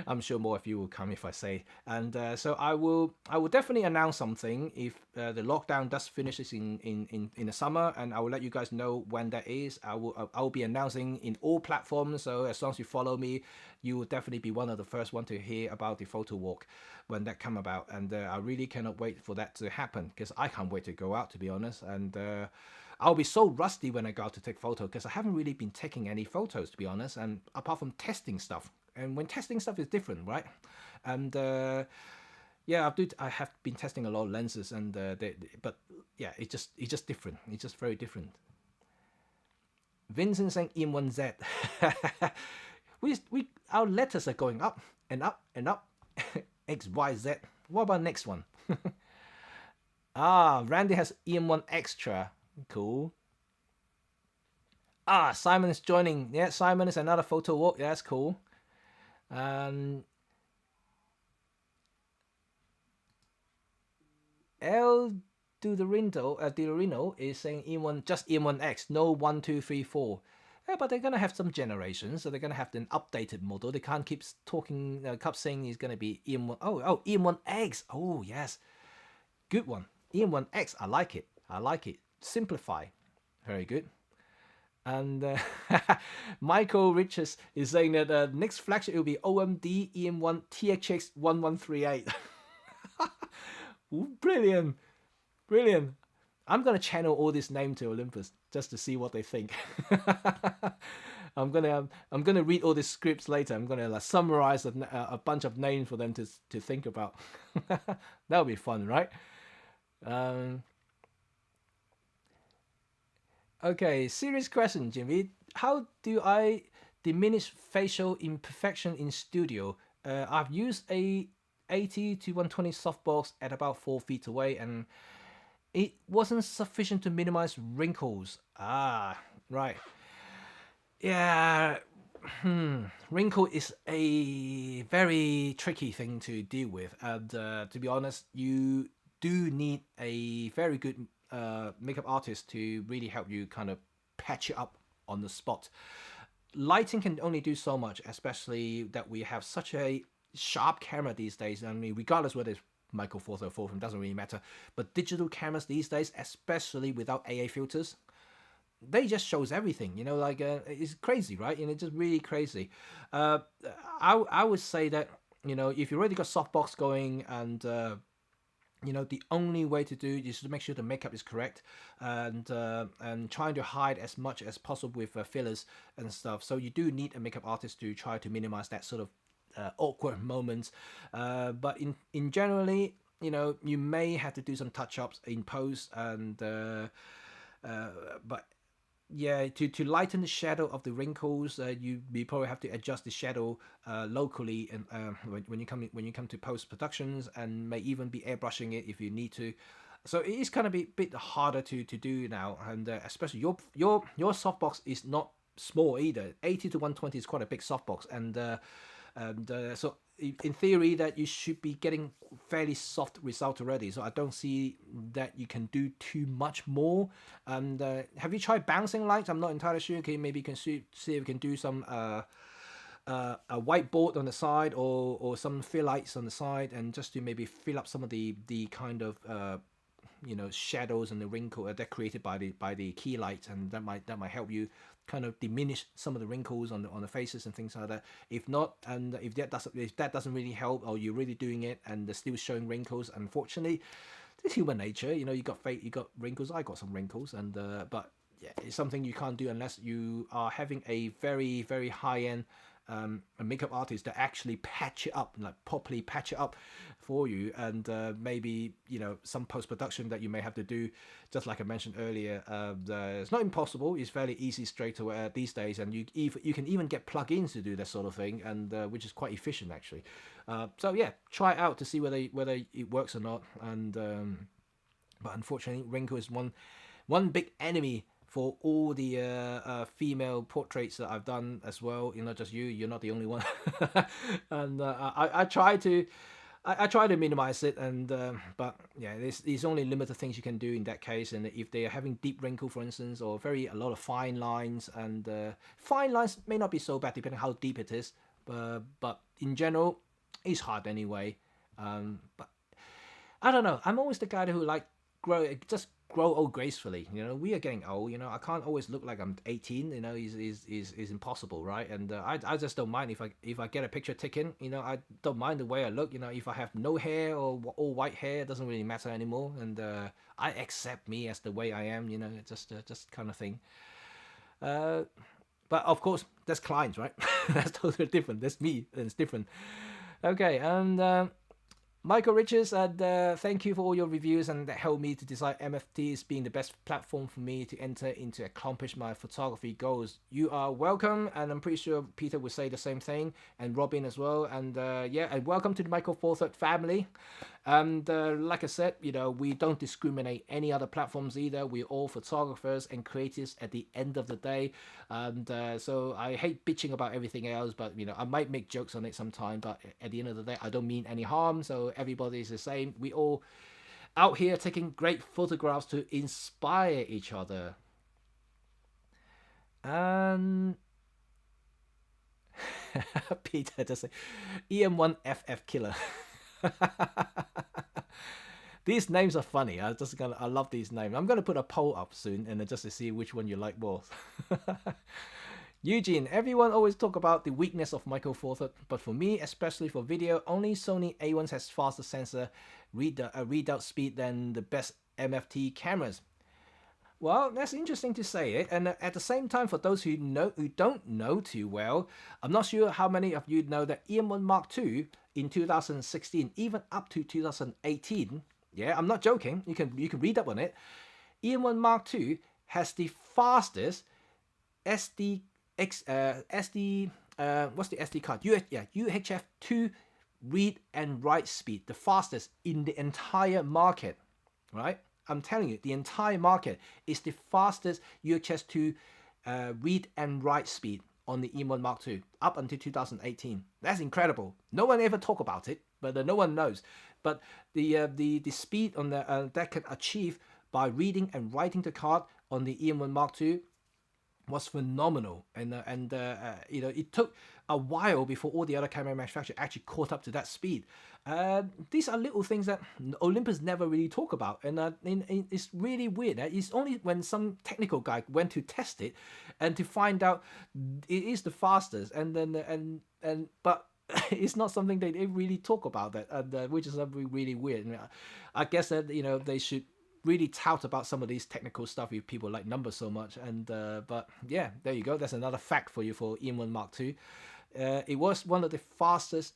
I'm sure more of you will come if I say. And so I will definitely announce something if the lockdown does finishes in the summer, and I will let you guys know when that is. I will be announcing in all platforms. So as long as you follow me, you will definitely be one of the first one to hear about the photo walk when that come about. And I really cannot wait for that to happen, because I can't wait to go out, to be honest. And I'll be so rusty when I go out to take photos, because I haven't really been taking any photos, to be honest, and apart from testing stuff. And when testing stuff is different, right? And yeah, I have been testing a lot of lenses, and but yeah, it's just different. It's just very different. Vincent saying EM1Z. Our letters are going up and up and up. X, Y, Z. What about next one? Randy has EM1 Extra. Cool. Simon is joining. Yeah, Simon is another photo walk. Yeah, that's cool. El Dudorino is saying EM1, just EM1X, no 1, 2, 3, 4. Yeah, but they're gonna have some generations, so they're gonna have an updated model. They can't keep talking, keep saying it's gonna be EM1. Oh, EM1X. Oh yes, good one. EM1X. I like it. Simplify. Very good. And Michael Richards is saying that next flagship will be OMD EM1 THX 1138. Brilliant. I'm gonna channel all this name to Olympus just to see what they think. I'm gonna read all the scripts later. I'm gonna summarize a bunch of names for them to think about. That'll be fun, right? Okay, serious question, Jimmy. How do I diminish facial imperfection in studio? I've used a 80 to 120 softbox at about 4 feet away, and it wasn't sufficient to minimize wrinkles. Right. Yeah. Wrinkle is a very tricky thing to deal with, and to be honest, you do need a very good makeup artist to really help you kind of patch it up on the spot. Lighting can only do so much, especially that we have such a sharp camera these days. I mean, regardless whether it's Micro Four Thirty Four, it doesn't really matter. But digital cameras these days, especially without AA filters, they just shows everything. You know, like it's crazy, right? You know, just really crazy. I would say that, you know, if you already got softbox going and the only way to do is to make sure the makeup is correct, and trying to hide as much as possible with fillers and stuff. So you do need a makeup artist to try to minimize that sort of awkward moments. But in generally, you may have to do some touch-ups in post, and but yeah, to lighten the shadow of the wrinkles, you probably have to adjust the shadow locally, and when you come to post productions, and may even be airbrushing it if you need to. So it is kind of a bit harder to do now, and especially your softbox is not small either. 80 to 120 is quite a big softbox, and so in theory that you should be getting fairly soft result already. So I don't see that you can do too much more. And have you tried bouncing lights? I'm not entirely sure. Okay, maybe you can see if you can do some a whiteboard on the side, or some fill lights on the side, and just to maybe fill up some of the kind of shadows and the wrinkle that created by the key lights, and that might help you kind of diminish some of the wrinkles on the faces and things like that. If not, and if that doesn't really help, or you're really doing it and they're still showing wrinkles, unfortunately, it's human nature. You got you got wrinkles. I got some wrinkles, and but yeah, it's something you can't do unless you are having a very, very high end a makeup artist that actually patch it up, like properly patch it up for you. And maybe some post-production that you may have to do, just like I mentioned earlier. It's not impossible, it's fairly easy straight away these days, and you can even get plugins to do that sort of thing, and which is quite efficient actually. So yeah, try it out to see whether it works or not. And but unfortunately, wrinkle is one big enemy for all the female portraits that I've done as well. Not just you're not the only one. And I try to minimize it, and but yeah, there's only limited things you can do in that case. And if they are having deep wrinkle, for instance, or a lot of fine lines, and fine lines may not be so bad depending how deep it is, but in general, it's hard anyway. But I don't know. I'm always the guy who grow old gracefully. We are getting old. I can't always look like I'm 18. Is impossible, right? And I just don't mind if I get a picture taken. I don't mind the way I look. If I have no hair or all white hair, it doesn't really matter anymore. And I accept me as the way I am. Just kind of thing. But of course, that's clients, right? That's totally different. That's me, and it's different. Okay, and Michael Richards said, thank you for all your reviews, and that helped me to decide MFT as being the best platform for me to enter into accomplish my photography goals. You are welcome, and I'm pretty sure Peter would say the same thing, and Robin as well. And yeah, and welcome to the Michael Forsyth family. And like I said, we don't discriminate any other platforms either. We're all photographers and creatives at the end of the day. And so I hate bitching about everything else, but I might make jokes on it sometime, but at the end of the day, I don't mean any harm. So everybody is the same. We all out here taking great photographs to inspire each other. And Peter just say EM1FF killer. These names are funny. I love these names. I'm gonna put a poll up soon, and just to see which one you like more. Eugene, everyone always talk about the weakness of Michael Forsyth, but for me, especially for video, only Sony A1s has faster sensor readout speed than the best MFT cameras. Well, that's interesting to say it, and at the same time, for those who don't know too well, I'm not sure how many of you know that EM1 Mark II in 2016, even up to 2018. Yeah, I'm not joking. You can read up on it. EM1 Mark II has the fastest what's the SD card? UHF-2 read and write speed, the fastest in the entire market, right? I'm telling you, the entire market is the fastest UHF-2 read and write speed on the EM1 Mark II up until 2018. That's incredible. No one ever talk about it, but no one knows. But the speed on the that can achieve by reading and writing the card on the EM1 Mark II was phenomenal, and it took a while before all the other camera manufacturers actually caught up to that speed. These are little things that Olympus never really talk about, and it's really weird. It's only when some technical guy went to test it and to find out it is the fastest, but it's not something they really talk about that, and which is something really weird. I guess that they should really tout about some of these technical stuff if people like numbers so much. And but yeah, there you go. That's another fact for you for EM1 Mark II. It was one of the fastest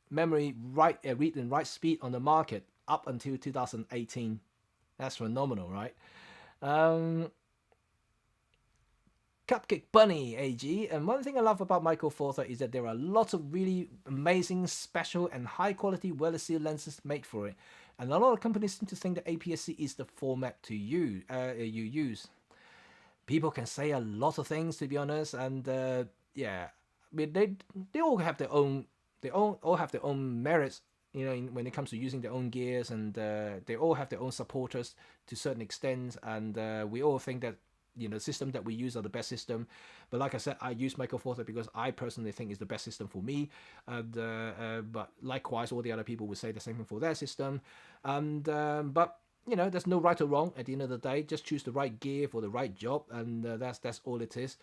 memory read and write speed on the market up until 2018. That's phenomenal, right? Cupcake Bunny AG, and one thing I love about Micro Four Thirds is that there are lots of really amazing, special, and high quality well-sealed lenses made for it, and a lot of companies seem to think that APS-C is the format to use. You use. People can say a lot of things, to be honest, and yeah, I mean, they all have their own all have their own merits, when it comes to using their own gears, and they all have their own supporters to a certain extent, and we all think that the system that we use are the best system. But like I said, I use Micro Four Thirds because I personally think it's the best system for me, and but likewise all the other people would say the same thing for their system, and but there's no right or wrong at the end of the day. Just choose the right gear for the right job, and that's all it is.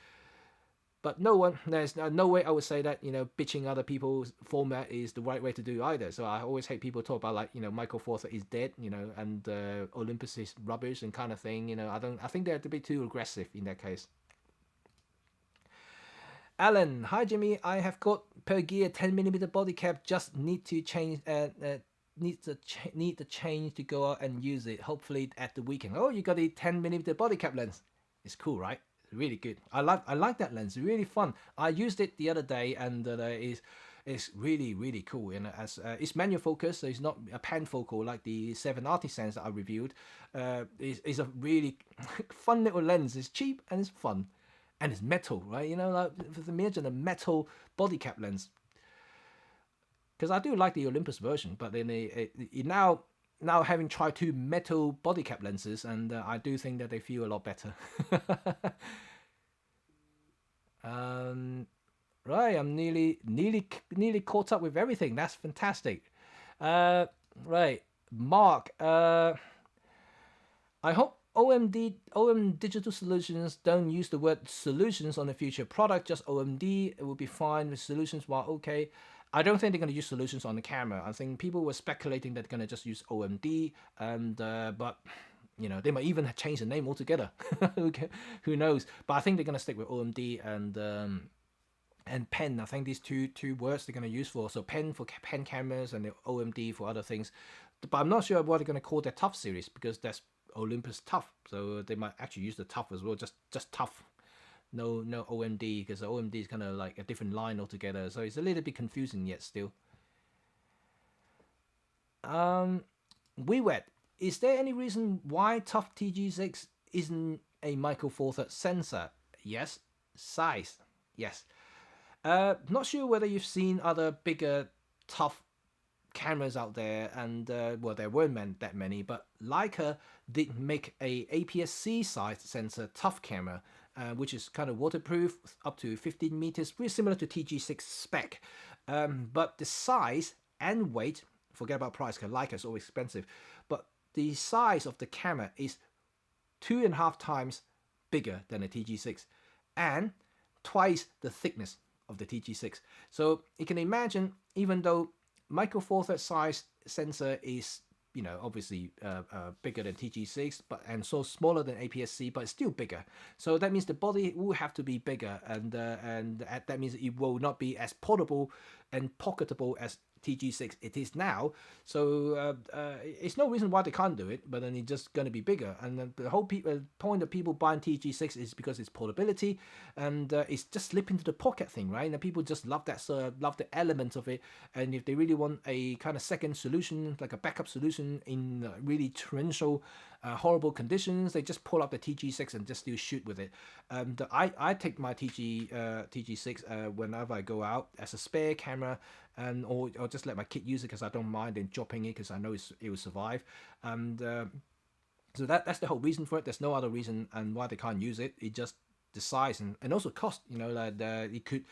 But there's no way I would say that bitching other people's format is the right way to do either. So I always hate people talk about like Micro Four Thirds is dead, and Olympus is rubbish and kind of thing. I think they're a bit too aggressive in that case. Alan, hi Jimmy, I have got per gear 10mm body cap. Just need to change. Need the change to go out and use it. Hopefully at the weekend. Oh, you got a 10mm body cap lens. It's cool, right? Really good. I like that lens. Really fun. I used it the other day, and it's really cool. And it's manual focus, so it's not a pan focal like the 7 Artisans that I reviewed. It's a really fun little lens. It's cheap and it's fun, and it's metal, right? Like imagine a metal body cap lens. Because I do like the Olympus version, but then now having tried 2 metal body cap lenses, and I do think that they feel a lot better. Right, I'm nearly caught up with everything. That's fantastic. Right, Mark. I hope OM Digital Solutions don't use the word solutions on the future product. Just OMD. It will be fine with solutions. While okay. I don't think they're going to use solutions on the camera. I think people were speculating that they're going to just use OMD, and but they might even change the name altogether. Who knows? But I think they're going to stick with OMD and pen. I think these two words they're going to use for pen for pen cameras and the OMD for other things. But I'm not sure what they're going to call their Tough series, because that's Olympus Tough. So they might actually use the Tough as well, just Tough. No OMD, because the OMD is kind of like a different line altogether, so it's a little bit confusing yet still. WeWet, is there any reason why Tough TG6 isn't a Micro Four Thirds sensor? Yes. Size? Yes. Not sure whether you've seen other bigger Tough cameras out there, and well, there weren't that many, but Leica did make a APS-C size sensor Tough camera, which is kind of waterproof, up to 15 meters, pretty similar to TG6 spec. But the size and weight, forget about price, because Leica is always expensive, but the size of the camera is 2.5 times bigger than a TG6 and twice the thickness of the TG6. So you can imagine, even though Micro Four Thirds size sensor is obviously bigger than TG6, and so smaller than APS-C, but it's still bigger. So that means the body will have to be bigger, and that means it will not be as portable and pocketable as TG6 it is now. So it's no reason why they can't do it, but then it's just going to be bigger. And the whole point of people buying TG6 is because it's portability, and it's just slip into the pocket thing, right? And people just love that, love the element of it. And if they really want a kind of second solution, like a backup solution in really torrential, horrible conditions, they just pull up the TG6 and just still shoot with it. I take my TG6 whenever I go out as a spare camera, and or just let my kid use it because I don't mind in dropping it, because I know it will survive. And so that's the whole reason for it. There's no other reason and why they can't use it. It just the size and also cost. It could.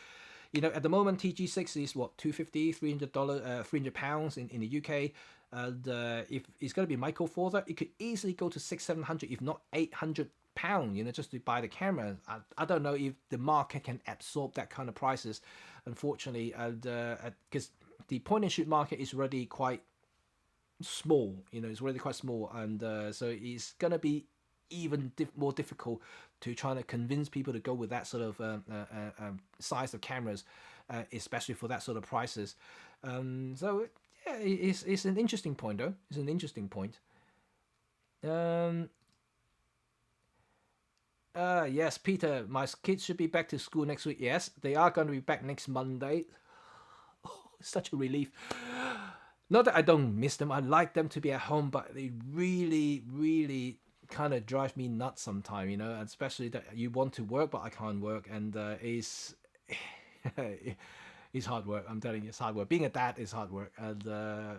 At the moment, TG6 is what, $250, £300 in the UK. And if it's going to be Micro Four Thirds, it could easily go to £600-700, if not £800 £100, you know, just to buy the camera. I don't know if the market can absorb that kind of prices, unfortunately, and because the point and shoot market is already quite small, you know, it's already quite small, and so it's gonna be even more difficult to try to convince people to go with that sort of size of cameras, especially for that sort of prices. So yeah, it's an interesting point though. It's an interesting point. Yes, Peter, my kids should be back to school next week. Yes, they are going to be back next Monday. Oh, such a relief. Not that I don't miss them. I like them to be at home, but they really, really kind of drive me nuts sometimes, you know, especially that you want to work, but I can't work. And it's hard work. I'm telling you, it's hard work. Being a dad is hard work. And,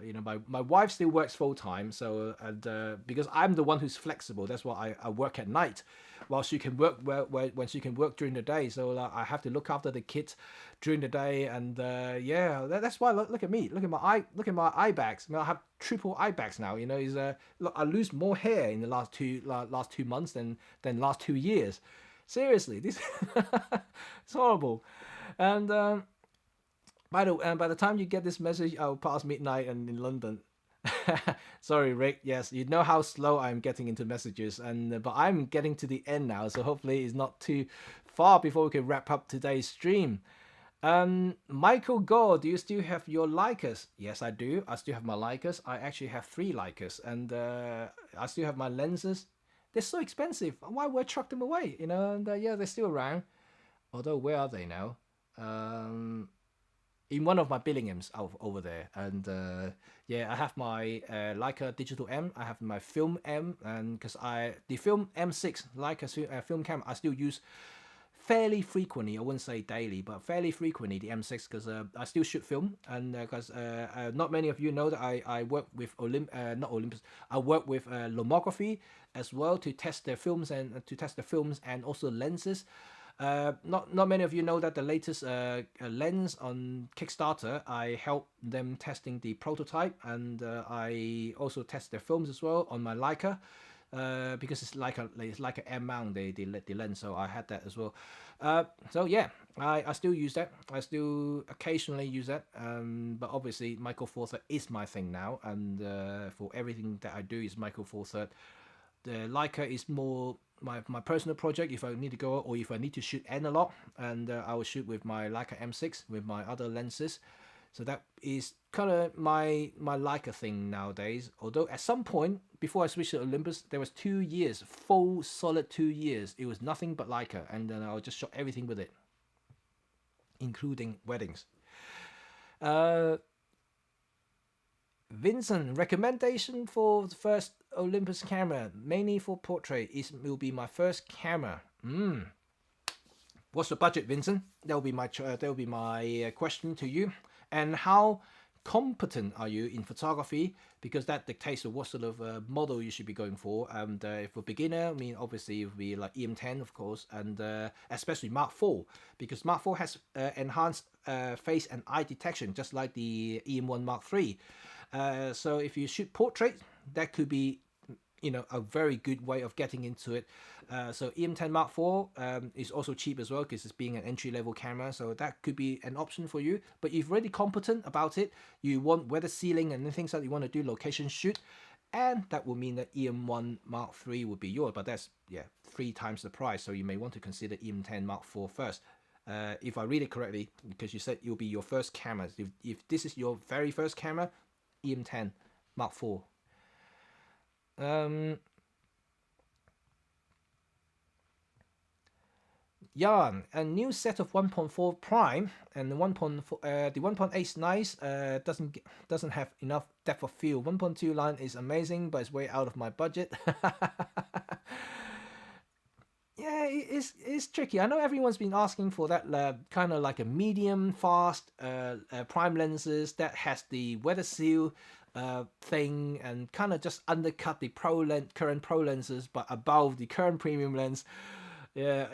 you know, my wife still works full time. So, and because I'm the one who's flexible, that's why I work at night while she can work when she can work during the day. So I have to look after the kids during the day. And yeah, that's why look at me. Look at my eye bags. I mean, I have triple eye bags now. You know, look, I lose more hair in the last 2 months than last 2 years. Seriously, this it's horrible. And by the time you get this message, I'll pass midnight and in London. Sorry, Rick. Yes, you know how slow I'm getting into messages, and but I'm getting to the end now, so hopefully it's not too far before we can wrap up today's stream. Michael Gore, do you still have your Leicas? Yes, I do. I still have my Leicas. I actually have 3 Leicas, and I still have my lenses. They're so expensive. Why would I chuck them away? You know, and yeah, they're still around. Although, where are they now? In one of my Billinghams over there, and yeah, I have my Leica Digital M. I have my Film M, and because the Film M6 Leica film camera I still use fairly frequently. I wouldn't say daily, but fairly frequently, the M6, because I still shoot film, and because not many of you know that I work with not Olympus. I work with lomography as well to test their films and also lenses. Not many of you know that the latest lens on Kickstarter, I help them testing the prototype, and I also test their films as well on my Leica, because it's like a M mount the lens, so I had that as well. So yeah, I still use that. I still occasionally use that, but obviously Micro Four Third is my thing now, and for everything that I do is Micro Four Third. The Leica is more my personal project if I need to go, or if I need to shoot analog, and I will shoot with my Leica M6 with my other lenses. So that is kind of my Leica thing nowadays. Although at some point before I switched to Olympus, there was 2 years, full solid 2 years, it was nothing but Leica, and then I just shot everything with it, including weddings. Vincent, recommendation for the first Olympus camera, mainly for portrait, will be my first camera. What's the budget, Vincent? That will be my question to you. And how competent are you in photography? Because that dictates what sort of model you should be going for. And for beginner, I mean, obviously it would be like EM10, of course, and especially Mark IV, because Mark IV has enhanced face and eye detection, just like the EM1 Mark III. So if you shoot portrait, that could be, you know, a very good way of getting into it. So EM10 Mark IV is also cheap as well, because it's being an entry-level camera, so that could be an option for you. But if you're really competent about it, you want weather sealing and things that you want to do location shoot, and that will mean that EM1 Mark III would be yours, but that's 3 times the price, so you may want to consider EM10 Mark IV first. If I read it correctly, because you said it will be your first camera. If this is your very first camera, EM10 Mark IV. Jan, a new set of 1.4 prime, and the 1.4, the 1.8 is nice. Doesn't have enough depth of field. 1.2 line is amazing, but it's way out of my budget. Yeah, it's tricky. I know everyone's been asking for that kind of like a medium fast prime lenses that has the weather seal thing, and kind of just undercut the current pro lenses, but above the current premium lens. Yeah,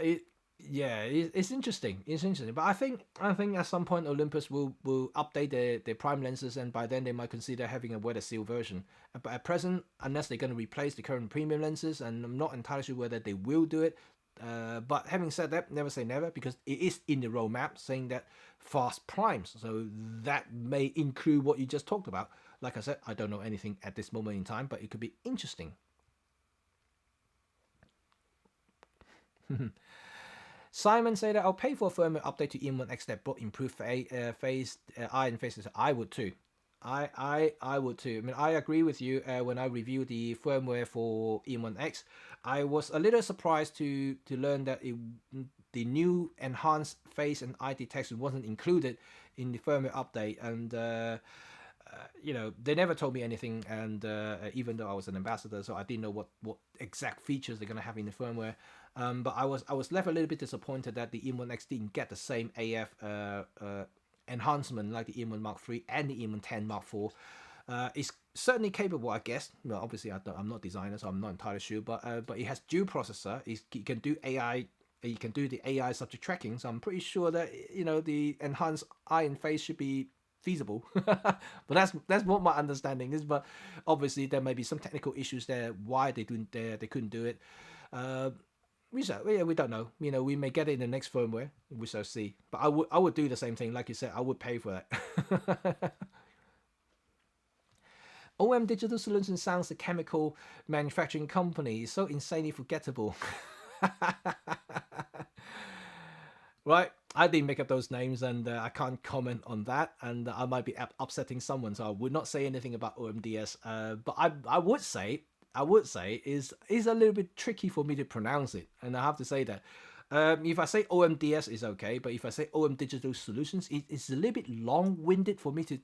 Yeah, it's interesting. It's interesting, but I think at some point Olympus will update their prime lenses, and by then they might consider having a weather seal version. But at present, unless they're going to replace the current premium lenses, and I'm not entirely sure whether they will do it. But having said that, never say never, because it is in the roadmap saying that fast primes, so that may include what you just talked about. Like I said, I don't know anything at this moment in time, but it could be interesting. Simon said that I'll pay for a firmware update to EM1X that brought improved eye and faces. I would too. I would too. I mean, I agree with you. When I reviewed the firmware for EM1X, I was a little surprised to learn that the new enhanced face and eye detection wasn't included in the firmware update, and you know, they never told me anything, and even though I was an ambassador, so I didn't know what exact features they're gonna have in the firmware. But I was left a little bit disappointed that the EM1X didn't get the same AF enhancement like the EM1 Mark III and the EM110 Mark IV. It's certainly capable, I guess. Well, obviously I'm not a designer, so I'm not entirely sure. But it has dual processor. It can do AI. You can do the AI subject tracking. So I'm pretty sure that, you know, the enhanced eye and face should be feasible. But that's what my understanding is. But obviously there may be some technical issues there why they couldn't do it. We don't know. You know, we may get it in the next firmware. We shall see. But I would do the same thing. Like you said, I would pay for that. OM Digital Solutions sounds a chemical manufacturing company. It's so insanely forgettable. Right, I didn't make up those names, and I can't comment on that, and I might be upsetting someone, so I would not say anything about OMDS. But I would say is a little bit tricky for me to pronounce it, and I have to say that. If I say OMDS is okay, but if I say OM Digital Solutions, it's a little bit long-winded for me to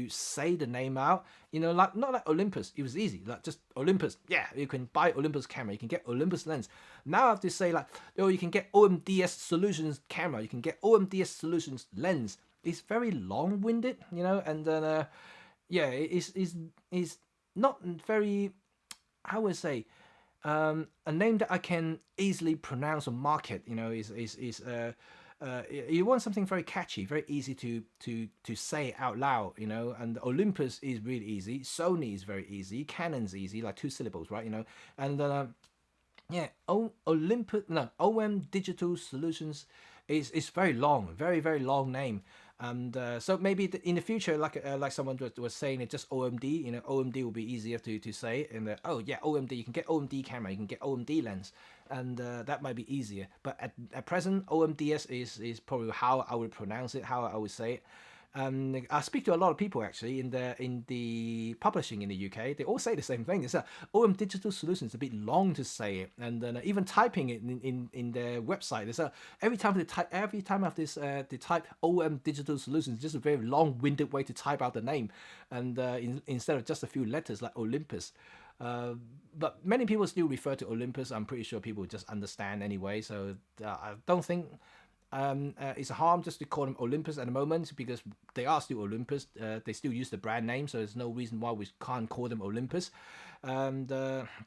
say the name out. You know, like not like Olympus. It was easy, like just Olympus. Yeah, you can buy Olympus camera, you can get Olympus lens. Now I have to say like, oh, you can get OMDS Solutions camera, you can get OMDS Solutions lens. It's very long-winded, you know, and then yeah, it's not very, I would say, a name that I can easily pronounce or market. You know, you want something very catchy, very easy to say out loud, you know. And Olympus is really easy. Sony is very easy. Canon's easy, like 2 syllables, right? You know. And yeah, OM Digital Solutions is very long, very long name. And so maybe in the future, like someone was saying, it just OMD. You know, OMD will be easier to say. And oh yeah, OMD. You can get OMD camera. You can get OMD lens, and that might be easier. But at present, OMDS is probably how I would pronounce it, how I would say it. I speak to a lot of people actually in the publishing in the UK. They all say the same thing. It's OM Digital Solutions is a bit long to say it, and then even typing it in their website, it's every time they type OM Digital Solutions, just a very long-winded way to type out the name, and instead of just a few letters like Olympus. But many people still refer to Olympus. I'm pretty sure people just understand anyway. So I don't think. It's a harm just to call them Olympus at the moment, because they are still Olympus. They still use the brand name, so there's no reason why we can't call them Olympus. And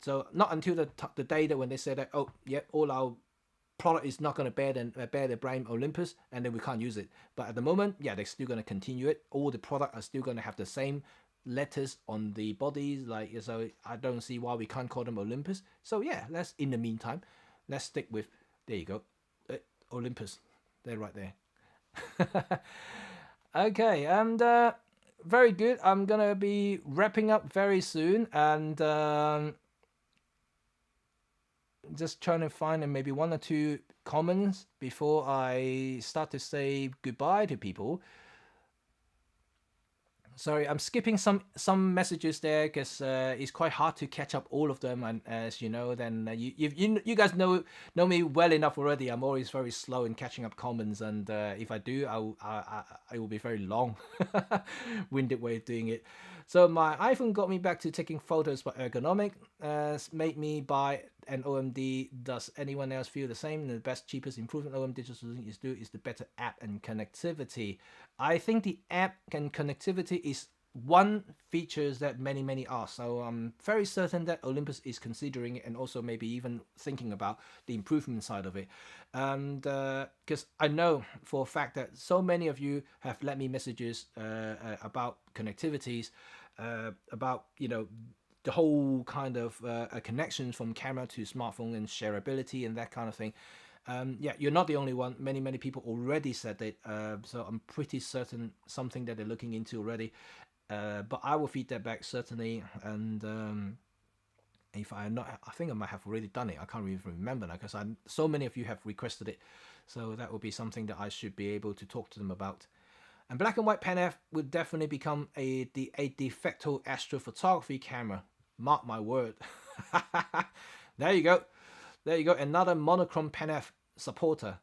so not until the day that when they say that, oh yeah, all our product is not going to bear the brand Olympus, and then we can't use it. But at the moment, yeah, they're still going to continue it. All the product are still going to have the same letters on the bodies, like, so I don't see why we can't call them Olympus. So yeah, in the meantime, let's stick with, there you go, Olympus. They're right there. Okay, and very good. I'm gonna be wrapping up very soon, and just trying to find maybe 1 or 2 comments before I start to say goodbye to people. Sorry, I'm skipping some messages there because it's quite hard to catch up all of them, and as you know, then you guys know me well enough already. I'm always very slow in catching up comments, and if I do, I will be very long, winded way of doing it. So my iPhone got me back to taking photos for ergonomic, made me buy an OMD. Does anyone else feel the same? The best, cheapest improvement OM Digital Solution is the better app and connectivity. I think the app and connectivity is one features that many are. So I'm very certain that Olympus is considering it and also maybe even thinking about the improvement side of it. And because I know for a fact that so many of you have left me messages about connectivities, about, you know, the whole kind of connections from camera to smartphone and shareability and that kind of thing. Yeah, you're not the only one. Many people already said that. So I'm pretty certain something that they're looking into already. But I will feed that back certainly. And if I not, I think I might have already done it. I can't even remember now because so many of you have requested it. So that will be something that I should be able to talk to them about. And black and white Pen F would definitely become a de facto astrophotography camera. Mark my word. There you go. There you go. Another monochrome Pen F supporter.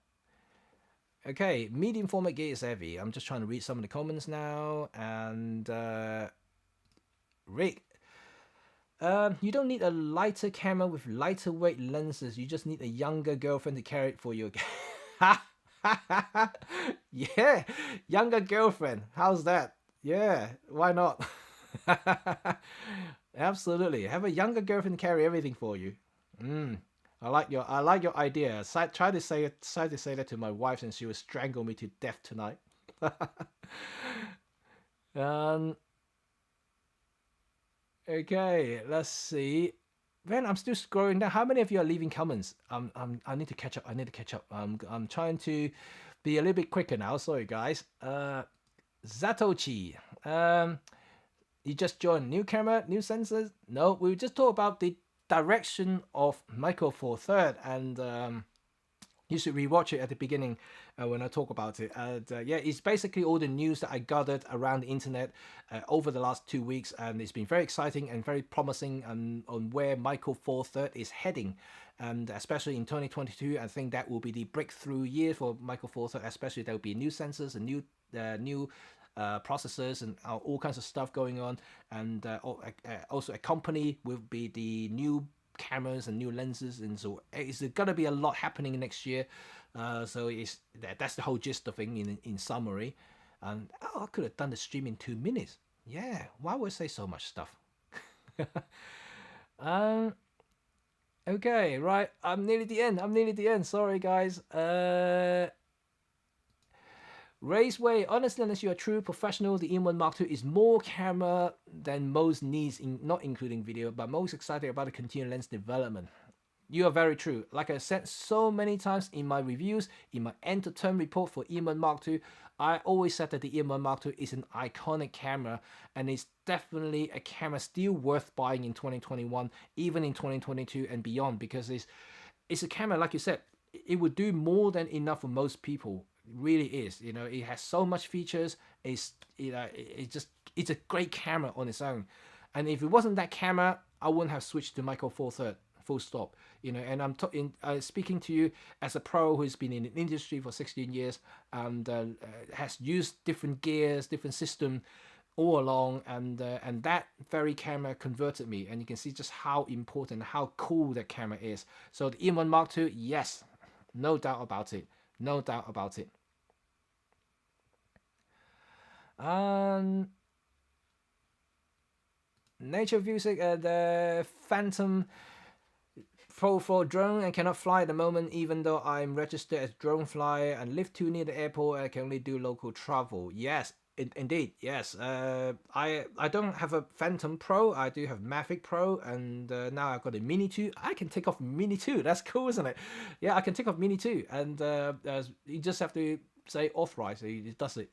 Okay, medium format gear is heavy. I'm just trying to read some of the comments now. And Rick, you don't need a lighter camera with lighter weight lenses. You just need a younger girlfriend to carry it for you. Yeah, younger girlfriend. How's that? Yeah, why not? Absolutely. Have a younger girlfriend carry everything for you. I like your idea. Try to say that to my wife and she will strangle me to death tonight. Okay, let's see. Man, I'm still scrolling down. How many of you are leaving comments? I need to catch up. I'm trying to be a little bit quicker now. Sorry, guys. Zatochi. You just joined. New camera, new sensors. No, we just talk about the direction of Micro Four Third, and you should rewatch it at the beginning when I talk about it. And yeah, it's basically all the news that I gathered around the internet over the last 2 weeks, and it's been very exciting and very promising on where Micro Four Third is heading. And especially in 2022, I think that will be the breakthrough year for Micro Four Third. Especially there will be new sensors and new processors and all kinds of stuff going on, and also accompanied will be the new cameras and new lenses, and so it's gonna be a lot happening next year. So that's the whole gist of thing in summary. And I could have done the stream in 2 minutes. Yeah, why would I say so much stuff? Okay, right. I'm nearly at the end. Sorry, guys. Raceway, honestly, unless you're a true professional, the E1 Mark II is more camera than most needs, not including video, but most excited about the continued lens development. You are very true. Like I said so many times in my reviews, in my end to term report for E1 Mark II, I always said that the E1 Mark II is an iconic camera, and it's definitely a camera still worth buying in 2021, even in 2022 and beyond, because it's a camera, like you said, it would do more than enough for most people. Really is, you know, it has so much features. It's it's a great camera on its own, and if it wasn't that camera, I wouldn't have switched to Micro Four Third, full stop. You know, and I'm speaking to you as a pro who's been in the industry for 16 years and has used different gears, different system all along, and that very camera converted me, and you can see just how important, how cool that camera is. So the E1 Mark II, yes, no doubt about it. No doubt about it. Nature Music, the Phantom Pro 4 drone and cannot fly at the moment, even though I'm registered as drone flyer and live too near the airport. I can only do local travel. Yes, indeed, yes. I don't have a Phantom Pro. I do have Mavic Pro, and now I've got a Mini 2. I can take off Mini 2. That's cool, isn't it? Yeah, I can take off Mini 2, and you just have to say authorize. It does it.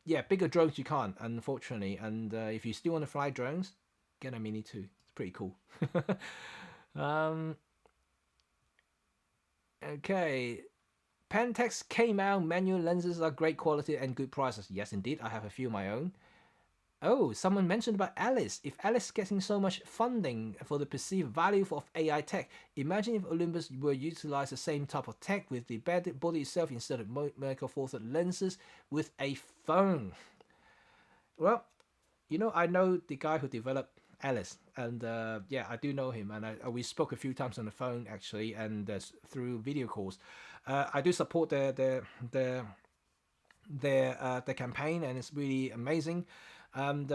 Yeah, bigger drones you can't, unfortunately. And if you still want to fly drones, get a Mini 2. It's pretty cool. Okay. Pentax K-mount manual lenses are great quality and good prices. Yes, indeed. I have a few of my own. Oh, someone mentioned about Alice. If Alice is getting so much funding for the perceived value of AI tech, imagine if Olympus were utilize the same type of tech with the body itself instead of Micro Four Third lenses with a phone. Well, you know, I know the guy who developed Alice, and yeah, I do know him, and we spoke a few times on the phone actually, and through video calls. I do support their campaign, and it's really amazing. And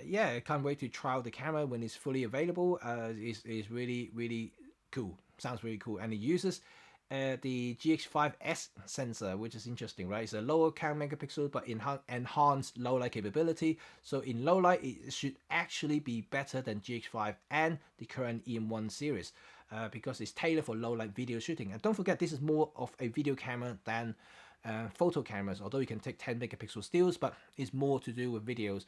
yeah, I can't wait to try out the camera when it's fully available. It's really cool. Sounds really cool, and it uses the GH5S sensor, which is interesting, right? It's a lower count megapixel, but enhanced low light capability. So in low light, it should actually be better than GH5 and the current EM1 series, because it's tailored for low light video shooting. And don't forget, this is more of a video camera than photo cameras, although you can take 10 megapixel stills, but it's more to do with videos.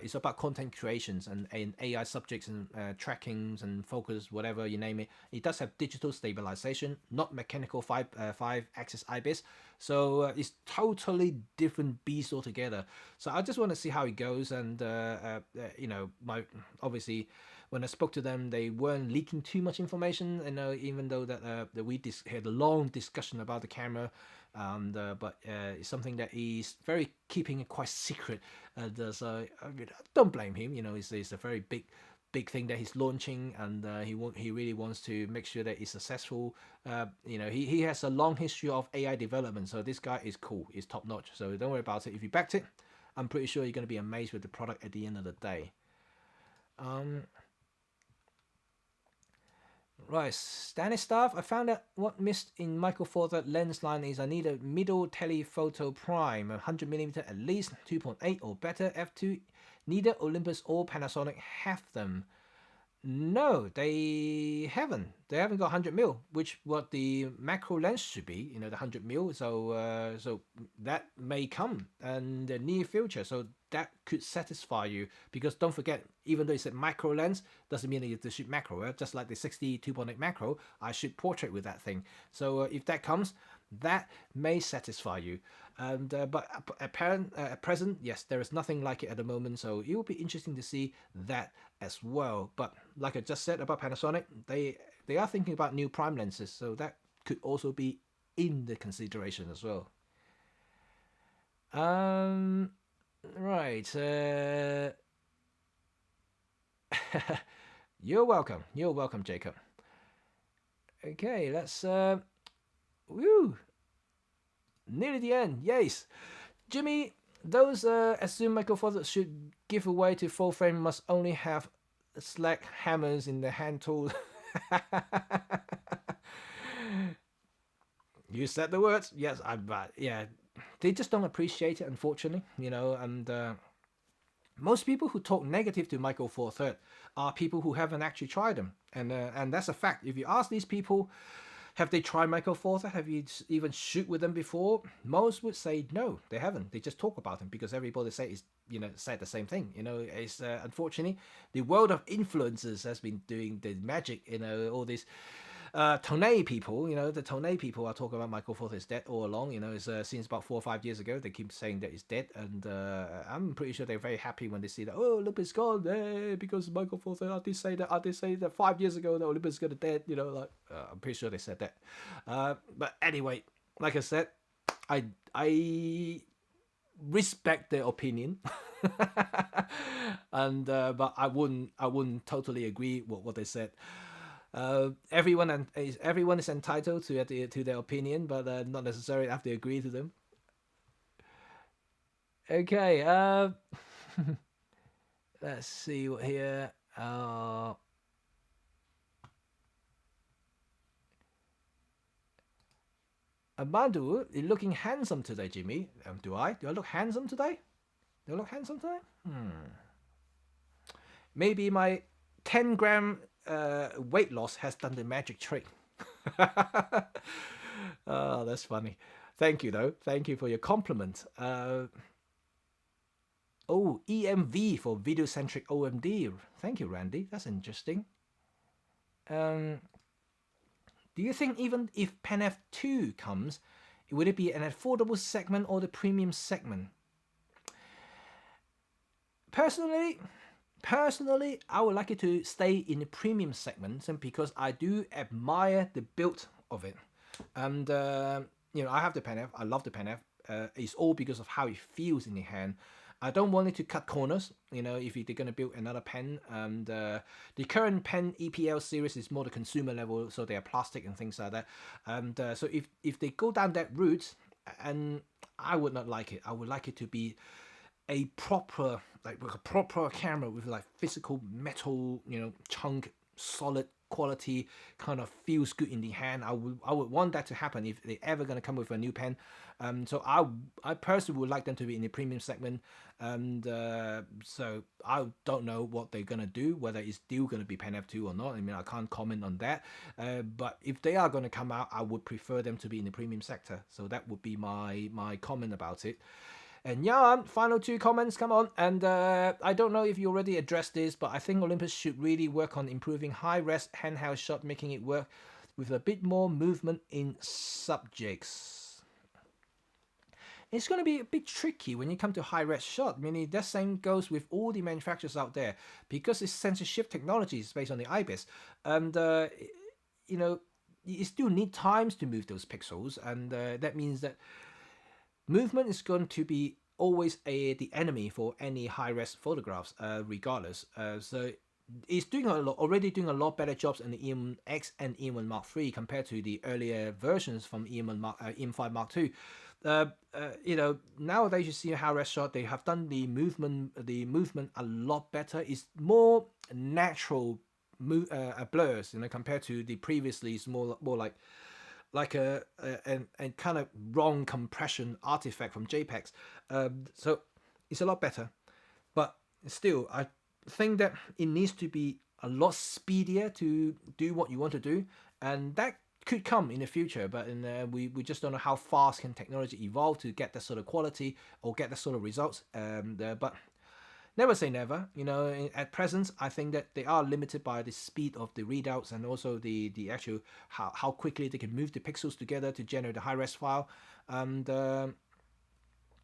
It's about content creations and AI subjects and trackings and focus, whatever you name it. It does have digital stabilization, not mechanical five-axis IBIS, so it's totally different beast altogether. So I just want to see how it goes, and you know, obviously when I spoke to them, they weren't leaking too much information, you know, even though that we had a long discussion about the camera. But it's something that he's very keeping it quite secret. So I mean, don't blame him. You know, it's a very big thing that he's launching, and he really wants to make sure that it's successful. You know, he has a long history of AI development, so this guy is cool. He's top notch. So don't worry about it. If you backed it, I'm pretty sure you're going to be amazed with the product at the end of the day. Right, Stanislav, I found out what missed in Michael Four Third lens line is I need a middle telephoto prime, 100mm at least, 2.8 or better, f2. Neither Olympus or Panasonic have them. No, they haven't. They haven't got 100mm, which what the macro lens should be, you know, the 100mm. So so that may come in the near future. So that could satisfy you, because don't forget, even though it's a macro lens, doesn't mean that you have to shoot macro. Right? Just like the 62.8 macro, I shoot portrait with that thing. So if that comes, that may satisfy you. And but at present, yes, there is nothing like it at the moment. So it will be interesting to see that as well. But like I just said about Panasonic, they are thinking about new prime lenses, so that could also be in the consideration as well. Right. You're welcome. You're welcome, Jacob. Okay, let's woo. Nearly the end. Yes. Jimmy, those assume Michael Foster should give away to full frame must only have slack hammers in the hand tool. You said the words. Yes, yeah. They just don't appreciate it, unfortunately, you know, and most people who talk negative to Michael Four Third are people who haven't actually tried them, and that's a fact. If you ask these people, have they tried Michael Four Third? Have you even shoot with them before? Most would say no, they haven't. They just talk about them because everybody said the same thing. You know, it's unfortunately the world of influencers has been doing the magic. You know, all these Tonei people, you know, the Tonei people are talking about Michael Four Third is dead all along. You know, it's since about 4 or 5 years ago they keep saying that he's dead, and I'm pretty sure they're very happy when they see that, oh, Olympus gone, because Michael Four Third. I did say that 5 years ago that Olympus is gonna dead. You know, like I'm pretty sure they said that. But anyway, like I said, I respect their opinion, and but I wouldn't totally agree with what they said. Everyone is entitled to their opinion, but not necessarily have to agree to them. Okay, let's see what here. Amadou, you're looking handsome today, Jimmy. Do I look handsome today? Do I look handsome today? Maybe my 10-gram weight loss has done the magic trick. Oh, that's funny. Thank you, though. Thank you for your compliment. Oh, EMV for video-centric OMD. Thank you, Randy. That's interesting. Do you think even if Pen F2 comes, would it be an affordable segment or the premium segment? Personally, I would like it to stay in the premium segment simply because I do admire the build of it. And, you know, I have the Pen F. I love the Pen F. It's all because of how it feels in the hand. I don't want it to cut corners, you know, if they're going to build another pen. And the current pen EPL series is more the consumer level, so they are plastic and things like that. And so if they go down that route, and I would not like it. I would like it to be a proper with a proper camera with like physical metal, chunk, solid quality, kind of feels good in the hand. I would want that to happen if they're ever going to come with a new pen. So I personally would like them to be in the premium segment, and so I don't know what they're going to do, whether it's still going to be Pen F2 or not. I mean, I can't comment on that, but if they are going to come out, I would prefer them to be in the premium sector. So that would be my comment about it. And Jan, final 2 comments, come on. And I don't know if you already addressed this, but I think Olympus should really work on improving high-res handheld shot, making it work with a bit more movement in subjects. It's going to be a bit tricky when you come to high-res shot. I mean, that same goes with all the manufacturers out there, because it's sensor shift technology is based on the IBIS. And, you still need times to move those pixels, and that means that movement is going to be always the enemy for any high-res photographs, regardless. So it's already doing a lot better jobs in the EM-X and EM1 Mark III compared to the earlier versions from EM5 Mark II. Nowadays you see high-res shot, they have done the movement a lot better. It's more natural blurs, compared to the previously. It's more like a kind of wrong compression artifact from JPEGs. So it's a lot better, but still I think that it needs to be a lot speedier to do what you want to do, and that could come in the future, but we just don't know how fast can technology evolve to get that sort of quality or get that sort of results. But never say never. At present, I think that they are limited by the speed of the readouts and also the actual how quickly they can move the pixels together to generate a high-res file. And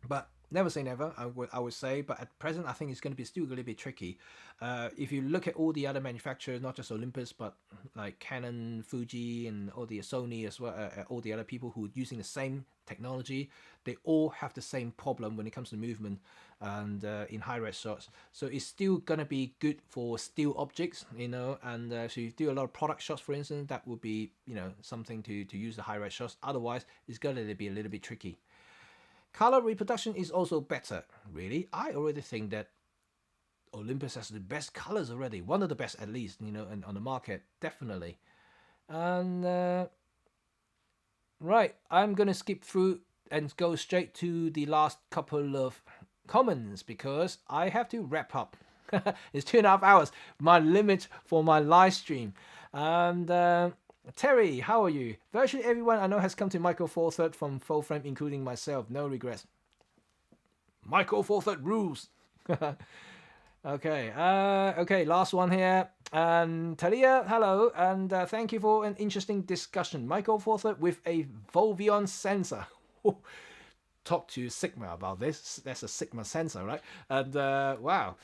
but never say never, I would say. But at present, I think it's going to be still a little bit tricky. If you look at all the other manufacturers, not just Olympus, but like Canon, Fuji, and all the Sony as well, all the other people who are using the same technology, they all have the same problem when it comes to movement and in high-res shots. So it's still gonna be good for still objects, and so you do a lot of product shots, for instance, that would be something to use the high-res shots. Otherwise, it's gonna be a little bit tricky. Color reproduction is also better. Really, I already think that Olympus has the best colors already, one of the best at least, and on the market, definitely. And right, I'm gonna skip through and go straight to the last couple of comments because I have to wrap up. It's 2.5 hours, my limit for my live stream. And Terry, how are you? Virtually everyone I know has come to Micro Four Third from full frame, including myself. No regrets. Micro Four Third rules. Okay, last one here. And Talia, hello, and thank you for an interesting discussion. Micro Four Third with a Volvion sensor. Talk to Sigma about this. That's a Sigma sensor, right? And wow.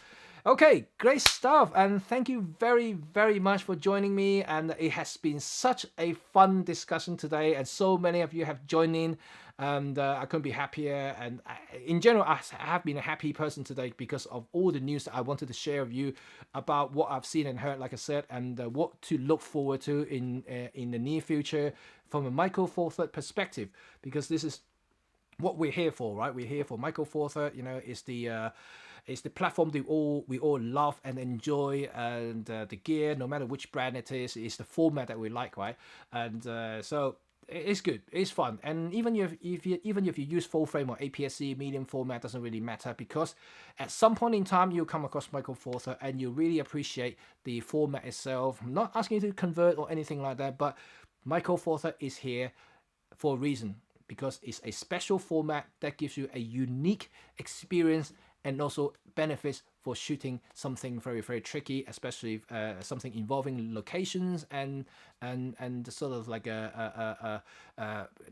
Okay, great stuff, and thank you very, very much for joining me, and it has been such a fun discussion today, and so many of you have joined in, and I couldn't be happier, and in general, I have been a happy person today because of all the news that I wanted to share with you about what I've seen and heard, like I said, and what to look forward to in the near future from a Micro Four Third perspective, because this is what we're here for, right? We're here for Micro Four Third, it's the platform we all love and enjoy, and the gear, no matter which brand it is the format that we like, right? And so it's good, it's fun, and even if you use full frame or APS-C, medium format, doesn't really matter, because at some point in time you'll come across Micro Four Third and you really appreciate the format itself. I'm not asking you to convert or anything like that, but Micro Four Third is here for a reason, because it's a special format that gives you a unique experience and also benefits for shooting something very, very tricky, especially something involving locations and sort of like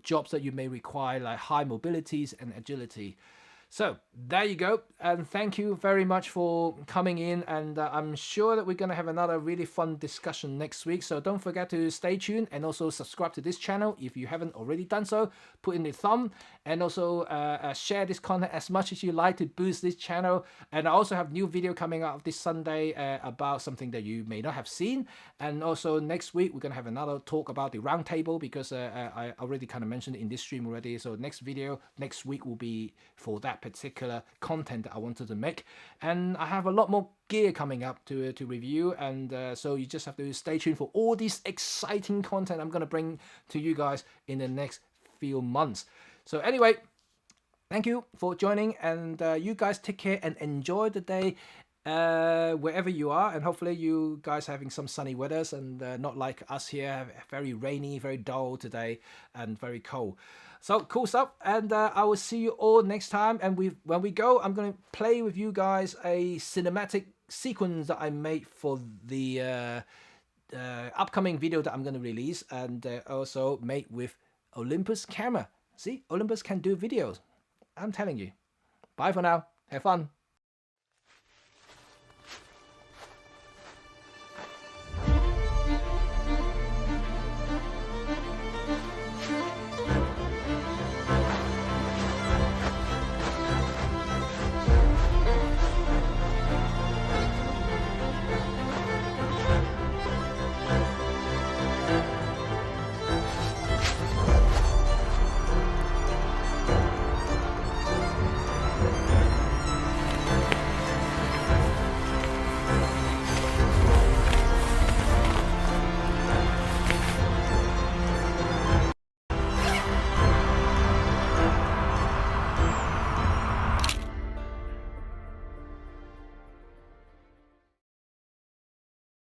jobs that you may require like high mobilities and agility. So there you go, and thank you very much for coming in, and I'm sure that we're going to have another really fun discussion next week, so don't forget to stay tuned and also subscribe to this channel if you haven't already done so. Put in the thumb, and also share this content as much as you like to boost this channel. And I also have new video coming out this Sunday about something that you may not have seen, and also next week we're going to have another talk about the roundtable, because I already kind of mentioned it in this stream already. So next video next week will be for that that particular content that I wanted to make. And I have a lot more gear coming up to review, and so you just have to stay tuned for all this exciting content I'm going to bring to you guys in the next few months. So anyway, thank you for joining, and you guys take care and enjoy the day wherever you are, and hopefully you guys having some sunny weathers and not like us here, very rainy, very dull today, and very cold. So cool stuff, and I will see you all next time. And when we go, I'm going to play with you guys a cinematic sequence that I made for the upcoming video that I'm going to release, and also made with Olympus camera. See, Olympus can do videos. I'm telling you. Bye for now. Have fun.